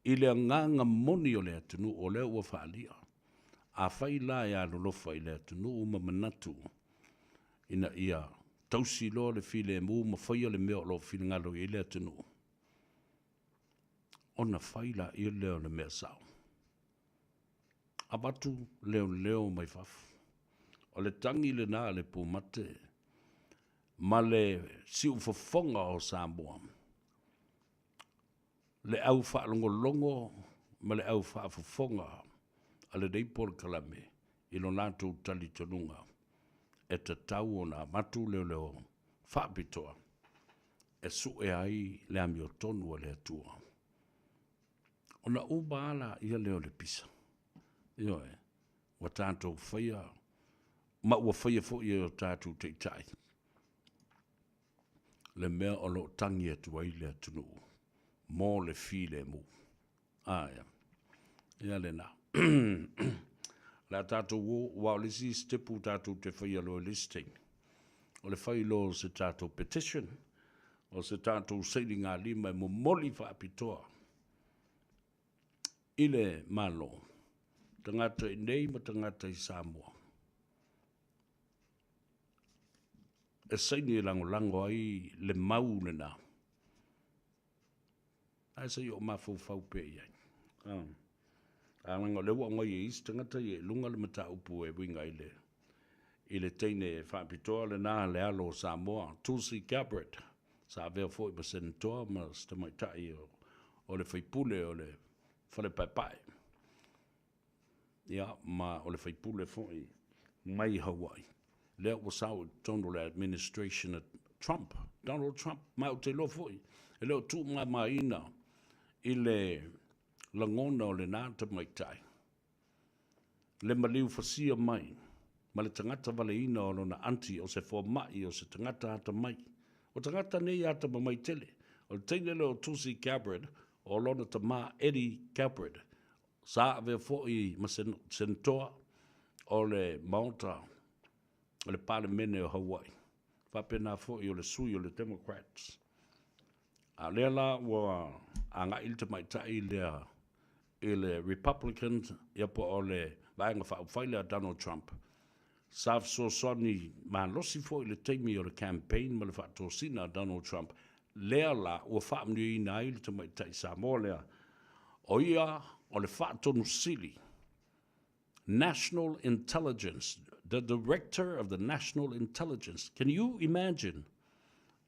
S4: ile nganga moni o le atunu o le ua whaalia. A whai la e alo lofa i le atunu o mamanatu. Ina ia tausi lo le file e mu ma whai le mea o lo file ngalo i le atunu. Ona whai la i leo le mea sao. Abatu leo mai fafu. O le tangi le na le pumate. Ma le siu fafonga o Samoa. Le au fa longo ma le au fa fofonga ale dei por kalame i lo nato tali tonunga e te tau ona matu leo fa pitoa e su e ai le amio tonu le atua ona uba ala ia leo le pisa io wa tanto faya ma wa faya fo ia tatu te tai le mea o lo tangi e tuai le atunu mo le file mu. Ia. Ia le na. La tato wo wa le si stepu tato te whaia lo listing. O le whai lo se tato petition. O se tato seili ngā lima mo moli wha apitoa. Ile malo. Tangata i nei ma tangata i Samoa. E saini e lango ai le mau le na. Ai se yo ma fau pe ia. Nga le wa ngai is tangata ye lunga le mata upu e winga ile teine fa pitoa le na le alo Samoa Tulsi Gabbard sa ve foi ba sentor ma sta mai tai o le fai pule o le fale pai pai Ia, ma o le whaipule fwoi mai Hawaii. Lea o sao tono le administration at Trump, Donald Trump, mai o te lo fwoi. E leo tu ma ina i le langona o le nāta mai tai. Le maliu fasia mai, ma le tangata vale ina o na anti o se fo mai o se tangata ata mai. O tangata nei ata mai tele. O le teine leo Tulsi Gabbard, o lona ta ma Eddie Gabbard, sa ave fo i ma senatoa o le maota o le palemene o Hawaii. Whapena fo i o le sui o le Democrats. A lea la wa anga ilta mai tai lea i le Republicans ia po o le vaenga whaile a Donald Trump. Saf so soni ma losi fo i le teimi o le campaign ma le whaatosina a Donald Trump. Lea la ua whaamni i na ilta mai tai Samoa lea. O ia o le whaatonu sili. National Intelligence, the director of the National Intelligence. Can you imagine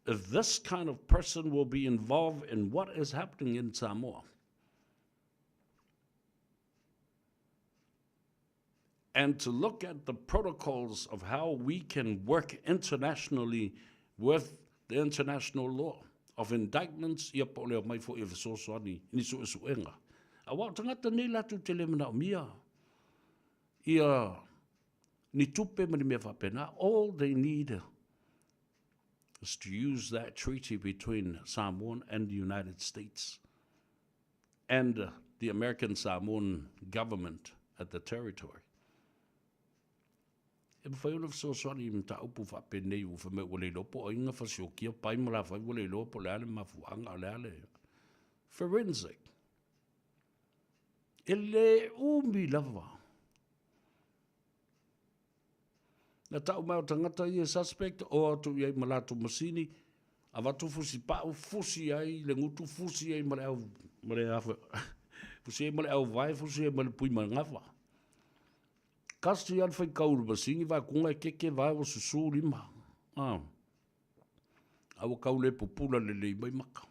S4: if this kind of person will be involved in what is happening in Samoa? And to look at the protocols of how we can work internationally with the international law of indictments, ia po leo mai fo i fesosoani, ni su esuenga. A wā tangata nei latu te le mana o mia. Ia ni tupe mani mea whapena. All they need is to use that treaty between Samoan and the United States and the American Samoan government at the territory. E mwhai ona fisoswani mta upu whapenei u whame wale lopo o inga whasiokia pai mara whai wale lopo le ale mafuanga le ale. Forensic. Ele umi lava. Na tau mai o tangata i e suspect o atu iai malatu masini a watu fusi pau fusi ai le ngutu fusi ai mare au fusi ai mare au vai fusi ai mare pui mangawa. Kastu ian whai kauru masini vai kunga keke vai o susu lima. Awa kaule popula le lei mai maka.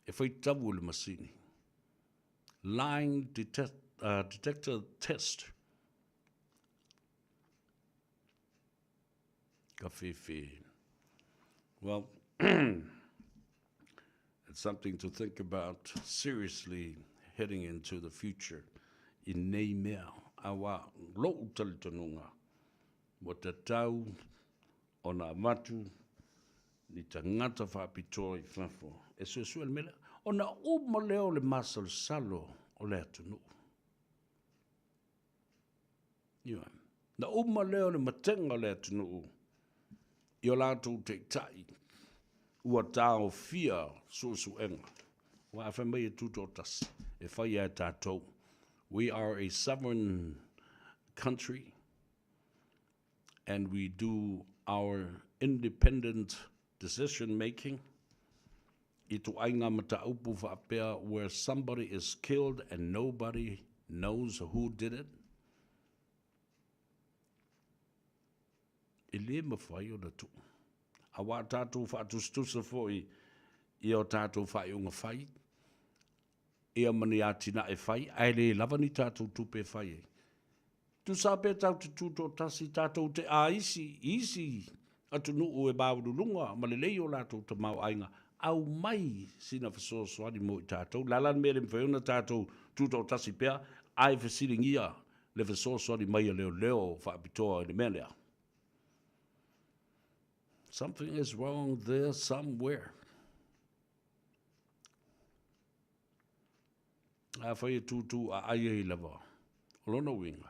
S4: E whai tabu le masini. Lying detector test. Well, it's something to think about seriously heading into the future. In nei mea, awa lo utalitanunga. Mo te tau o na matu ni tangata whapitoa I whafo. E sue le mele, o na uma leo le masal salo o le atunu. Na uma leo le matenga le atunu. I o lātou te tai, ua tāo fia susu enga. Wa a whamai e tūtō tasi, e whai a tātou. We are a sovereign country, and we do our independent decision making. I tu ainga mata upu whaapea where somebody is killed and nobody knows who did it. I le mawhai o na tu. A wā tātou whātustusa fōi I o tātou whai unga whai. Ia mani ātina e whai, ai le lava ni tātou tupe whai e. Tu sāpea tau te tūtō tasi tātou te isi atu nuu e bāurulunga, ma le lei o lātou te mau ainga. Au mai sina whasosoani mo I tātou. Lalan mea le mwhaiuna tātou tūtō tasi pea, ai whasiringia le whasosoani mai a leo whaapitoa I le mea lea. Something is wrong there somewhere. A whai tūtū a aia I lava. Lona winga.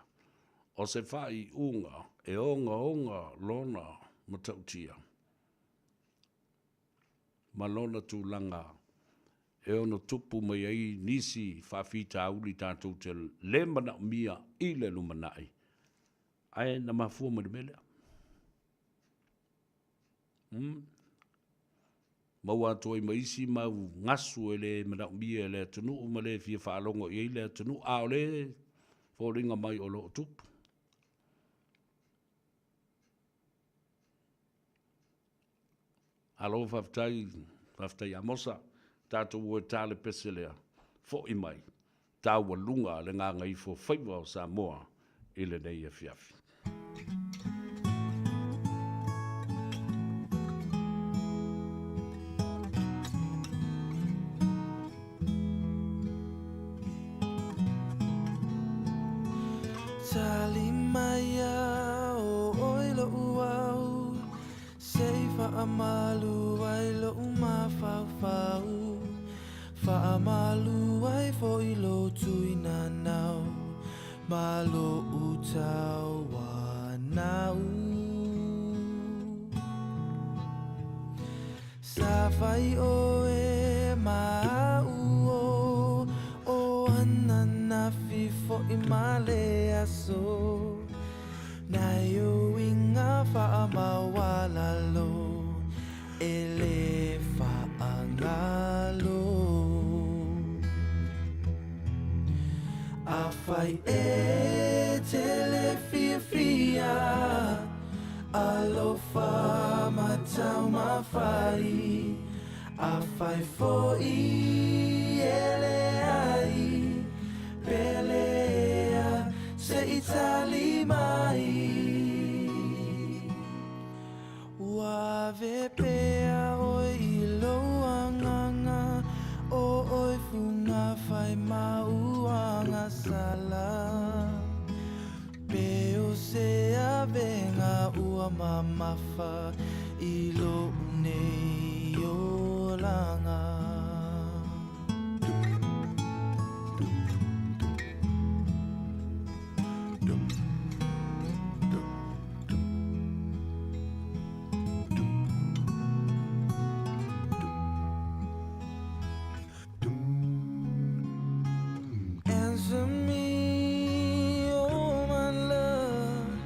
S4: O se whai unga e onga lona matautia. Ma lona tūlanga e ono tupu mai ai nisi whawhita auli tātou te le mana mia I le lumanai. Ai na mafua mani melea. Mau ato I maisi mau ngasu e le mana mia le tunu ma le fia whaalongo I le tunu a o le fōringa mai o lo tupu. Alo whaftai amosa tātou ue tāle pese lea fo I mai. tau lunga le ngā ngai fo whaiwa o Samoa i le nei e fiafi.
S5: Tali maya o oilo uau, seifa amalu ai lo umafau. Fa'amalu ai fo ilo tuina nau, malo utau wanau. Safai o e mau o anana fifo imale aso, nai o inga fa'amawalalo, ele fa'angalo. Afai e tele fia alofa matau mafai. Afai fo I ele ai pelea se itali mai. Wave pea oi iloanganga o oi funga fai mauanga sala. Peo se avenga ua mamafa ilo nei o langa. Answer me, oh my love,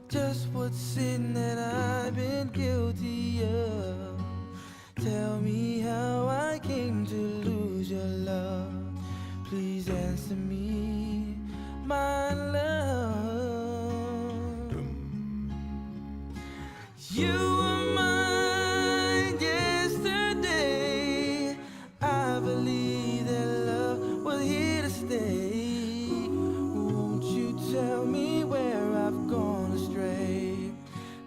S5: just what's sin that I've been guilty of. Tell me how I came to lose your love. Please answer me, my love. You were mine yesterday. I believe that love was here to stay. Won't you tell me where I've gone astray?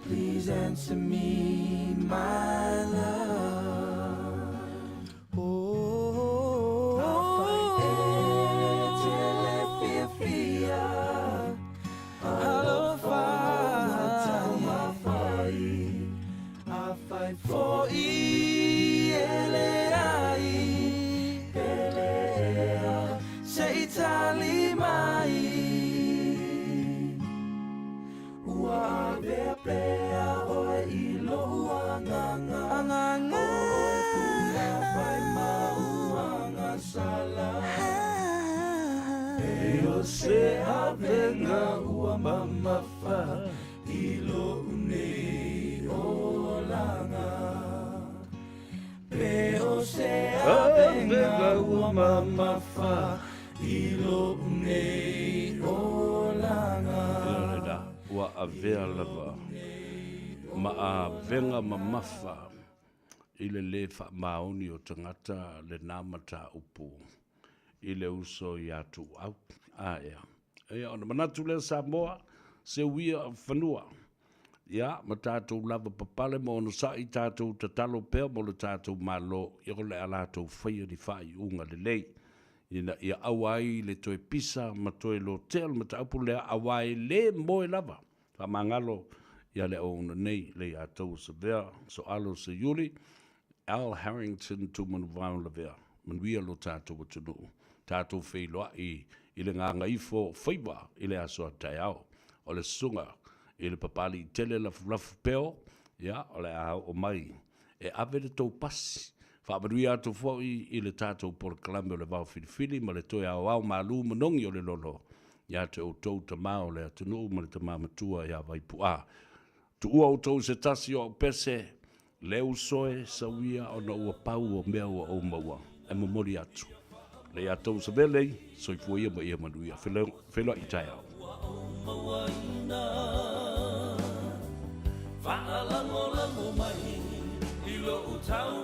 S5: Please answer me, my love. For Elei, Elea, sei tali mai. Ua bepea oe ilo anganga, anganga. Oe funga fai mauanga sala. Eo se avenga ua mamafa ilo unei o langa. Peo se avenga ua mamafa ilo unei o langa.
S4: Ua avea lava ma a venga mamafa i le fa maoni o tangata le namata upu i le uso i atu au aia. Ea ona manatu le Samoa se wia whanua. Ia, ma tātou lava papale mo ono sa i tātou tatalo pēr mo le tātou malo i ole a lātou whaia ni whai unga le lei. Ia awai le toe pisa ma toe lo tel ma taupu le awai le moe lava. Ka mangalo ia le ona nei le a tau sa vea so alo sa yuli Al Harrington tu manu vau la vea. Manuia lo tātou o tunu. Tātou whailoa i le nganga ifo whaiwa i le aso a taiao. O le sunga i le papali tele lafu peo, ia, o le a o mai. E ave le tau pasi. Whaamaruia atu fwoi i le tātou por kalame o le vau filifili, ma le toi au au malu manongi o le lolo. Ia te o tau tamao le atunu, ma le tamao matua ia vaipua. Tu ua o tau se tasi o pese, le usoe sa wia o na ua pau o mea o maua. E mamori atu. Le a tau sa velei, soifua ia ma ia manuia. Whelua i tai au.
S5: Fa'alango lango mai, ilo utau